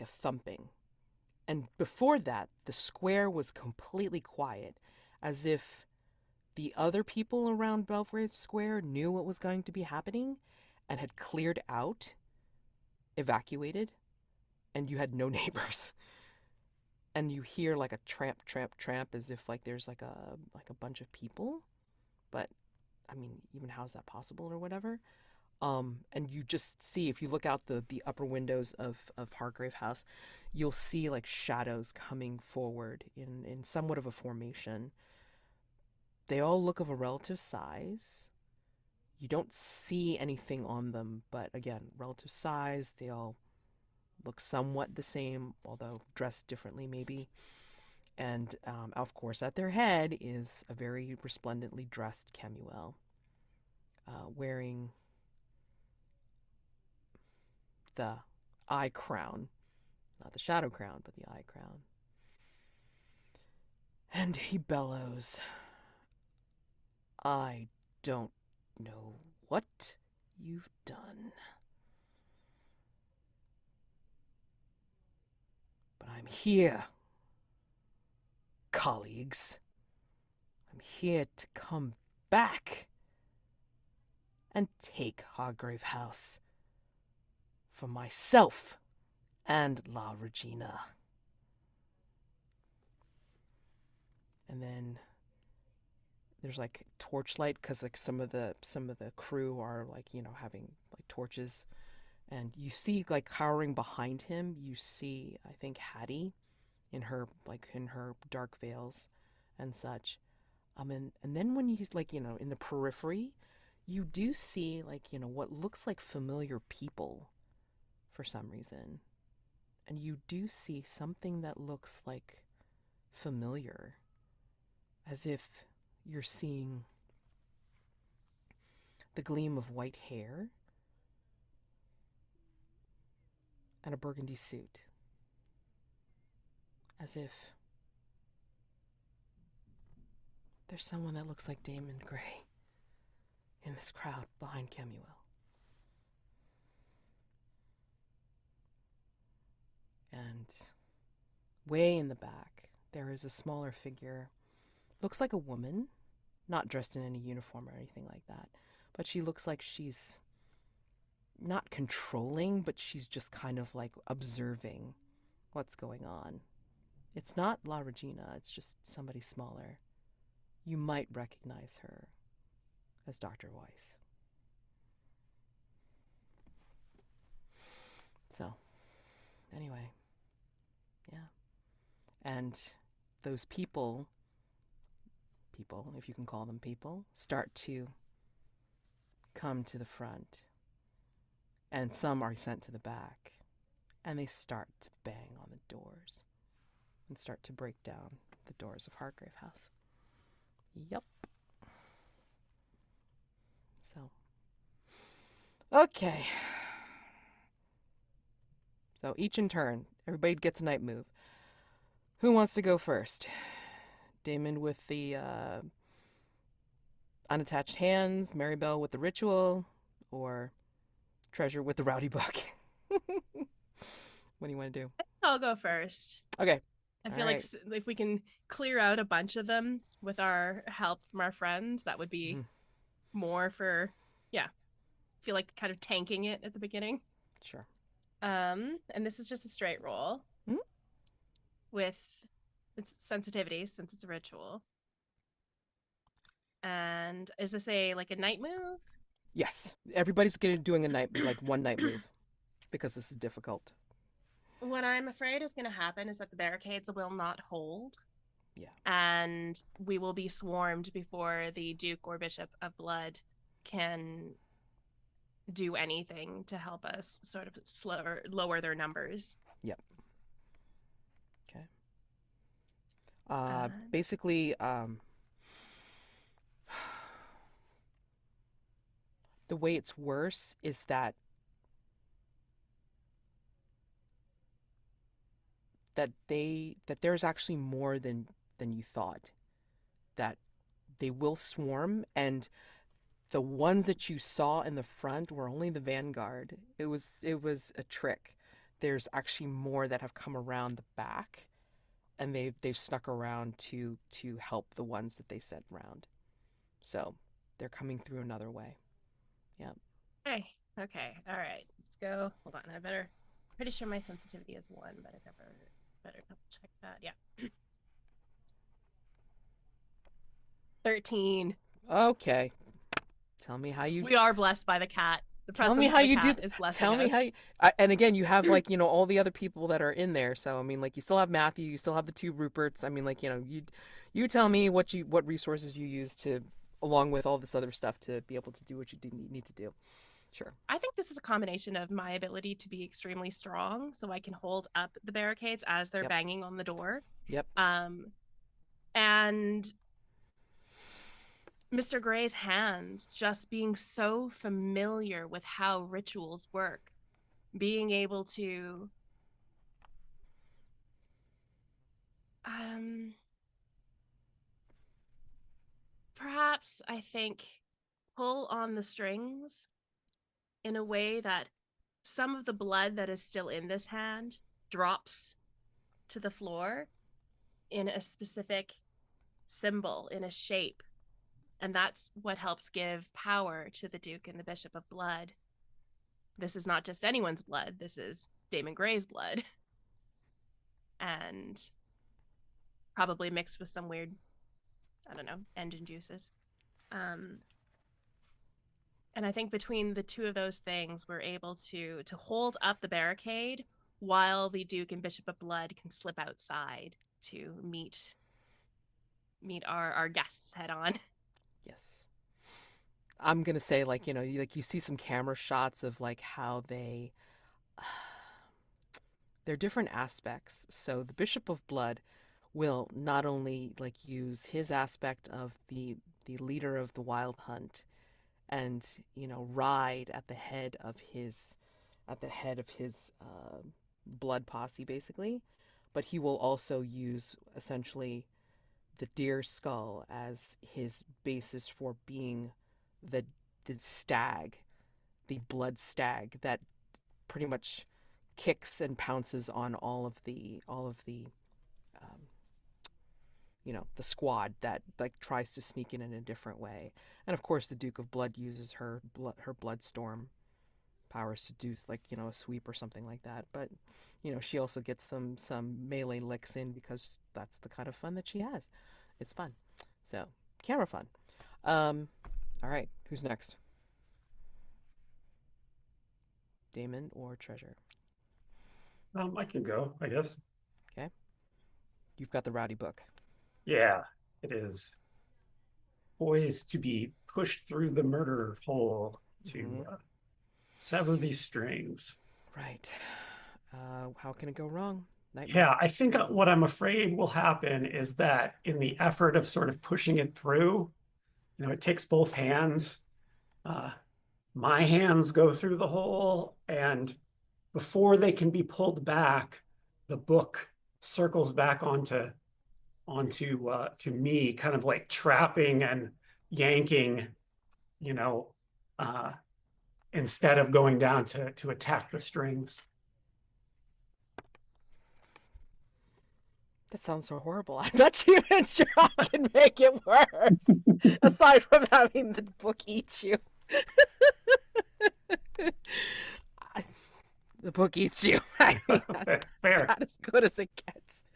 thumping. And before that, the square was completely quiet, as if the other people around Belgrave Square knew what was going to be happening and had cleared out, evacuated, and you had no neighbors. And you hear like a tramp, tramp, tramp, as if like there's like a bunch of people. But I mean, even how's that possible or whatever? And you just see, if you look out the upper windows of Hargrave House, you'll see like shadows coming forward in somewhat of a formation. They all look of a relative size. You don't see anything on them, but again, relative size. They all look somewhat the same, although dressed differently maybe. And of course, at their head is a very resplendently dressed Kemuel, wearing the eye crown, not the shadow crown, but the eye crown. And he bellows, "I don't know what you've done, but I'm here, colleagues. I'm here to come back and take Hargrave House for myself and La Regina." And then there's like torchlight, because like some of the crew are like, having like torches, and you see like cowering behind him, you see, I think, Hattie in her dark veils and such. And then when you like, in the periphery, you do see like, what looks like familiar people for some reason. And you do see something that looks like familiar, as if you're seeing the gleam of white hair and a burgundy suit. As if there's someone that looks like Daymond Grey in this crowd behind Kemuel. And way in the back, there is a smaller figure. Looks like a woman, not dressed in any uniform or anything like that. But she looks like she's not controlling, but she's just kind of like observing what's going on. It's not La Regina, it's just somebody smaller. You might recognize her as Dr. Weiss. So, anyway, yeah. And those people, if you can call them people, start to come to the front. And some are sent to the back. And they start to bang on the doors and start to break down the doors of Hargrave House. Yep. So, okay. So each in turn, everybody gets a night move. Who wants to go first? Daymond with the unattached hands, Marybelle with the ritual, or Treasure with the rowdy book? What do you want to do? I'll go first. Okay. I feel like if we can clear out a bunch of them with our help from our friends, that would be more for, I feel like kind of tanking it at the beginning. Sure. And this is just a straight roll Hmm? with its sensitivity since it's a ritual. And is this a night move? Yes, everybody's doing a night, like one night move, because this is difficult. What I'm afraid is going to happen is that the barricades will not hold. Yeah. And we will be swarmed before the Duke or Bishop of Blood can do anything to help us sort of lower their numbers. Yep. Okay. Basically, the way it's worse is that there's actually more than you thought. That they will swarm, and the ones that you saw in the front were only the vanguard. It was a trick. There's actually more that have come around the back, and they've snuck around to help the ones that they sent round. So they're coming through another way. Yeah. Okay. All right. Let's go. Hold on. Pretty sure my sensitivity is 1, but I better double check that. Yeah. 13. Okay. Tell me how you. We are blessed by the cat. The Tell me how you do. Is blessing Tell me us. how you. And again, you have all the other people that are in there. So I mean, you still have Matthew. You still have the 2 Ruperts. I mean, you tell me what resources you use to, along with all this other stuff, to be able to do what you need to do. Sure. I think this is a combination of my ability to be extremely strong, so I can hold up the barricades as they're banging on the door. Yep. And Mr. Gray's hands just being so familiar with how rituals work, being able to perhaps, I think, pull on the strings in a way that some of the blood that is still in this hand drops to the floor in a specific symbol, in a shape. And that's what helps give power to the Duke and the Bishop of Blood. This is not just anyone's blood. This is Daymond Gray's blood. And probably mixed with some weird, I don't know, engine juices. And I think between the 2 of those things, we're able to hold up the barricade while the Duke and Bishop of Blood can slip outside to meet our guests head on. Yes. I'm gonna say, you see some camera shots of how they're different aspects. So the Bishop of Blood will not only use his aspect of the leader of the wild hunt, and ride at the head of his blood posse, basically, but he will also use essentially the deer skull as his basis for being the stag, the blood stag that pretty much kicks and pounces on all of the the squad that tries to sneak in a different way. And of course the Duke of Blood uses her bloodstorm powers to do a sweep or something like that. But she also gets some melee licks in, because that's the kind of fun that she has. It's fun. So camera fun. All right, who's next? Daymond or Treasure? I can go, I guess. Okay. You've got the rowdy book. Yeah, it is poised to be pushed through the murder hole to sever these strings. Right. How can it go wrong? Yeah, I think what I'm afraid will happen is that in the effort of sort of pushing it through, it takes both hands. My hands go through the hole, and before they can be pulled back, the book circles back onto to me, kind of trapping and yanking, instead of going down to attack the strings. That sounds so horrible. I'm not even sure I can make it worse, aside from having the book eat you. The book eats you. I mean, that's Fair. about as good as it gets.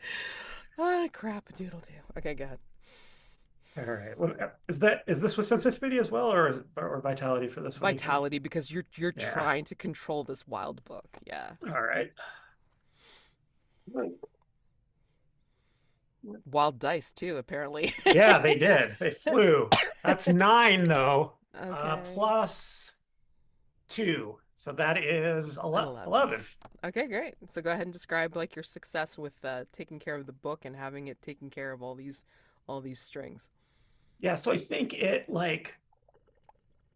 Ah, crap, doodle do. Okay, go ahead. All right. Well, is this with sensitivity as well, or vitality for this one? Vitality, because you're Yeah. trying to control this wild book. Yeah. All right. Wild dice too, apparently. Yeah, they did. They flew. That's 9 though. Okay. Plus 2. So that is 11. Okay, great. So go ahead and describe like your success with taking care of the book and having it taking care of all these strings. Yeah, so I think it like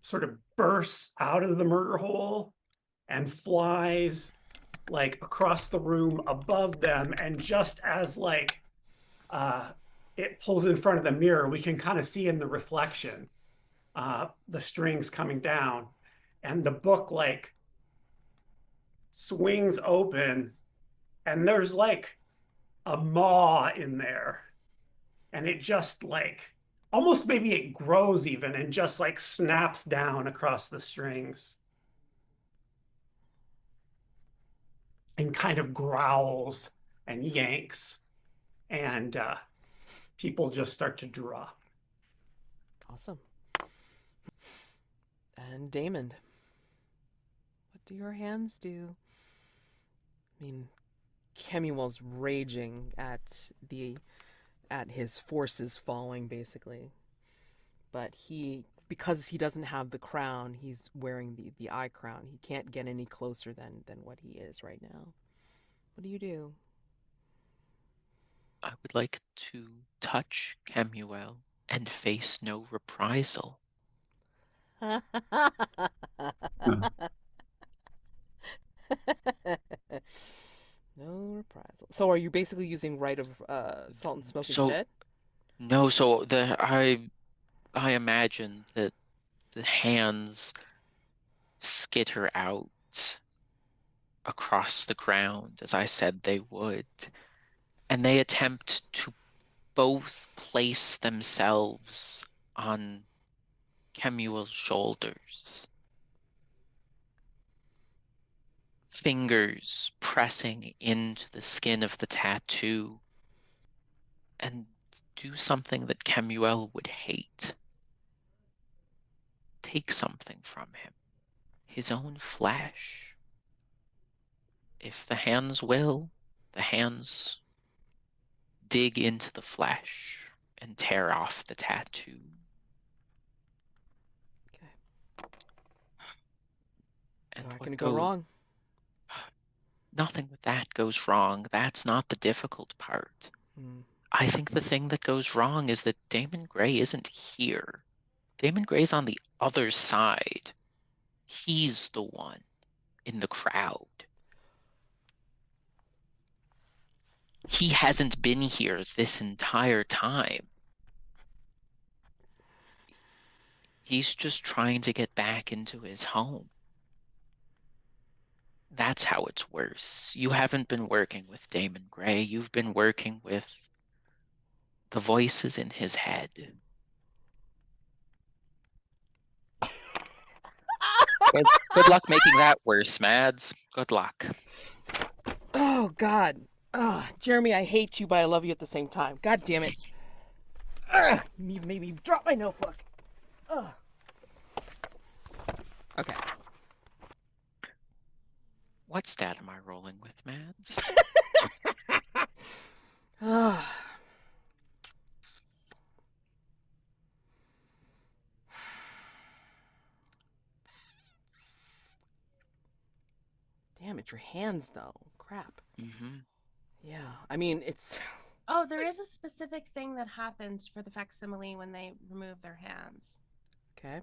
sort of bursts out of the murder hole and flies like across the room above them, and just as like it pulls in front of the mirror, we can kind of see in the reflection the strings coming down, and the book like swings open, and there's like a maw in there, and it just like almost maybe it grows even and just like snaps down across the strings and kind of growls and yanks, and people just start to drop. Awesome. And Daymond, what do your hands do? I mean, Kemuel's raging at his forces falling, basically. But because he doesn't have the crown, he's wearing the eye crown. He can't get any closer than what he is right now. What do you do? I would like to touch Kemuel and face no reprisal. No reprisal. So are you basically using Rite of Salt and Smoke instead? No, so I imagine that the hands skitter out across the ground, as I said they would, and they attempt to both place themselves on Kemuel's shoulders, fingers pressing into the skin of the tattoo, and do something that Kemuel would hate. Take something from him, his own flesh. If the hands will, the hands dig into the flesh and tear off the tattoo. Okay. And Not gonna go wrong. Nothing with that goes wrong. That's not the difficult part. I think the thing that goes wrong is that Daymond Grey isn't here. Daymond Grey's on the other side. He's the one in the crowd. He hasn't been here this entire time. He's just trying to get back into his home. That's how it's worse. You haven't been working with Daymond Grey. You've been working with the voices in his head. Good luck making that worse, Mads. Good luck. Oh, God. Jeremy, I hate you, but I love you at the same time. God damn it. You made me drop my notebook. Okay. What stat am I rolling with, Mads? Damn it, your hands, though. Crap. Mm-hmm. Yeah, I mean, it's... Oh, there is a specific thing that happens for the facsimile when they remove their hands. Okay.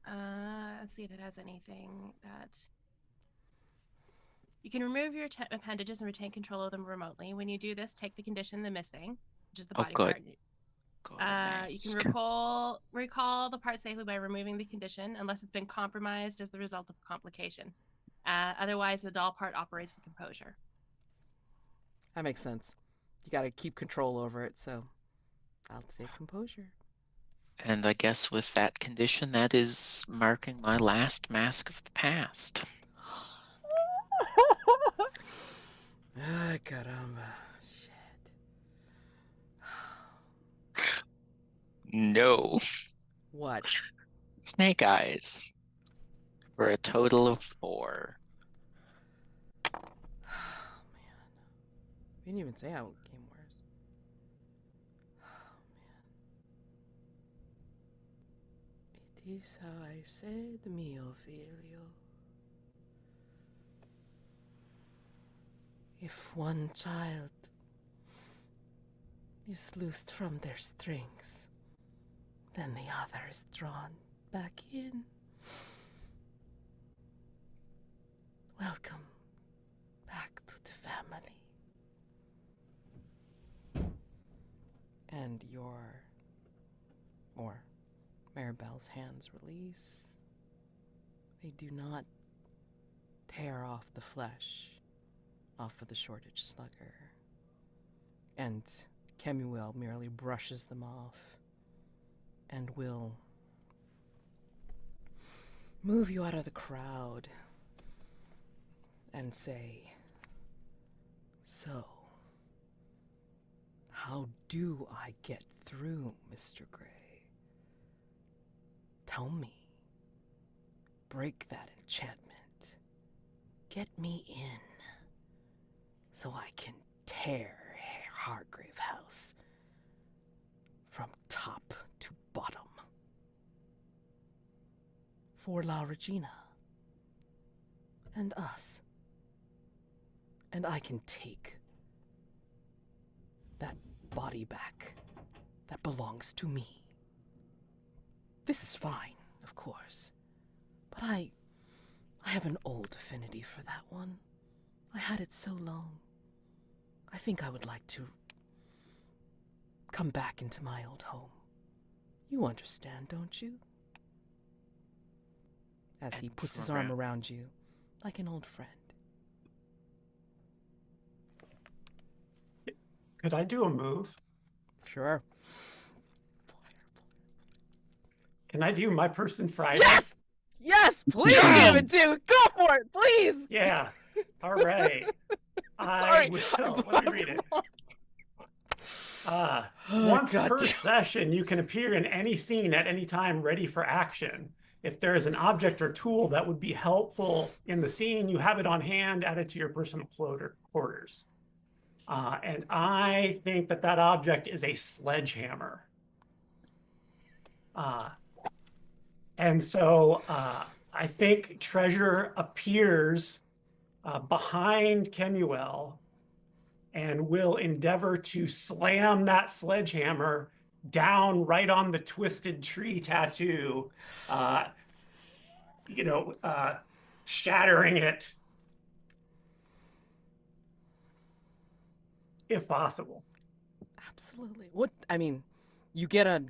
Let's see if it has anything that... You can remove your appendages and retain control of them remotely. When you do this, take the condition the missing, which is the body part. You can recall the part safely by removing the condition unless it's been compromised as the result of a complication. Otherwise, the doll part operates with composure. That makes sense. You got to keep control over it, so I'll say composure. And I guess with that condition, that is marking my last mask of the past. Ah, caramba. Shit. No. What? Snake eyes. For a total of 4. Oh, man. We didn't even say how it came worse. Oh, man. It is how I said, mio figlio. If one child is loosed from their strings, then the other is drawn back in. Welcome back to the family. And Marybelle's hands release. They do not tear off the flesh off of the shortage slugger. And Kemuel merely brushes them off and will move you out of the crowd and say, "So, how do I get through, Mr. Gray? Tell me. Break that enchantment. Get me in so I can tear Hargrave House from top to bottom. For La Regina and us. And I can take that body back that belongs to me. This is fine, of course, but I have an old affinity for that one. I had it so long. I think I would like to come back into my old home. You understand, don't you?" As he puts his arm around you like an old friend. Could I do a move? Sure. Can I do my person Friday? Yes! Yes! Please give it to! Go for it, please! Yeah. All right. I will. Let me read it. Once per session, you can appear in any scene at any time ready for action. If there is an object or tool that would be helpful in the scene, you have it on hand, add it to your personal quarters. And I think that that object is a sledgehammer. And so I think Treasure appears behind Kemuel and will endeavor to slam that sledgehammer down right on the twisted tree tattoo, shattering it if possible. Absolutely. What I mean, you get an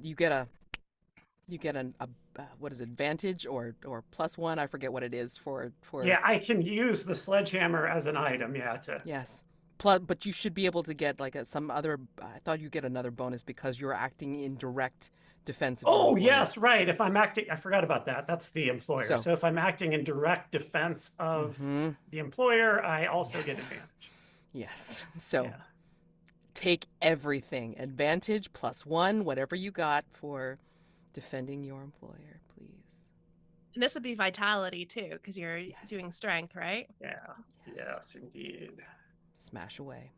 what is it, advantage or +1? I forget what it is for. Yeah, I can use the sledgehammer as an item. Yeah, Yes. Plus, but you should be able to get like some other. I thought you get another bonus because you're acting in direct defense of your Oh, employer. yes, right. If I'm acting, I forgot about that. That's the employer. So if I'm acting in direct defense of the employer, I also get advantage. Yes. So Yeah. take everything. Advantage +1, whatever you got for defending your employer, please. And this would be vitality too, because you're doing strength, right? Yeah. Yes, indeed. Smash away.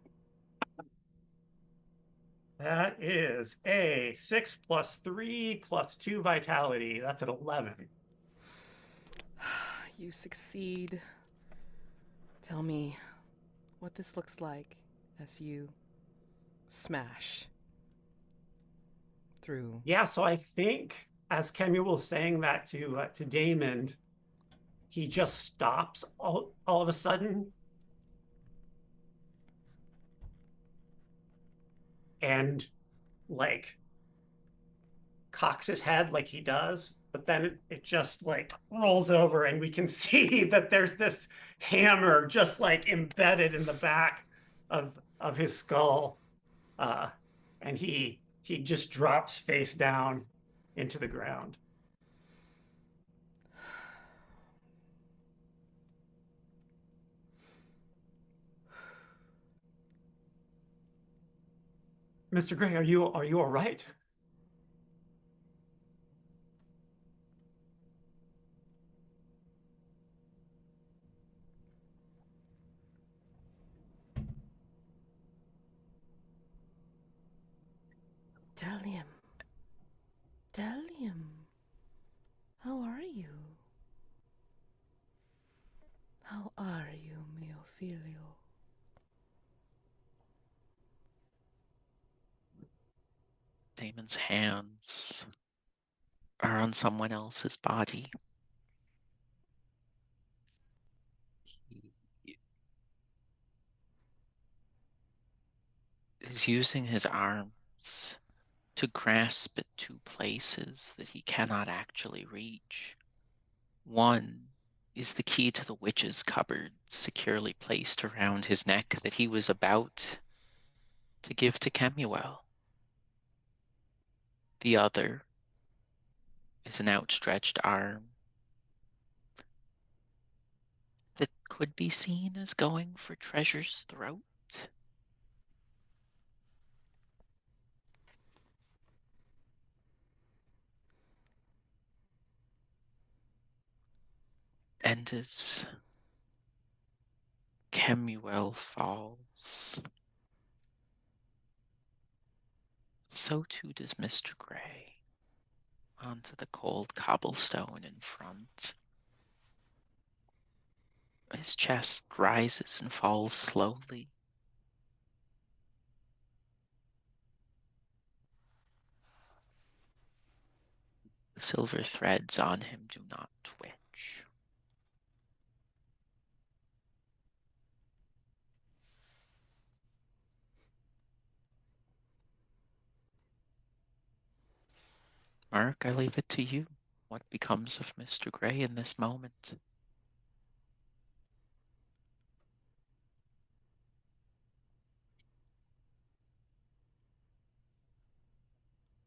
That is a 6 + 3 + 2 vitality. That's an 11. You succeed. Tell me what this looks like as you smash through. Yeah, so I think as Kemuel was saying that to Daymond, he just stops all of a sudden and like cocks his head like he does, but then it just like rolls over and we can see that there's this hammer just like embedded in the back of his skull, and he just drops face down into the ground. Mr. Gray, are you all right? Tell him. Tell him. How are you? How are you, mio figlio? Damon's hands are on someone else's body. He is using his arms to grasp at two places that he cannot actually reach. One is the key to the witch's cupboard, securely placed around his neck, that he was about to give to Kemuel. The other is an outstretched arm that could be seen as going for Treasure's throat. And as Kemuel falls, so too does Mr. Gray onto the cold cobblestone in front. His chest rises and falls slowly. The silver threads on him do not twitch. Mark, I leave it to you. What becomes of Mr. Gray in this moment?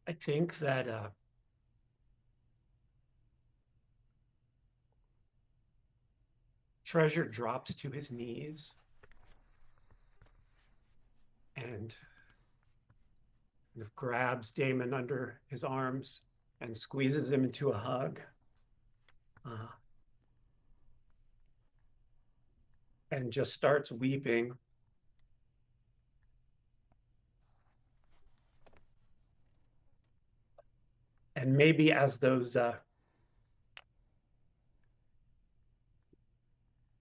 I think that Treasure drops to his knees and kind of grabs Daymond under his arms and squeezes him into a hug. And just starts weeping. And maybe as those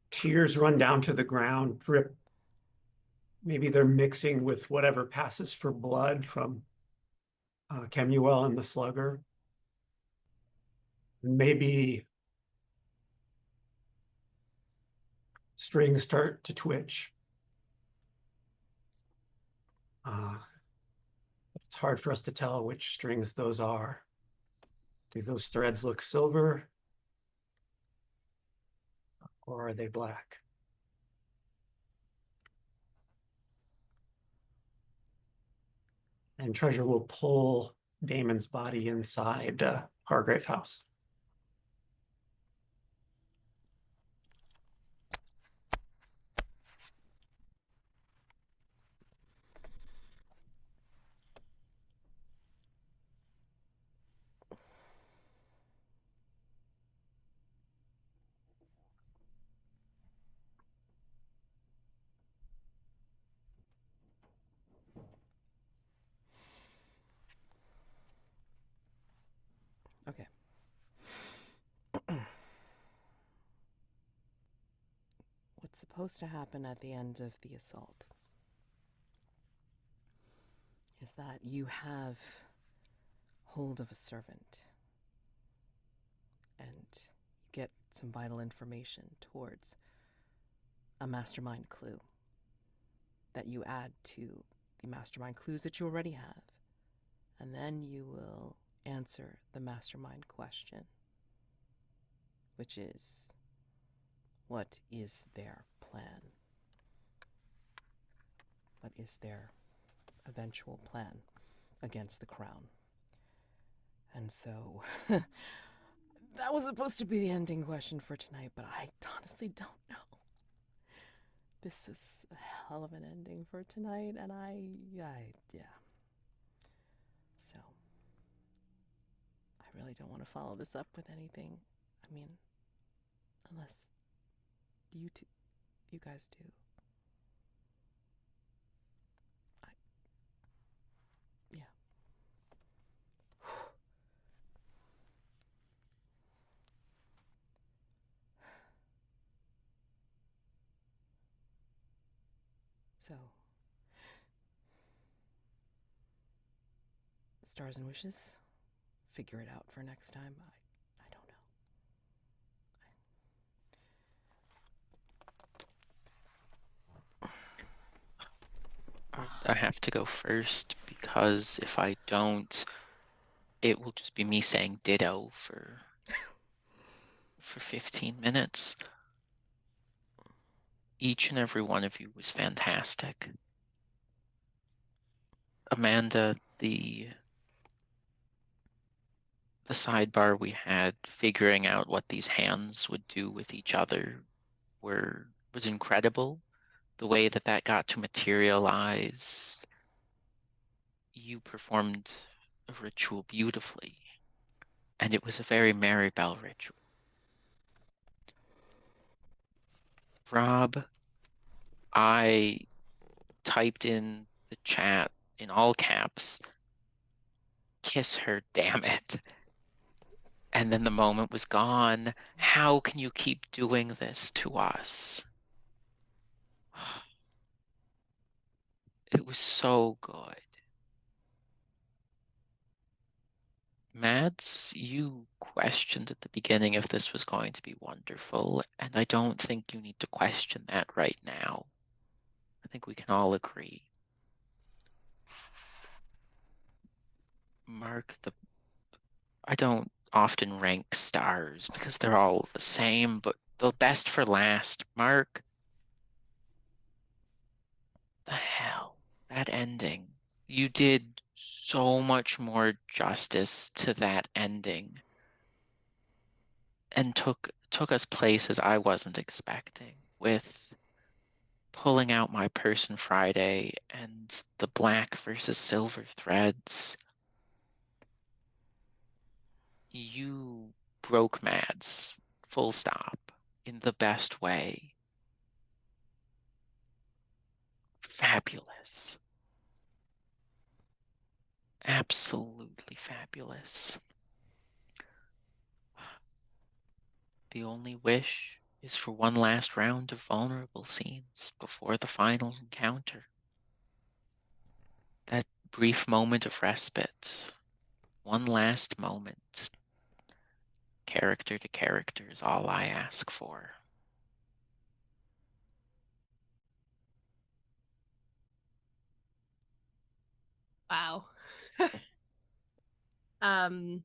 tears run down to the ground, drip, maybe they're mixing with whatever passes for blood from Kemuel and the slugger. Maybe strings start to twitch. It's hard for us to tell which strings those are. Do those threads look silver? Or are they black? And Treasure will pull Damon's body inside Hargrave House. Okay. What's supposed to happen at the end of the assault is that you have hold of a servant and you get some vital information towards a mastermind clue that you add to the mastermind clues that you already have. And then you will answer the mastermind question, which is, what is their plan? What is their eventual plan against the crown? And so, that was supposed to be the ending question for tonight, but I honestly don't know. This is a hell of an ending for tonight, and yeah. So, I really don't want to follow this up with anything. I mean, unless you guys do. Yeah. So, stars and wishes. Figure it out for next time. I don't know. I have to go first because if I don't, it will just be me saying ditto for 15 minutes. Each and every one of you was fantastic. Amanda, the sidebar we had figuring out what these hands would do with each other was incredible. The way that got to materialize. You performed a ritual beautifully, and it was a very Marybelle ritual. Rob, I typed in the chat in all caps, kiss her, damn it. And then the moment was gone. How can you keep doing this to us? It was so good. Mads, you questioned at the beginning if this was going to be wonderful, and I don't think you need to question that right now. I think we can all agree. Mark, I don't often rank stars because they're all the same, but the best for last. Mark, the hell, that ending. You did so much more justice to that ending and took us places I wasn't expecting with pulling out my person Friday and the black versus silver threads. You broke Mads, full stop, in the best way. Fabulous. Absolutely fabulous. The only wish is for one last round of vulnerable scenes before the final encounter. That brief moment of respite. One last moment. Character to character is all I ask for. Wow. I'm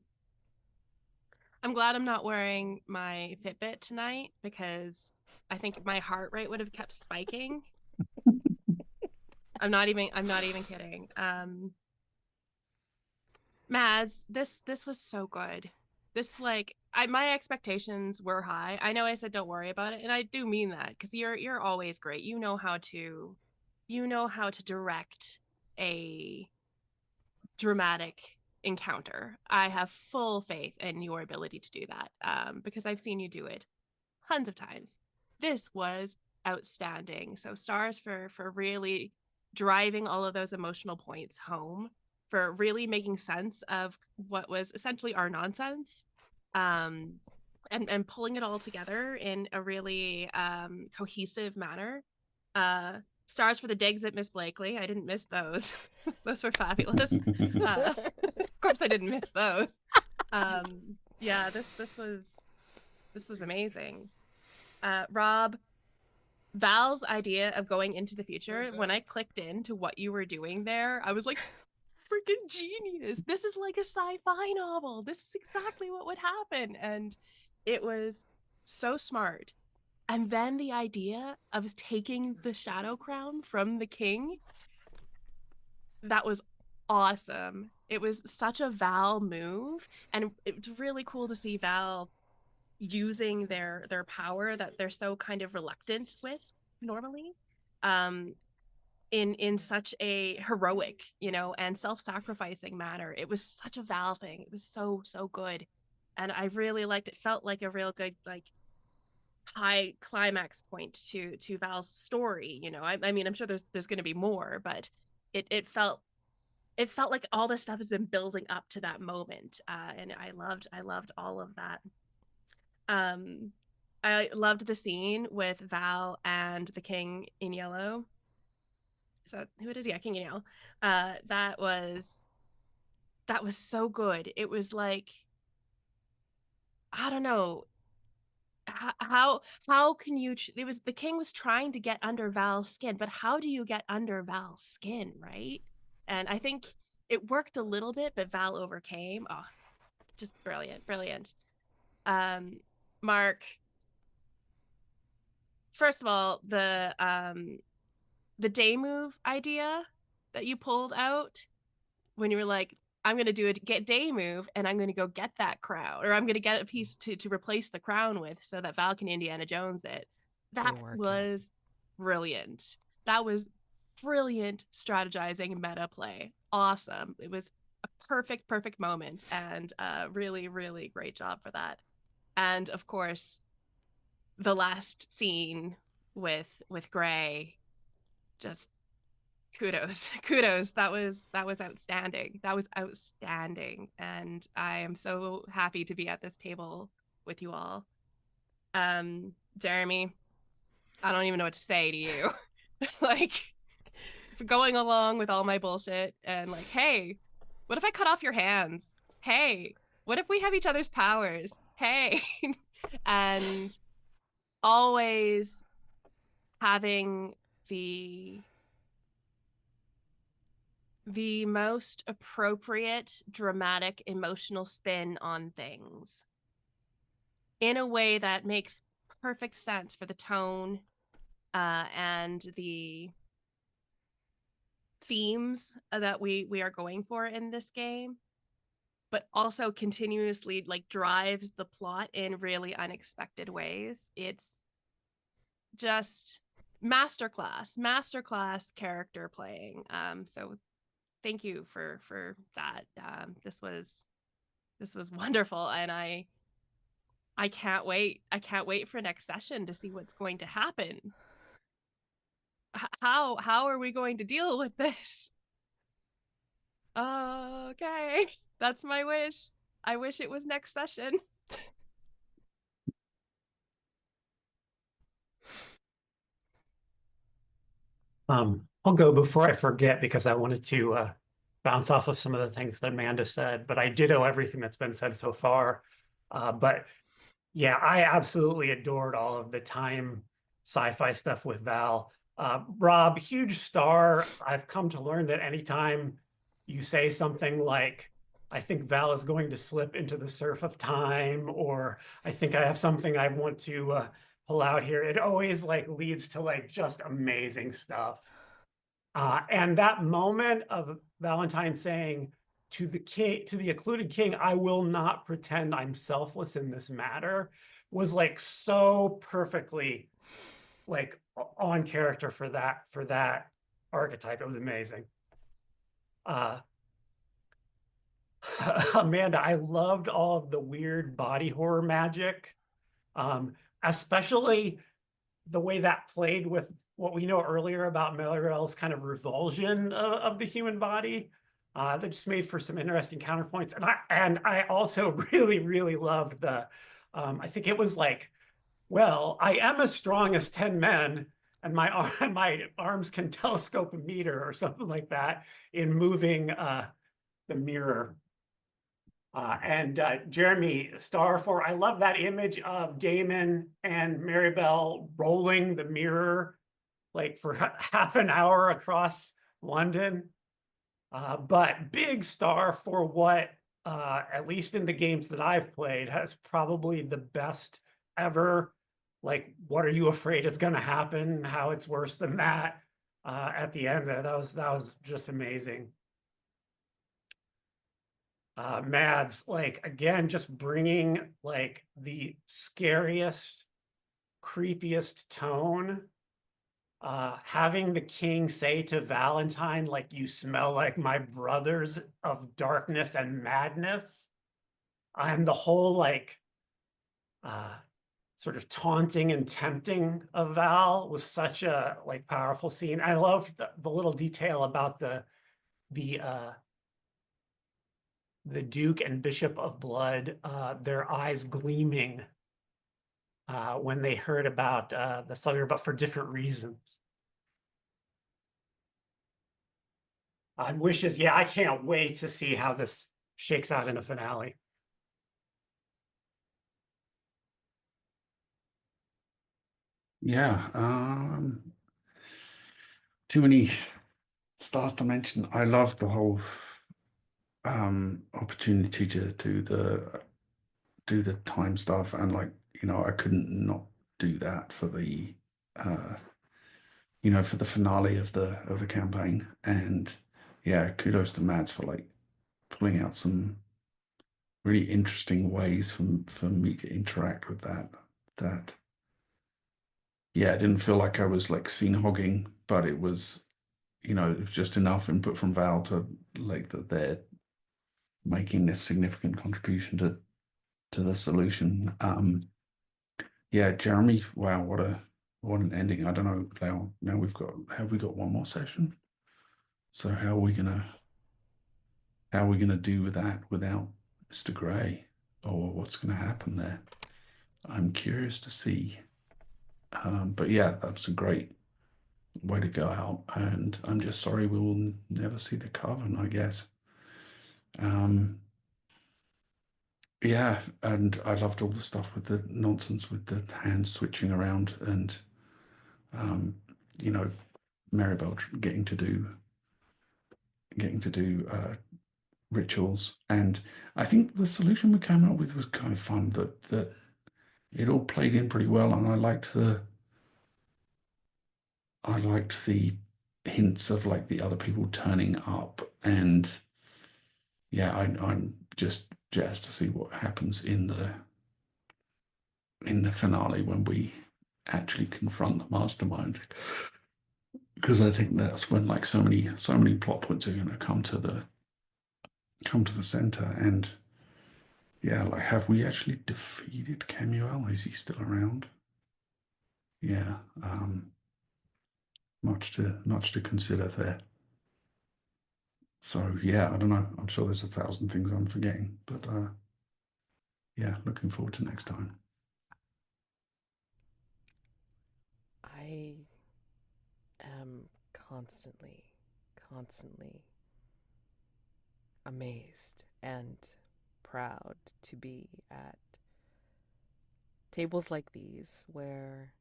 glad I'm not wearing my Fitbit tonight because I think my heart rate would have kept spiking. I'm not even kidding. Mads, this was so good. This my expectations were high. I know I said don't worry about it, and I do mean that because you're always great. You know how to direct a dramatic encounter. I have full faith in your ability to do that because I've seen you do it tons of times. This was outstanding. So stars for really driving all of those emotional points home, for really making sense of what was essentially our nonsense, and pulling it all together in a really cohesive manner. Stars for the digs at Miss Blakely. I didn't miss those. Those were fabulous. Of course, I didn't miss those. Yeah, this was amazing. Rob, Val's idea of going into the future, when I clicked into what you were doing there, I was like, freaking genius. This is like a sci-fi novel. This is exactly what would happen. And it was so smart. And then the idea of taking the shadow crown from the king, that was awesome. It was such a Val move. And it's really cool to see Val using their power that they're so kind of reluctant with normally. in such a heroic, you know, and self-sacrificing manner. It was such a Val thing. It was so good, and I really liked it. Felt like a real good, like, high climax point to Val's story. You know, I mean, I'm sure there's going to be more, but it felt like all this stuff has been building up to that moment, and I loved all of that. I loved the scene with Val and the King in Yellow. Is that who it is? Yeah, King in Yellow. That was so good. It was like, I don't know, how can you it was the king was trying to get under Val's skin, but how do you get under Val's skin, right? And I think it worked a little bit, but Val overcame. Oh, just brilliant. Mark, first of all, the day move idea that you pulled out when you were like, I'm going to do a get day move and I'm going to go get that crown, or I'm going to get a piece to replace the crown with so that Val can Indiana Jones it. That was brilliant. That was brilliant strategizing meta play. Awesome. It was a perfect moment, and really great job for that. And of course, the last scene with Gray, just kudos that was outstanding. And I am so happy to be at this table with you all. Jeremy, I don't even know what to say to you. Like, going along with all my bullshit and like, hey, what if I cut off your hands? Hey, what if we have each other's powers? Hey. And always having the most appropriate, dramatic, emotional spin on things in a way that makes perfect sense for the tone and the themes that we are going for in this game, but also continuously like drives the plot in really unexpected ways. It's just masterclass character playing. So thank you for that. This was wonderful, and I can't wait. I can't wait for next session to see what's going to happen. How are we going to deal with this? Okay, that's my wish. I wish it was next session. I'll go before I forget because I wanted to bounce off of some of the things that Amanda said, but I ditto everything that's been said so far. But yeah, I absolutely adored all of the time sci-fi stuff with Val. Rob, huge star. I've come to learn that anytime you say something like, I think Val is going to slip into the surf of time, or I think I have something I want to pull out here, it always like leads to like just amazing stuff. And that moment of Valentine saying to the king, to the occluded king, I will not pretend I'm selfless in this matter, was like so perfectly like on character for that archetype. It was amazing. Amanda, I loved all of the weird body horror magic, especially the way that played with what we know earlier about Marybelle's kind of revulsion of the human body. That just made for some interesting counterpoints. And I also really loved the, I think it was like, well, I am as strong as 10 men, and my arms can telescope a meter or something like that in moving the mirror. And Jeremy, star for, I love that image of Daymond and Marybelle rolling the mirror like for half an hour across London. But big star for what, at least in the games that I've played, has probably the best ever. Like, what are you afraid is going to happen? How it's worse than that at the end there. That was just amazing. Mads, like, again, just bringing like the scariest, creepiest tone having the king say to Valentine, like, you smell like my brothers of darkness and madness, and the whole like sort of taunting and tempting of Val was such a like powerful scene. I love the little detail about the Duke and Bishop of Blood, their eyes gleaming when they heard about the slugger, but for different reasons. Wishes, yeah, I can't wait to see how this shakes out in a finale. Yeah, too many stars to mention. I love the whole opportunity to do the time stuff, and like, you know, I couldn't not do that for the you know, for the finale of the campaign. And yeah, kudos to Mads for like pulling out some really interesting ways for me to interact with that yeah, it didn't feel like I was like scene hogging, but it was, you know, it was just enough input from Val to like that they're making this significant contribution to the solution. Yeah, Jeremy, wow, what an ending. I don't know, now have we got one more session? So how are we gonna do with that without Mr. Gray? Or what's gonna happen there? I'm curious to see. But yeah, that's a great way to go out, and I'm just sorry we will never see the Coven, I guess. Yeah, and I loved all the stuff with the nonsense with the hands switching around, and you know, Marybelle getting to do rituals. And I think the solution we came up with was kind of fun, that it all played in pretty well, and I liked the hints of like the other people turning up. And yeah, I'm just jazzed to see what happens in the finale when we actually confront the mastermind, because I think that's when like so many plot points are going to come to the center. And yeah, like, have we actually defeated Kemuel? Is he still around? Yeah, much to consider there. So yeah, I don't know, I'm sure there's 1,000 things I'm forgetting, but yeah, looking forward to next time. I am constantly amazed and proud to be at tables like these where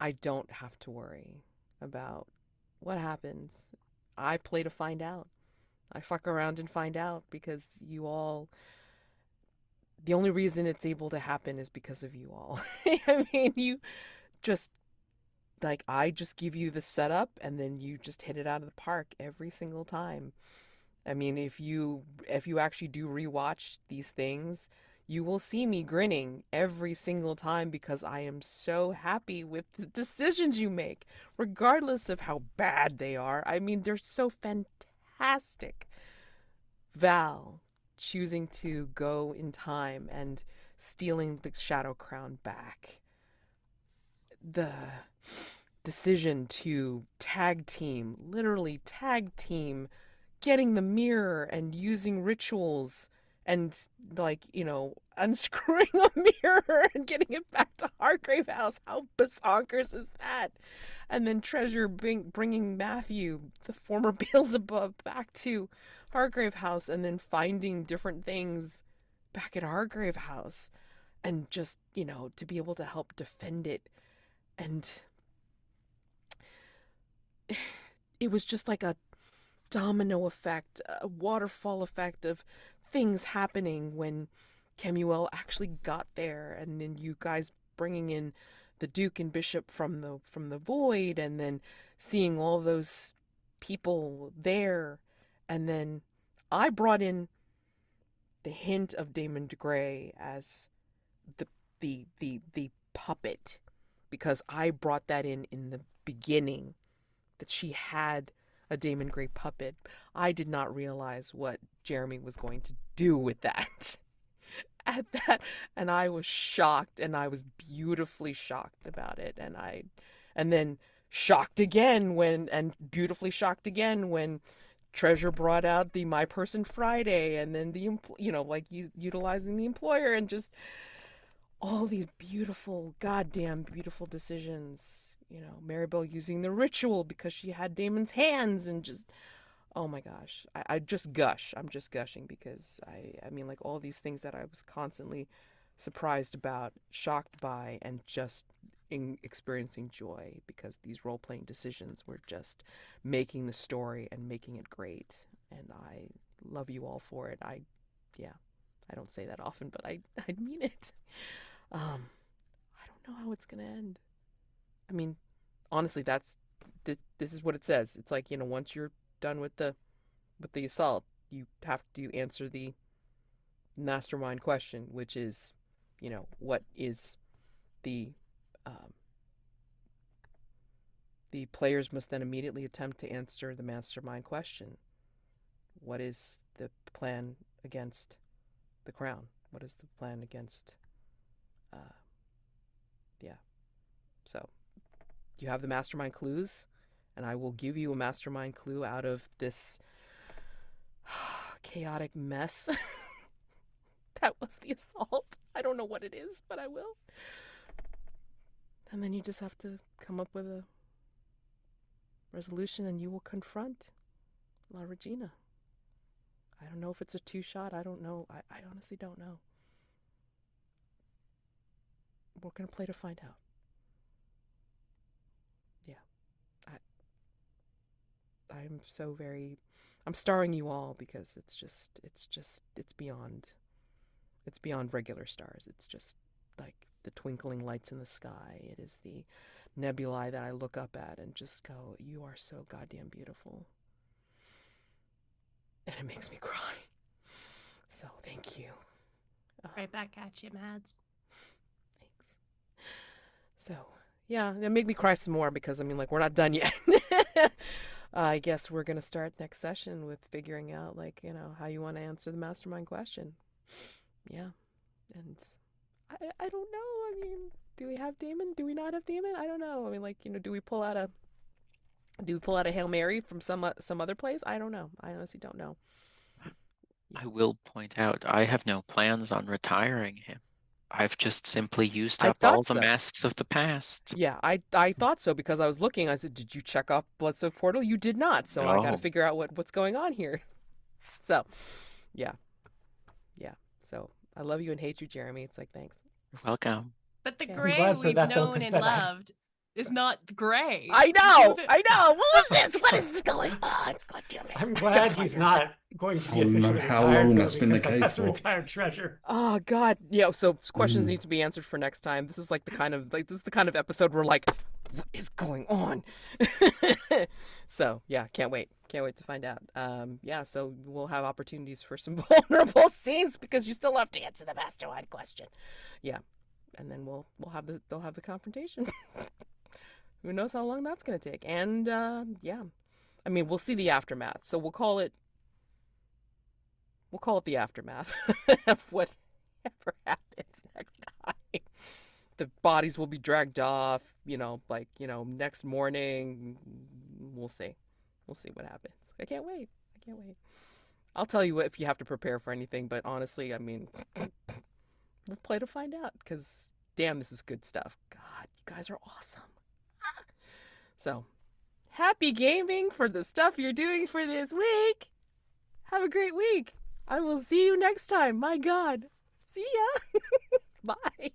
I don't have to worry about what happens. I play to find out. I fuck around and find out because you all, the only reason it's able to happen is because of you all. I mean, you just, like, I just give you the setup and then you just hit it out of the park every single time. I mean, if you actually do rewatch these things, you will see me grinning every single time because I am so happy with the decisions you make, regardless of how bad they are. I mean, they're so fantastic. Val choosing to go in time and stealing the Shadow Crown back. The decision to literally tag team, getting the mirror and using rituals and, like, you know, unscrewing a mirror and getting it back to Hargrave House. How bazonkers is that? And then Treasure bringing Matthew, the former Beelzebub, back to Hargrave House, and then finding different things back at Hargrave House, and just, you know, to be able to help defend it. And it was just like a domino effect, a waterfall effect of things happening when Kemuel actually got there, and then you guys bringing in the Duke and Bishop from the void, and then seeing all those people there, and then I brought in the hint of Daymond Gray as the puppet, because I brought that in beginning that she had a Daymond Grey puppet. I did not realize what Jeremy was going to do with that. At that, and I was shocked, and I was beautifully shocked about it, and then shocked again and beautifully shocked again when Treasure brought out the My Person Friday, and then utilizing the employer, and just all these beautiful, goddamn beautiful decisions. Marybelle using the ritual because she had Damon's hands, and just, oh my gosh, I just gush. I'm just gushing because I mean, like, all these things that I was constantly surprised about, shocked by, and just experiencing joy because these role-playing decisions were just making the story and making it great. And I love you all for it. I don't say that often, but I mean it. I don't know how it's gonna end. I mean, honestly, this is what it says. It's like, once you're done with the assault, you have to answer the mastermind question, which is, what is the players must then immediately attempt to answer the mastermind question. What is the plan against the crown? What is the plan against so you have the mastermind clues, and I will give you a mastermind clue out of this chaotic mess that was the assault. I don't know what it is, but I will. And then you just have to come up with a resolution, and you will confront La Regina. I don't know if it's a 2-shot. I don't know. I honestly don't know. We're going to play to find out. I'm starring you all because it's beyond regular stars. It's just like the twinkling lights in the sky. It is the nebulae that I look up at and just go, you are so goddamn beautiful. And it makes me cry. So thank you. Right back at you, Mads. Thanks. So, yeah, it made me cry some more because, I mean, like, we're not done yet. I guess we're going to start next session with figuring out, like, how you want to answer the mastermind question. Yeah. And I don't know. I mean, do we have Daymond? Do we not have Daymond? I don't know. I mean, like, do we pull out a Hail Mary from some other place? I don't know. I honestly don't know. I will point out, I have no plans on retiring him. I've just simply used I up all thought the so. masks of the past. Yeah, I thought so because I was looking. I said, did you check off Bloodsoaked Portal? You did not. So I got to No. figure out what's going on here. So, yeah. So I love you and hate you, Jeremy. It's like, thanks. You're welcome. But the Okay. I'm gray glad for we've that, though, known 'cause and then loved is not gray. I know. What was this? What is going on? God damn it. I'm glad he's not going to be I don't know officially how retired, long though, that's been the because case that's for. retired Treasure. Oh God. Yeah. So questions Mm. need to be answered for next time. This is like the kind of episode where, like, what is going on? So yeah, can't wait to find out. Yeah, so we'll have opportunities for some vulnerable scenes because you still have to answer the mastermind question. Yeah, and then they'll have the confrontation. Who knows how long that's gonna take? And yeah, I mean, we'll see the aftermath. So we'll call it the aftermath of whatever happens next time. The bodies will be dragged off, next morning. We'll see what happens. I can't wait. I'll tell you what if you have to prepare for anything, but honestly, I mean, we'll play to find out because damn, this is good stuff. God, you guys are awesome. So, happy gaming for the stuff you're doing for this week. Have a great week. I will see you next time. My God. See ya. Bye.